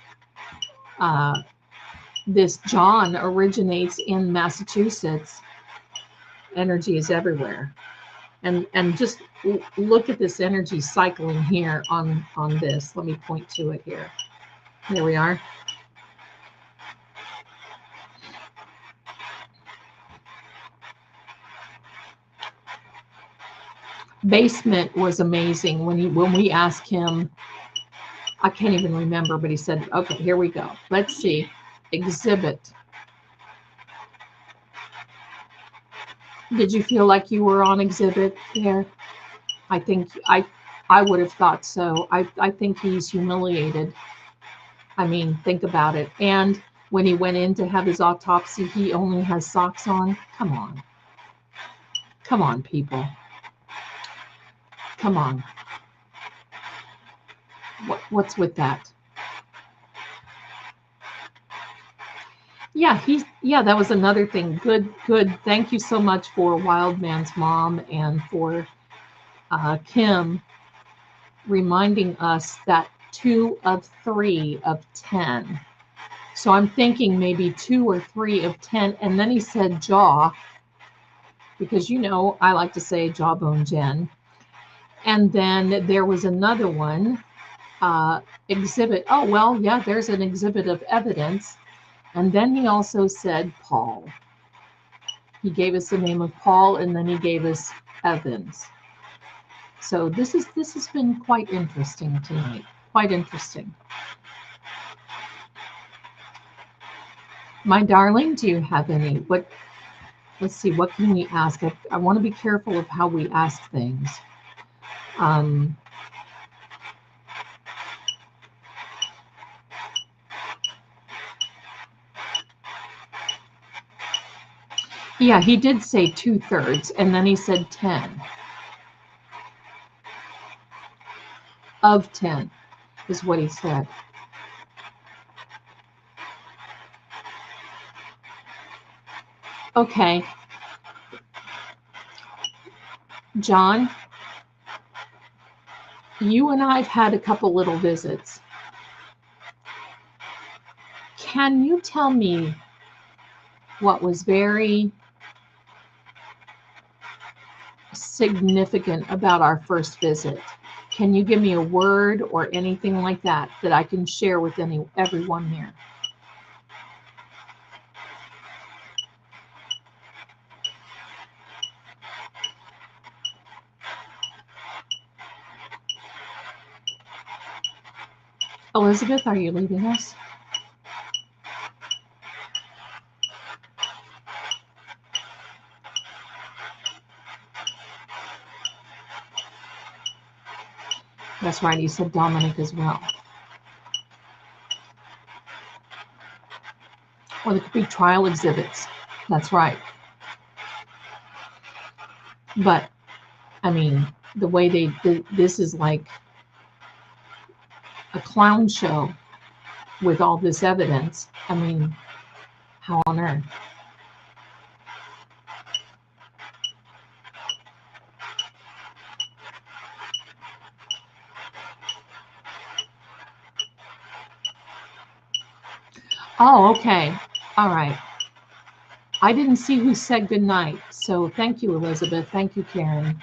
this John originates in Massachusetts, energy is everywhere. And just look at this energy cycling here on this. Let me point to it here. There we are. Basement was amazing when we asked him. I can't even remember, but he said, okay, here we go. Let's see. Exhibit. Did you feel like you were on exhibit there? I think I would have thought so. I think he's humiliated. I mean, think about it. And when he went in to have his autopsy, he only has socks on. Come on. Come on, people. Come on. What's with that? Yeah, that was another thing. Good. Thank you so much for Wildman's mom and for Kim reminding us that 2 of 3 of 10. So I'm thinking maybe 2 or 3 of 10. And then he said jaw, because I like to say jawbone Jen. And then there was another one, exhibit. Oh, well, yeah, there's an exhibit of evidence. And then he also said Paul. He gave us the name of Paul, and then he gave us Evans. So this has been quite interesting tonight. Quite interesting. My darling, do you have any? Let's see, what can we ask? I want to be careful of how we ask things. Yeah, he did say 2/3, and then he said 10. Of 10 is what he said. Okay. John, you and I've had a couple little visits. Can you tell me what was very significant about our first visit? Can you give me a word or anything like that I can share with everyone here? Elizabeth, are you leaving us? That's right, he said Dominic as well. Or there could be trial exhibits. That's right. But, I mean, the way this is like a clown show with all this evidence. I mean, how on earth? Oh, okay. All right. I didn't see who said goodnight. So thank you, Elizabeth. Thank you, Karen.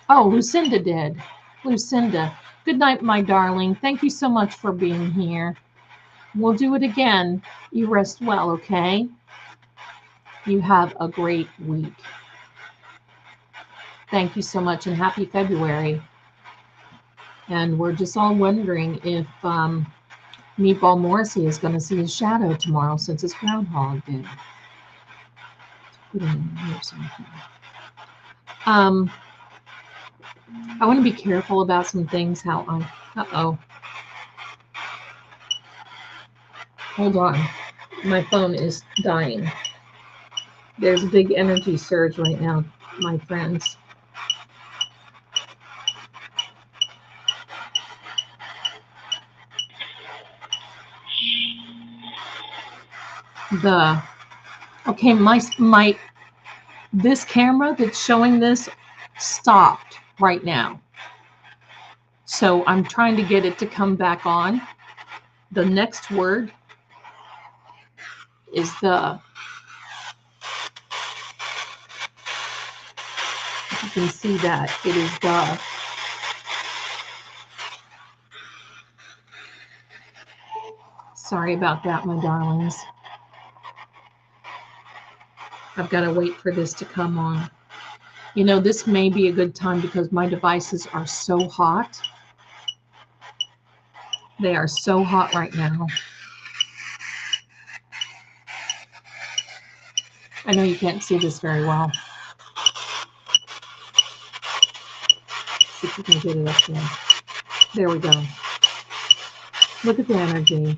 Oh, Lucinda did. Lucinda. Good night, my darling. Thank you so much for being here. We'll do it again. You rest well, okay? You have a great week. Thank you so much, and happy February. And we're just all wondering if Meatball Morrissey is going to see his shadow tomorrow since it's Groundhog Day. Put in here something. I want to be careful about some things. Uh-oh. Hold on. My phone is dying. There's a big energy surge right now, my friends. Okay, this camera that's showing this stopped right now. So I'm trying to get it to come back on. The next word is the, you can see that it is the, sorry about that, my darlings. I've got to wait for this to come on. You know, this may be a good time because my devices are so hot. They are so hot right now. I know you can't see this very well. See if you can get it up there. There we go. Look at the energy.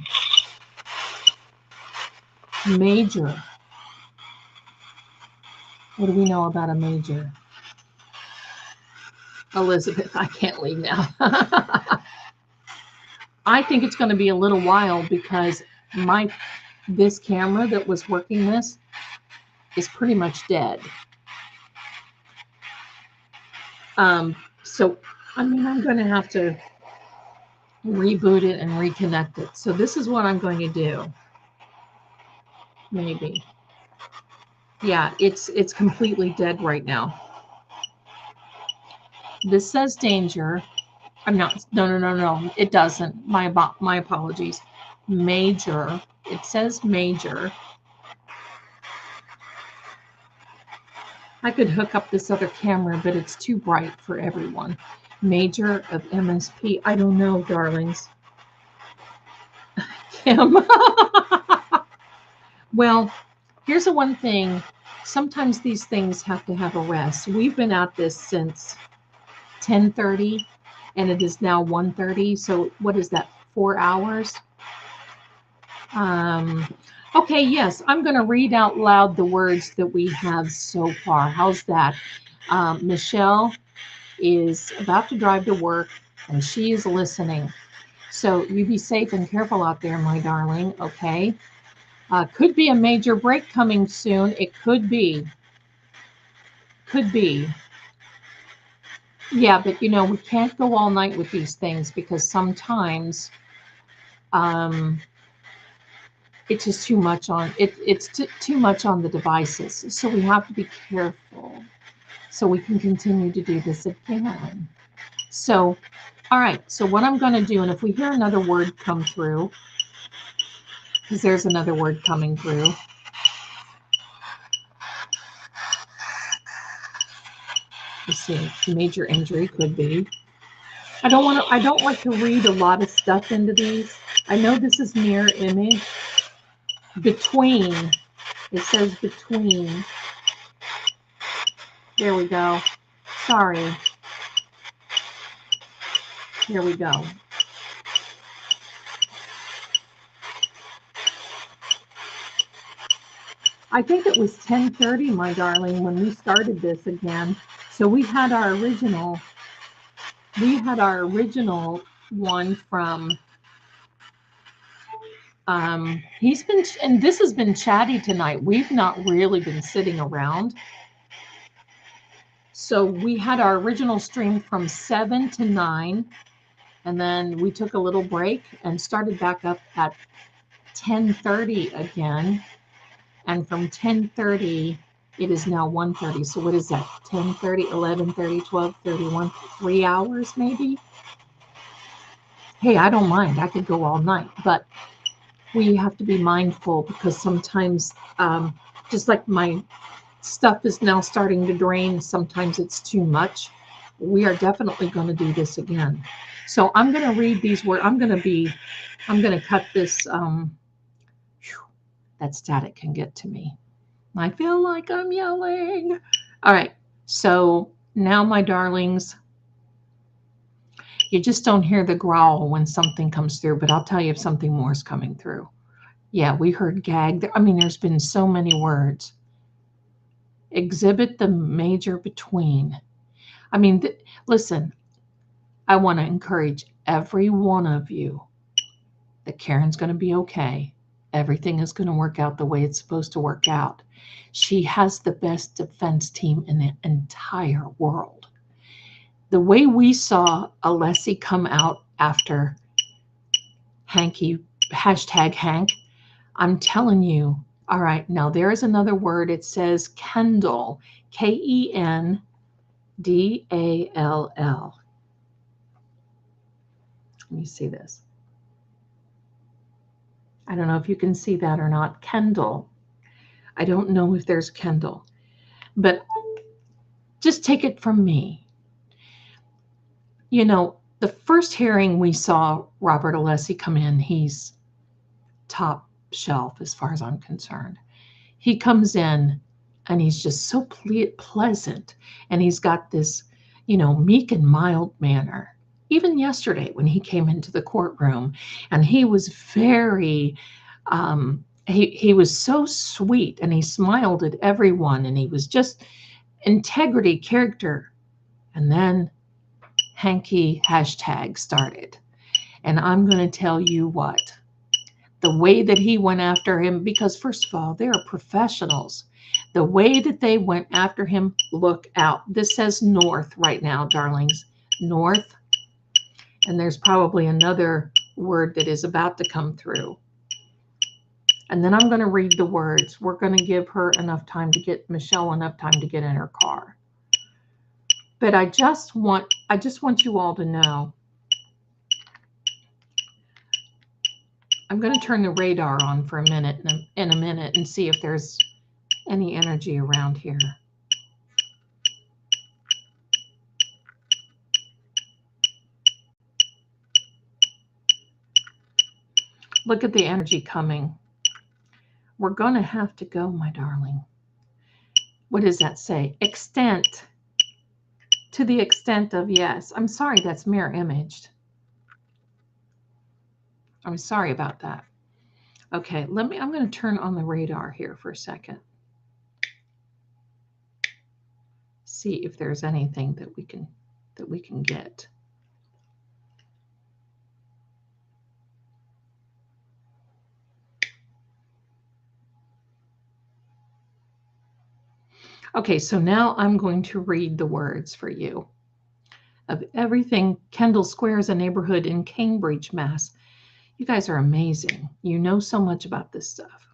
Major. What do we know about a major? Elizabeth, I can't leave now. I think it's going to be a little while because this camera that was working this is pretty much dead. So, I mean, I'm going to have to reboot it and reconnect it. So this is what I'm going to do. Maybe. Yeah, it's completely dead right now. This says danger. I'm not, no. It doesn't. My apologies. Major. It says major. I could hook up this other camera, but it's too bright for everyone. Major of MSP. I don't know, darlings. Kim. Well, here's the one thing. Sometimes these things have to have a rest. We've been at this since 10:30, and it is now 1:30. So what is that? 4 hours? Okay, yes, I'm going to read out loud the words that we have so far. How's that? Michelle is about to drive to work, and she is listening. So you be safe and careful out there, my darling, okay? Could be a major break coming soon. It could be. Could be. Yeah, but you know, we can't go all night with these things because sometimes it's just too much on it. It's too much on the devices. So we have to be careful so we can continue to do this again. So, all right. So what I'm going to do, and if we hear another word come through, because there's another word coming through. Let's see, major injury could be. I don't like to read a lot of stuff into these. I know this is mirror image. Between. It says between. There we go. Sorry. Here we go. I think it was 10:30, my darling, when we started this again. So we had our original one from he's been, and this has been chatty tonight. We've not really been sitting around. So we had our original stream from 7 to 9, and then we took a little break and started back up at 10:30 again. And from 10:30, it is now 1:30. So what is that? 10:30, 11:30, 12:30, 1, 3 hours maybe? Hey, I don't mind. I could go all night, but we have to be mindful because sometimes, just like my stuff is now starting to drain, sometimes it's too much. We are definitely going to do this again. So I'm going to read these words. I'm going to cut this. That static can get to me. I feel like I'm yelling. All right. So now, my darlings, you just don't hear the growl when something comes through, but I'll tell you if something more is coming through. Yeah, we heard gag. I mean, there's been so many words. Exhibit the major between. I mean, listen, I want to encourage every one of you that Karen's going to be okay. Everything is going to work out the way it's supposed to work out. She has the best defense team in the entire world. The way we saw Alessi come out after Hanky, #Hank, I'm telling you, All right, now there is another word. It says Kendall, Kendall. Let me see this. I don't know if you can see that or not. Kendall. I don't know if there's Kendall, but just take it from me. You know, the first hearing we saw Robert Alessi come in, he's top shelf as far as I'm concerned. He comes in and he's just so pleasant, and he's got this, meek and mild manner. Even yesterday when he came into the courtroom, and he was very, he was so sweet, and he smiled at everyone, and he was just integrity, character. And then Hanky hashtag started. And I'm going to tell you what, the way that he went after him, because first of all, they're professionals. The way that they went after him, look out. This says north right now, darlings. North. And there's probably another word that is about to come through. And then I'm going to read the words. We're going to give her enough time to get Michelle enough time to get in her car. But I just want you all to know, I'm going to turn the radar on for a minute, in a minute, and see if there's any energy around here. Look at the energy coming. We're going to have to go, my darling. What does that say? Extent. To the extent of, yes. I'm sorry, that's mirror imaged. I'm sorry about that. Okay, I'm going to turn on the radar here for a second. See if there's anything that we can get. Okay, so now I'm going to read the words for you. Of everything, Kendall Square is a neighborhood in Cambridge, Mass. You guys are amazing. You know so much about this stuff.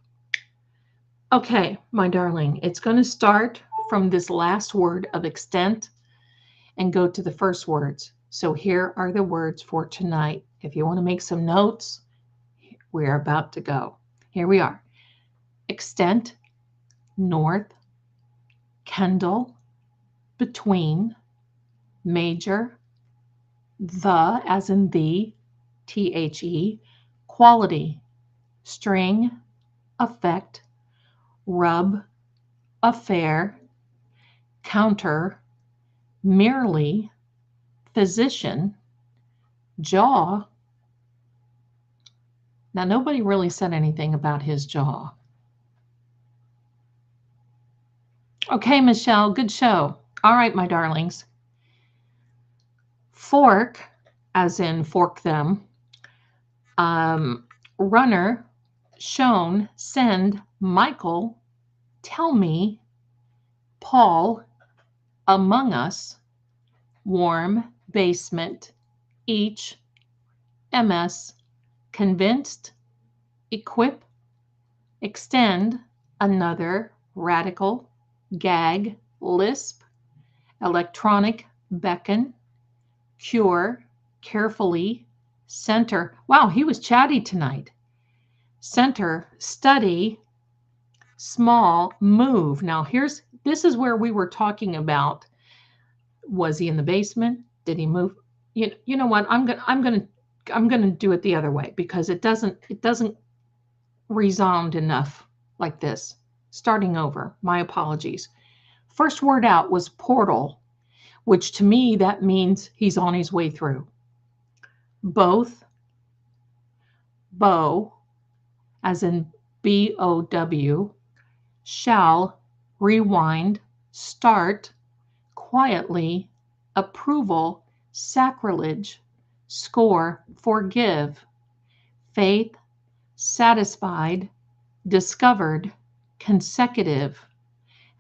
Okay, my darling, it's going to start from this last word of extent and go to the first words. So here are the words for tonight. If you want to make some notes, we're about to go. Here we are. Extent, north, Kendall, between, major, the as in the, the, quality, string, effect, rub, affair, counter, merely, physician, jaw. Now, nobody really said anything about his jaw. Okay, Michelle, good show. All right, my darlings. Fork, as in fork them. Runner, shown, send, Michael, tell me, Paul, among us, warm, basement, each, MS, convinced, equip, extend, another, radical, gag, lisp, electronic, beckon, cure, carefully, center. Wow, he was chatty tonight. Center, study, small, move. Now this is where we were talking about, was he in the basement? Did he move? You know what? I'm gonna do it the other way, because it doesn't resound enough like this. Starting over. My apologies. First word out was portal, which to me that means he's on his way through. Both, bow, as in BOW, shall, rewind, start, quietly, approval, sacrilege, score, forgive, faith, satisfied, discovered, consecutive.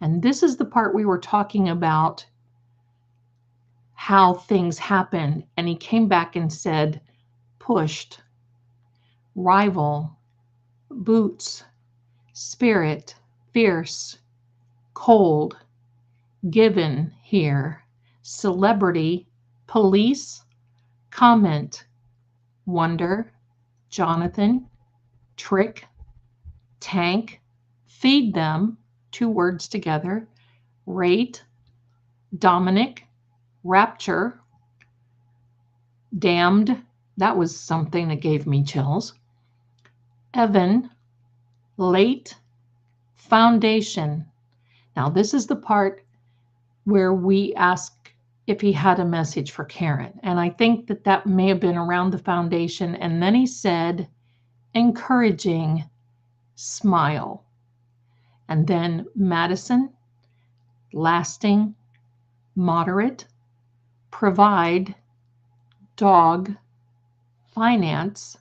And this is the part we were talking about, how things happen. And he came back and said, pushed, rival, boots, spirit, fierce, cold, given here, celebrity, police, comment, wonder, Jonathan, trick, tank, feed them, 2 words together, rate, Dominic, rapture, damned, that was something that gave me chills, Evan, late, foundation. Now this is the part where we ask if he had a message for Karen. And I think that that may have been around the foundation. And then he said, encouraging, smile. And then Madison, lasting, moderate, provide, dog, finance,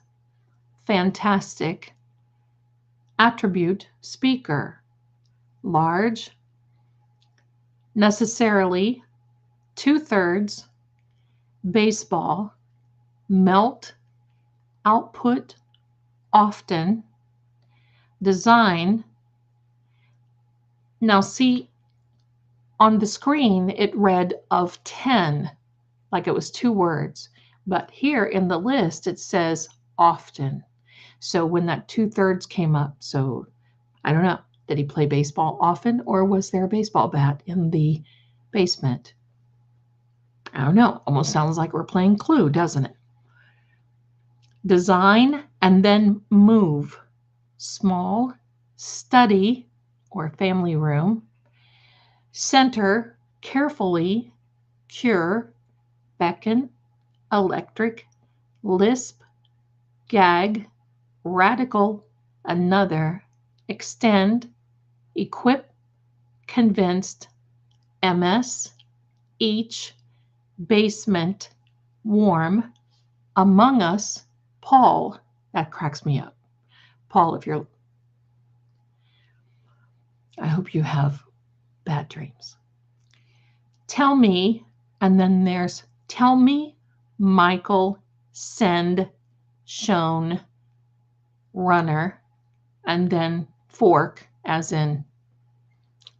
fantastic, attribute, speaker, large, necessarily, 2/3, baseball, melt, output, often, design. Now see, on the screen it read of 10, like it was 2 words, but here in the list it says often. So when that 2/3 came up, so I don't know, did he play baseball often, or was there a baseball bat in the basement? I don't know, almost sounds like we're playing Clue, doesn't it? Design and then move, small, study or family room, center, carefully, cure, beckon, electric, lisp, gag, radical, another, extend, equip, convinced, MS, each, basement, warm, among us, Paul. That cracks me up. Paul, if you're, I hope you have bad dreams. Tell me, and then there's tell me, Michael, send, shown, runner, and then fork, as in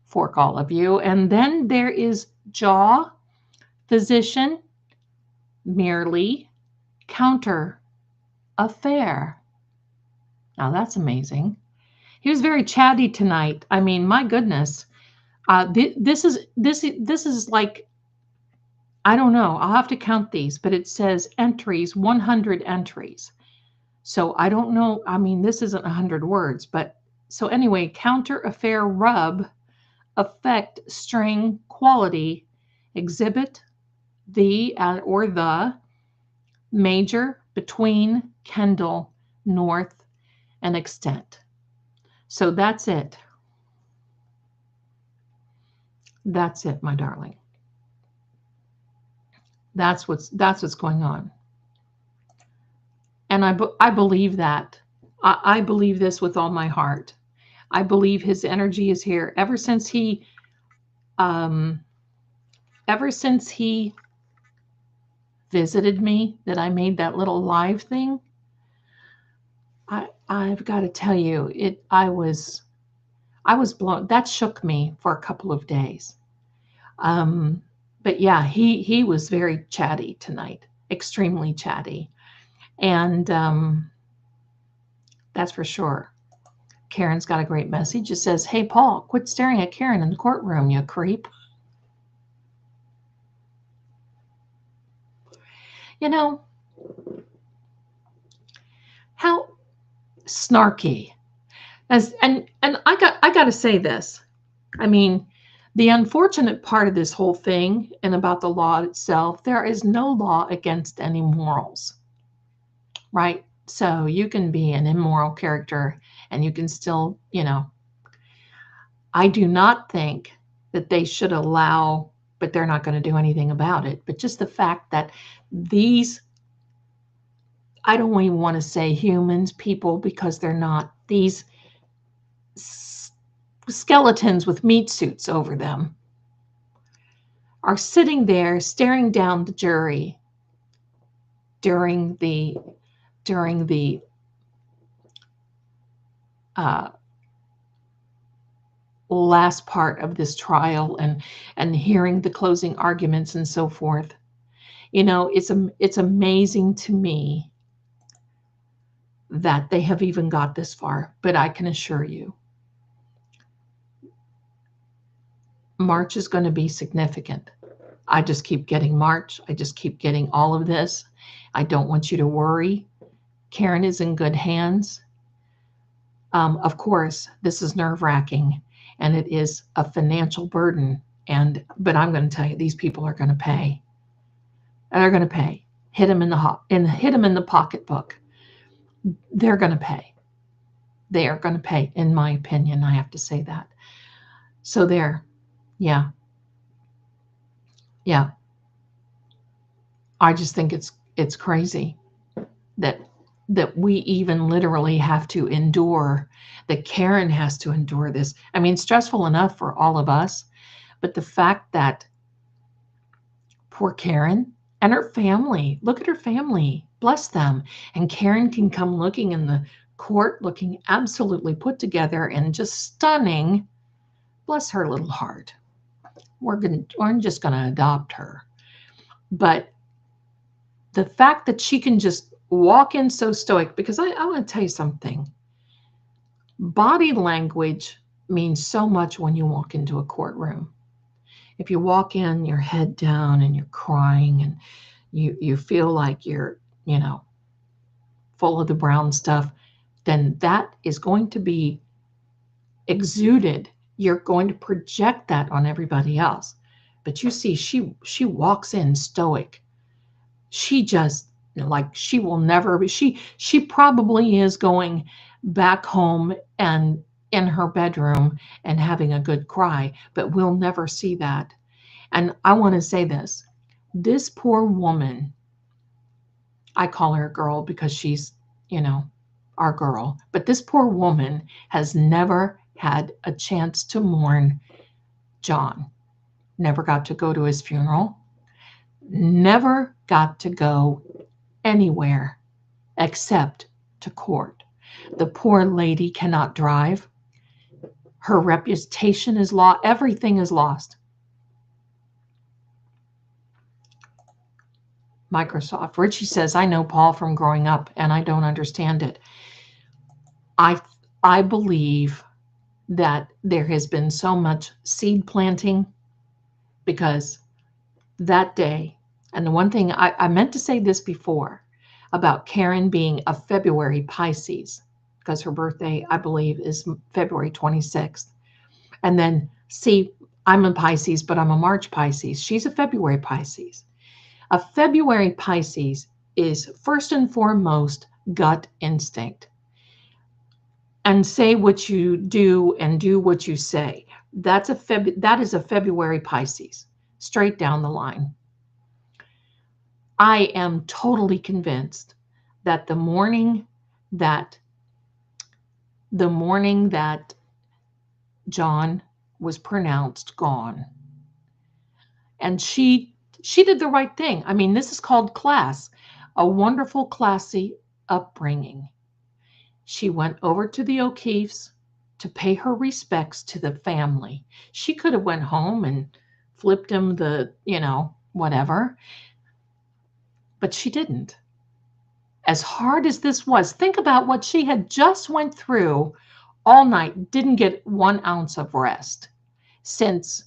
fork all of you. And then there is jaw, physician, merely, counter, affair. Now that's amazing. He was very chatty tonight. I mean, my goodness. This is like, I don't know. I'll have to count these, but it says entries, 100 entries. So I don't know. I mean, this isn't 100 words, but so anyway, counter, affair, rub, effect, string, quality, exhibit, the or the, major, between, Kendall, north, and extent. So that's it. That's it, my darling. That's what's going on. And I believe that. I believe this with all my heart. I believe his energy is here. Ever since he visited me, that I made that little live thing, I've got to tell you, I was blown. That shook me for a couple of days. But yeah, he was very chatty tonight, extremely chatty. And that's for sure. Karen's got a great message. It says, hey, Paul, quit staring at Karen in the courtroom, you creep. You know, how snarky. And I got to say this. I mean, the unfortunate part of this whole thing and about the law itself, there is no law against any morals, right? So you can be an immoral character and you can still, I do not think that they should allow, but they're not going to do anything about it. But just the fact that these, I don't even want to say humans, people, because they're not, these skeletons with meat suits over them are sitting there staring down the jury during the last part of this trial and hearing the closing arguments and so forth. You know, it's amazing to me that they have even got this far, but I can assure you, March is going to be significant. I just keep getting March. I just keep getting all of this. I don't want you to worry. Karen is in good hands. Of course, this is nerve-wracking, and it is a financial burden. But I'm going to tell you, these people are going to pay. They're going to pay. Hit them in the pocketbook. They're going to pay. They are going to pay, in my opinion. I have to say that. So there, yeah. I just think it's crazy that we even literally have to endure, that Karen has to endure this. I mean, stressful enough for all of us, but the fact that poor Karen and her family, look at her family, bless them. And Karen can come looking in the court, looking absolutely put together and just stunning. Bless her little heart. We're just going to adopt her. But the fact that she can just walk in so stoic, because I want to tell you something. Body language means so much when you walk into a courtroom. If you walk in, your head down and you're crying and you feel like you're, full of the brown stuff, then that is going to be exuded. You're going to project that on everybody else. But you see, she walks in stoic. She just, like, she will never be, she probably is going back home and in her bedroom and having a good cry, but we'll never see that. And I want to say this poor woman, I call her a girl because she's, our girl, but this poor woman has never had a chance to mourn John, never got to go to his funeral, never got to go anywhere except to court. The poor lady cannot drive. Her reputation is lost. Everything is lost. Microsoft. Richie says, I know Paul from growing up and I don't understand it. I believe that there has been so much seed planting because that day, and the one thing I meant to say this before about Karen being a February Pisces, because her birthday, I believe, is February 26th. And then, see, I'm a Pisces, but I'm a March Pisces. She's a February Pisces. A February Pisces is first and foremost gut instinct. And say what you do and do what you say. That is a February Pisces, straight down the line. I am totally convinced that the morning that John was pronounced gone, and she did the right thing. I mean, this is called class, a wonderful, classy upbringing. She went over to the O'Keeffes to pay her respects to the family. She could have went home and flipped him the, whatever, but she didn't. As hard as this was, think about what she had just went through all night, didn't get 1 ounce of rest since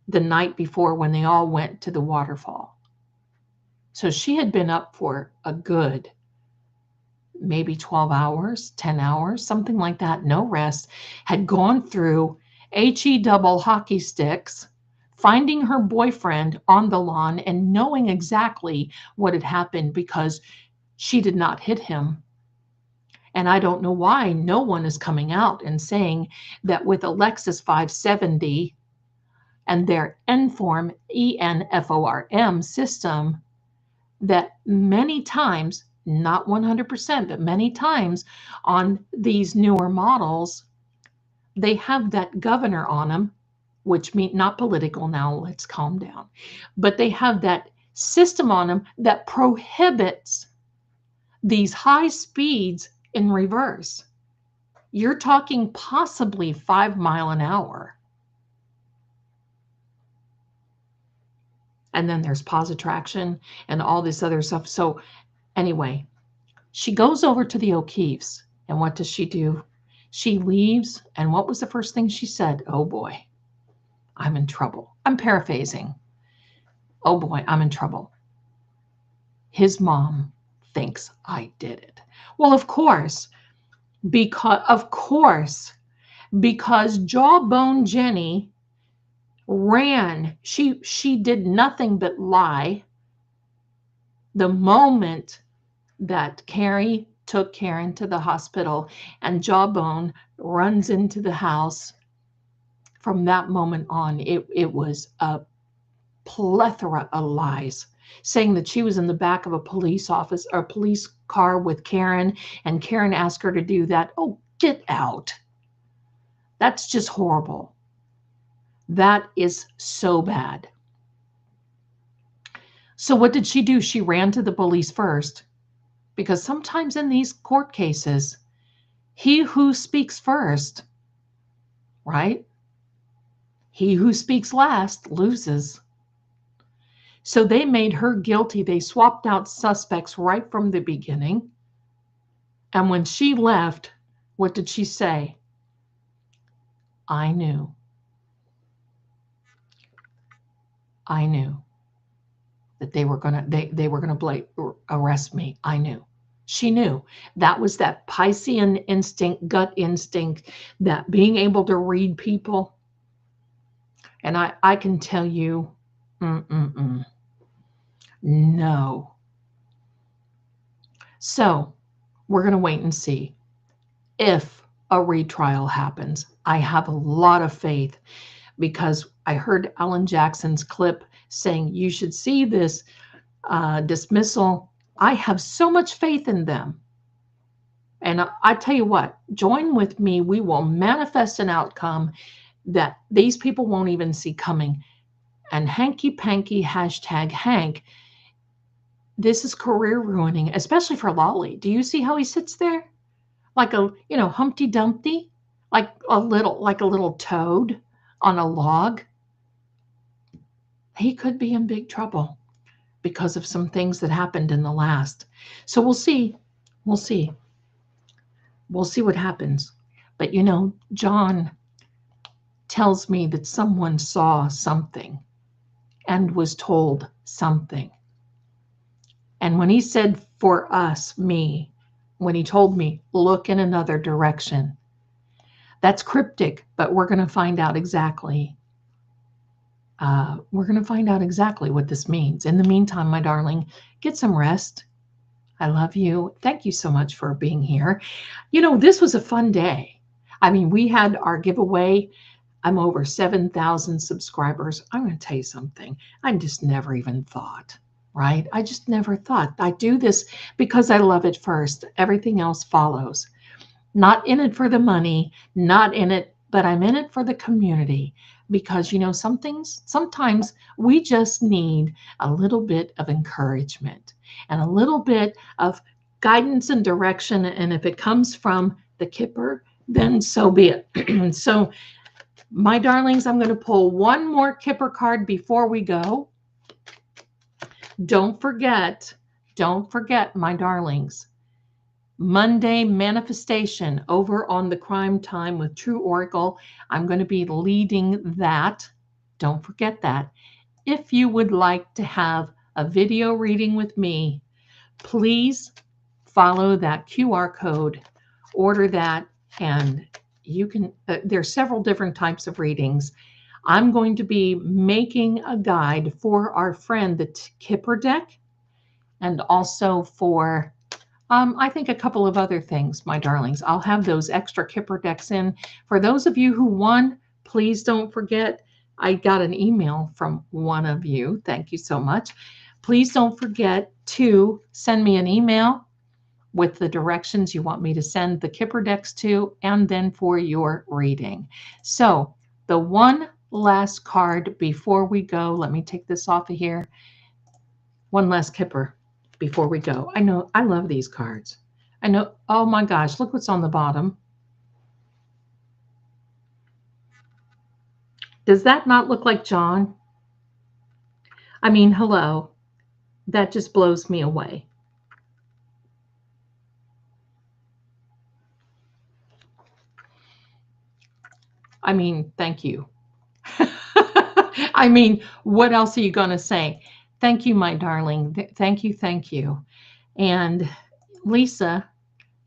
the night before when they all went to the waterfall. So she had been up for a good maybe 12 hours, 10 hours, something like that, no rest, had gone through HE double hockey sticks, finding her boyfriend on the lawn and knowing exactly what had happened because she did not hit him. And I don't know why no one is coming out and saying that with a Lexus 570 and their ENFORM, ENFORM system, that many times, not 100%, but many times on these newer models, they have that governor on them, which means not political now, let's calm down, but they have that system on them that prohibits these high speeds in reverse. You're talking possibly 5 miles an hour. And then there's pause attraction and all this other stuff. So anyway, she goes over to the O'Keefe's, and what does she do? She leaves, and what was the first thing she said? Oh boy, I'm in trouble. I'm paraphrasing. Oh boy, I'm in trouble. His mom thinks I did it. Well, of course, because Jawbone Jenny ran. She did nothing but lie. The moment that Carrie took Karen to the hospital and Jawbone runs into the house, from that moment on, it was a plethora of lies, saying that she was in the back of a police office or a police car with Karen, and Karen asked her to do that. Oh, get out. That's just horrible. That is so bad. So what did she do? She ran to the police first, because sometimes in these court cases, he who speaks first, right? He who speaks last loses. So they made her guilty. They swapped out suspects right from the beginning. And when she left, what did she say? I knew. I knew that they were gonna arrest me. I knew. She knew. That was that Piscean instinct, gut instinct, that being able to read people. And I can tell you, no. So we're going to wait and see if a retrial happens. I have a lot of faith, because I heard Alan Jackson's clip saying you should see this dismissal. I have so much faith in them. And I tell you what, join with me. We will manifest an outcome that these people won't even see coming. And hanky panky #Hank. This is career ruining, especially for Lolly. Do you see how he sits there? Like a, Humpty Dumpty, like a little toad on a log. He could be in big trouble because of some things that happened in the last. So we'll see. We'll see. We'll see what happens. But John tells me that someone saw something and was told something. And when he said for us, me, when he told me, look in another direction, that's cryptic, but we're going to find out exactly. We're going to find out exactly what this means. In the meantime, my darling, get some rest. I love you. Thank you so much for being here. This was a fun day. I mean, we had our giveaway. I'm over 7,000 subscribers. I'm going to tell you something. I just never even thought, right? I just never thought. I do this because I love it first. Everything else follows. Not in it for the money, not in it, but I'm in it for the community. Because sometimes we just need a little bit of encouragement and a little bit of guidance and direction. And if it comes from the Kipper, then so be it. So, my darlings, I'm going to pull one more Kipper card before we go. Don't forget, my darlings, Monday manifestation over on the Crime Time with True Oracle. I'm going to be leading that. Don't forget that. If you would like to have a video reading with me, please follow that QR code, order that, and you can, there's several different types of readings. I'm going to be making a guide for our friend, the Kipper deck, and also for I think a couple of other things, my darlings. I'll have those extra Kipper decks in. For those of you who won, please don't forget, I got an email from one of you. Thank you so much. Please don't forget to send me an email with the directions you want me to send the Kipper decks to, and then for your reading. So the one last card before we go, let me take this off of here. One last Kipper before we go. I know I love these cards. I know, oh my gosh, look what's on the bottom. Does that not look like John? I mean, hello. That just blows me away. I mean, thank you. I mean, what else are you going to say? Thank you, my darling. Thank you. Thank you. And Lisa,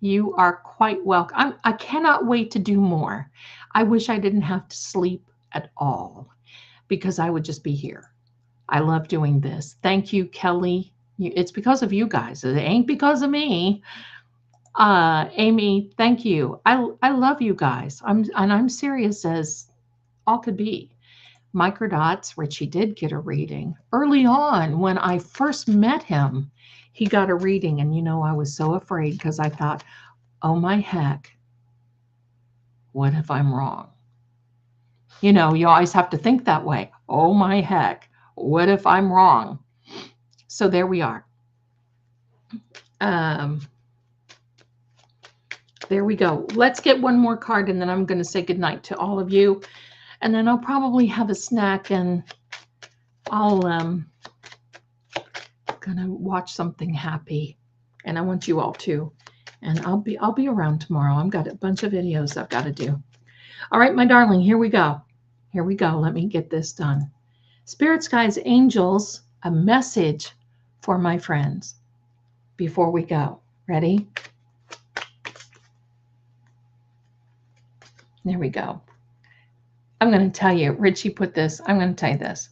you are quite welcome. I cannot wait to do more. I wish I didn't have to sleep at all because I would just be here. I love doing this. Thank you, Kelly. It's because of you guys. It ain't because of me. Amy, thank you. I love you guys. I'm serious as all could be. Microdots, Richie did get a reading. Early on, when I first met him, he got a reading. And, I was so afraid because I thought, oh, my heck, what if I'm wrong? You always have to think that way. Oh, my heck, what if I'm wrong? So there we are. There we go. Let's get one more card, and then I'm going to say goodnight to all of you. And then I'll probably have a snack, and I'll gonna watch something happy. And I want you all to. And I'll be around tomorrow. I've got a bunch of videos I've got to do. All right, my darling, here we go. Here we go. Let me get this done. Spirits, guides, angels, a message for my friends before we go. Ready? There we go. I'm going to tell you, Richie put this, I'm going to tell you this.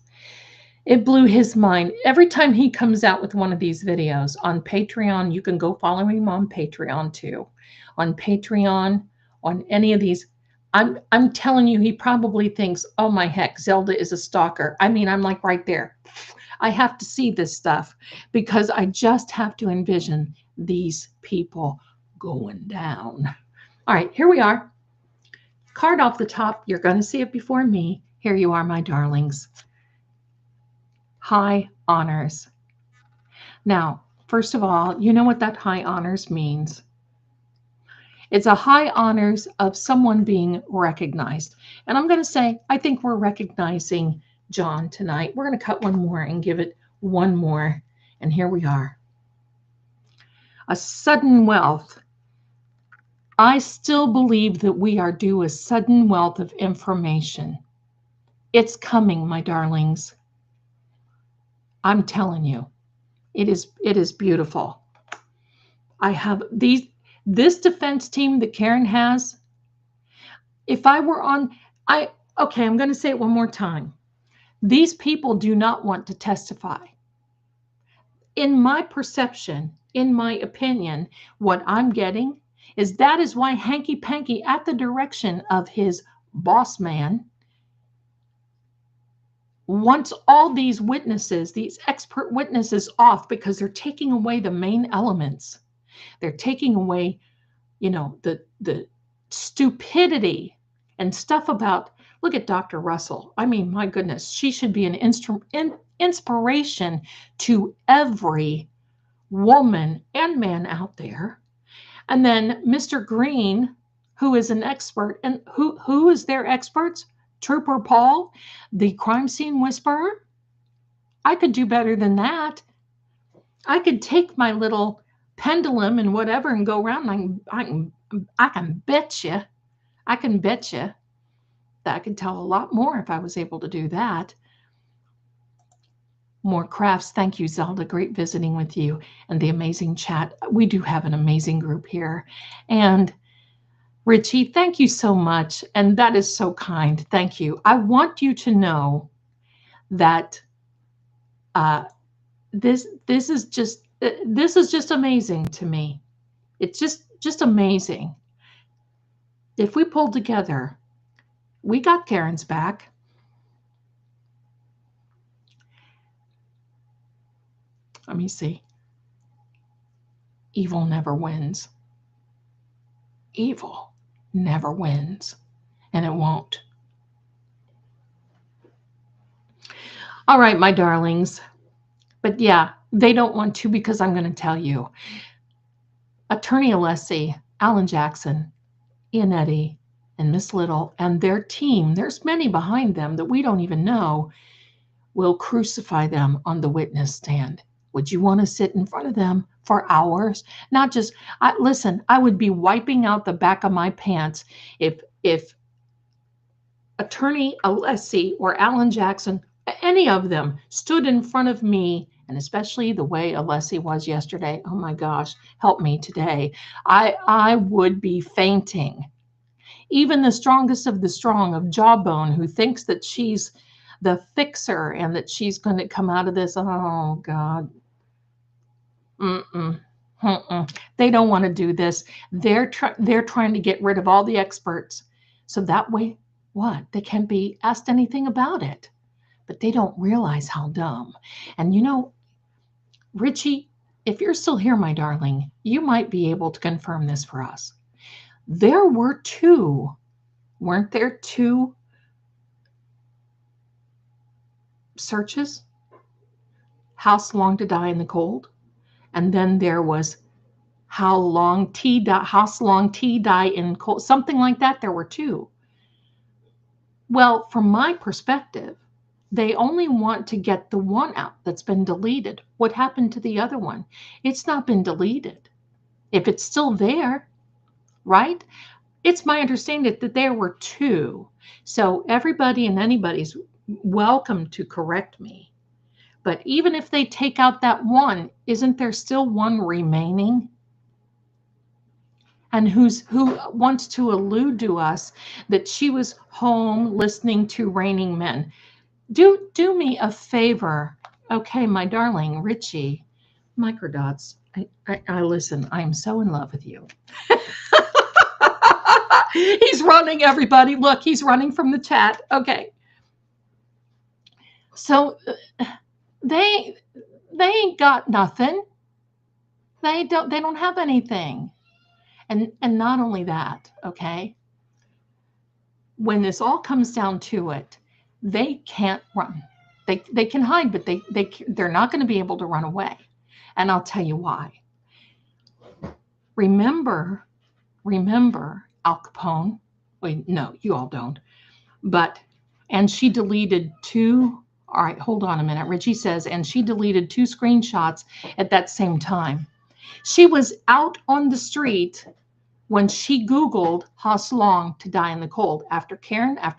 It blew his mind. Every time he comes out with one of these videos on Patreon, you can go follow him on Patreon too. On Patreon, on any of these, I'm telling you, he probably thinks, oh my heck, Zelda is a stalker. I mean, I'm like right there. I have to see this stuff because I just have to envision these people going down. All right, here we are. Card off the top. You're going to see it before me. Here you are, my darlings. High honors. Now, first of all, you know what that high honors means. It's a high honors of someone being recognized. And I'm going to say, I think we're recognizing John tonight. We're going to cut one more and give it one more. And here we are. A sudden wealth. I still believe that we are due a sudden wealth of information. It's coming, my darlings. I'm telling you, it is beautiful. I have this defense team that Karen has. If I were on, okay, I'm going to say it one more time. These people do not want to testify. In my perception, in my opinion, what I'm getting is that is why Hanky Panky, at the direction of his boss man, wants all these witnesses, these expert witnesses off because they're taking away the main elements. They're taking away, the stupidity and stuff about, look at Dr. Russell. I mean, my goodness, she should be an inspiration to every woman and man out there. And then Mr. Green, who is an expert, and who is their experts? Trooper Paul, the crime scene whisperer. I could do better than that. I could take my little pendulum and whatever and go around, and I can bet you that I could tell a lot more if I was able to do that. More crafts. Thank you, Zelda. Great visiting with you and the amazing chat. We do have an amazing group here. And Richie, thank you so much. And that is so kind. Thank you. I want you to know that this is just amazing to me. It's just amazing. If we pulled together, we got Karen's back. Let me see. Evil never wins. Evil never wins, and it won't. All right, my darlings. But yeah, they don't want to because I'm going to tell you. Attorney Alessi, Alan Jackson, Ian Eddy, and Miss Little and their team, there's many behind them that we don't even know, will crucify them on the witness stand. Would you want to sit in front of them for hours? Not just, listen, I would be wiping out the back of my pants if Attorney Alessi or Alan Jackson, any of them, stood in front of me, and especially the way Alessi was yesterday. Oh my gosh, help me today. I would be fainting. Even the strongest of the strong, of Jawbone, who thinks that she's the fixer and that she's going to come out of this. Oh God. Mm-mm. Mm-mm. They don't want to do this. They're trying to get rid of all the experts. So that way, what? They can't be asked anything about it. But they don't realize how dumb. And you know, Richie, if you're still here, my darling, you might be able to confirm this for us. There were two, weren't there two searches? How long to die in the cold? And then there was how long T die in cold, something like that. There were two. Well, from my perspective, they only want to get the one out that's been deleted. What happened to the other one? It's not been deleted. If it's still there, right? It's my understanding that there were two. So everybody and anybody's welcome to correct me. But even if they take out that one, isn't there still one remaining? And who wants to allude to us that she was home listening to Raining Men. Do me a favor. Okay, my darling Richie, microdots. I listen. I'm so in love with you. He's running, everybody. Look, he's running from the chat. Okay. So they ain't got nothing. They don't have anything. And not only that, okay? When this all comes down to it, they can't run. They can hide, but they're not going to be able to run away. And I'll tell you why. Remember Al Capone? Wait, no, you all don't. And she deleted two. All right, hold on a minute. Richie says, and she deleted two screenshots at that same time. She was out on the street when she Googled how long to die in the cold after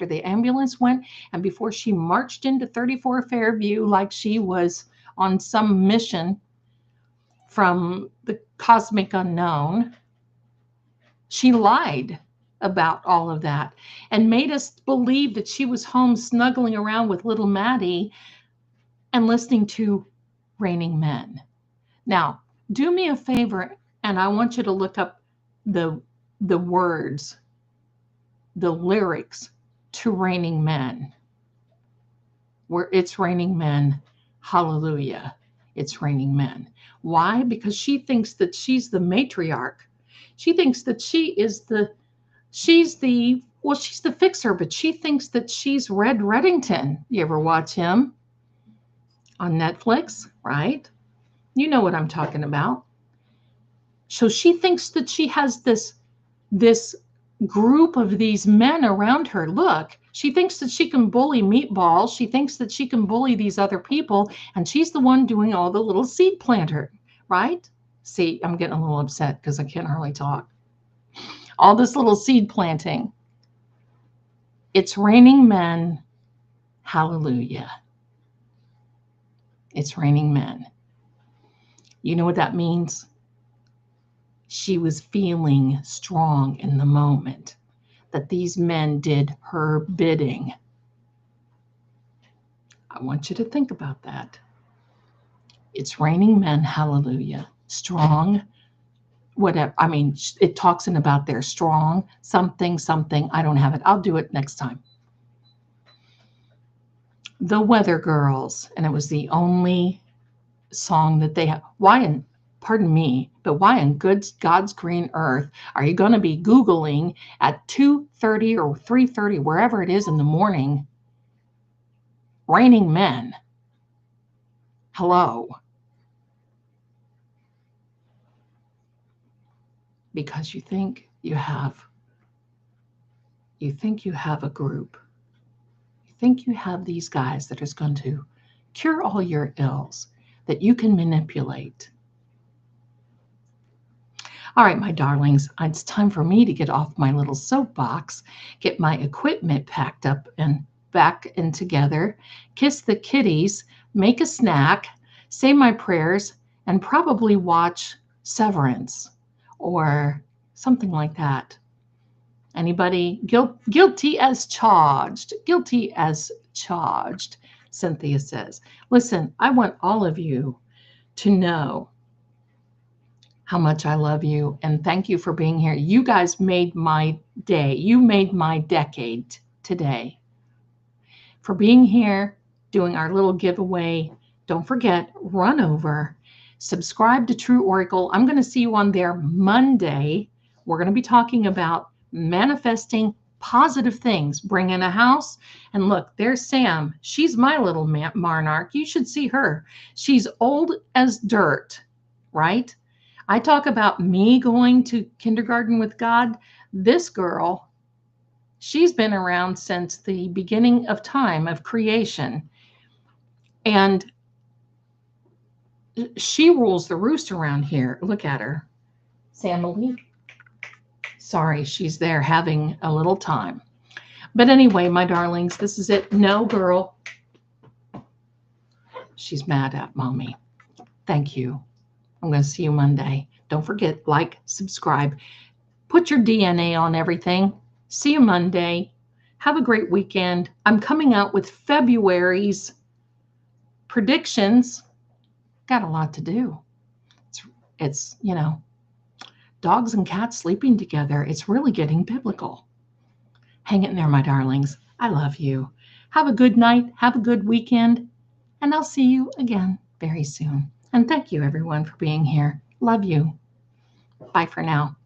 the ambulance went, and before she marched into 34 Fairview like she was on some mission from the cosmic unknown. She lied about all of that and made us believe that she was home snuggling around with little Maddie and listening to Raining Men. Now, do me a favor, and I want you to look up the words, the lyrics to Raining Men, where it's raining men, hallelujah, it's raining men. Why? Because she thinks that she's the matriarch. She thinks that she's the fixer, but she thinks that she's Red Reddington. You ever watch him on Netflix, right? You know what I'm talking about. So she thinks that she has this group of these men around her. Look, she thinks that she can bully Meatball. She thinks that she can bully these other people, and she's the one doing all the little seed planter, right? See, I'm getting a little upset because I can't hardly talk. All this little seed planting. It's raining men. Hallelujah. It's raining men. You know what that means? She was feeling strong in the moment that these men did her bidding. I want you to think about that. It's raining men, hallelujah. Strong, whatever. I mean, it talks in about their strong, something. I don't have it. I'll do it next time. The Weather Girls, and it was the only song that they have. Pardon me, but why in God's green earth are you going to be Googling at 2:30 or 3:30, wherever it is in the morning, raining men? Hello. Because you think you have You think you have a group. You think you have these guys that is going to cure all your ills, that you can manipulate. All right, my darlings, it's time for me to get off my little soapbox, get my equipment packed up and back and together, kiss the kitties, make a snack, say my prayers, and probably watch Severance or something like that. Anybody? Guilty as charged. Guilty as charged, Cynthia says. Listen, I want all of you to know how much I love you and thank you for being here. You guys made my day. You made my decade today. For being here, doing our little giveaway. Don't forget, run over, subscribe to True Oracle. I'm going to see you on there Monday. We're going to be talking about manifesting positive things, bring in a house. And look, there's Sam. She's my little monarch. You should see her. She's old as dirt, right? I talk about me going to kindergarten with God. This girl, she's been around since the beginning of time, of creation. And she rules the roost around here. Look at her. Samily. Sorry, she's there having a little time. But anyway, my darlings, this is it. No, girl. She's mad at mommy. Thank you. I'm going to see you Monday. Don't forget, like, subscribe. Put your DNA on everything. See you Monday. Have a great weekend. I'm coming out with February's predictions. Got a lot to do. It's you know, dogs and cats sleeping together. It's really getting biblical. Hang in there, my darlings. I love you. Have a good night. Have a good weekend. And I'll see you again very soon. And thank you, everyone, for being here. Love you. Bye for now.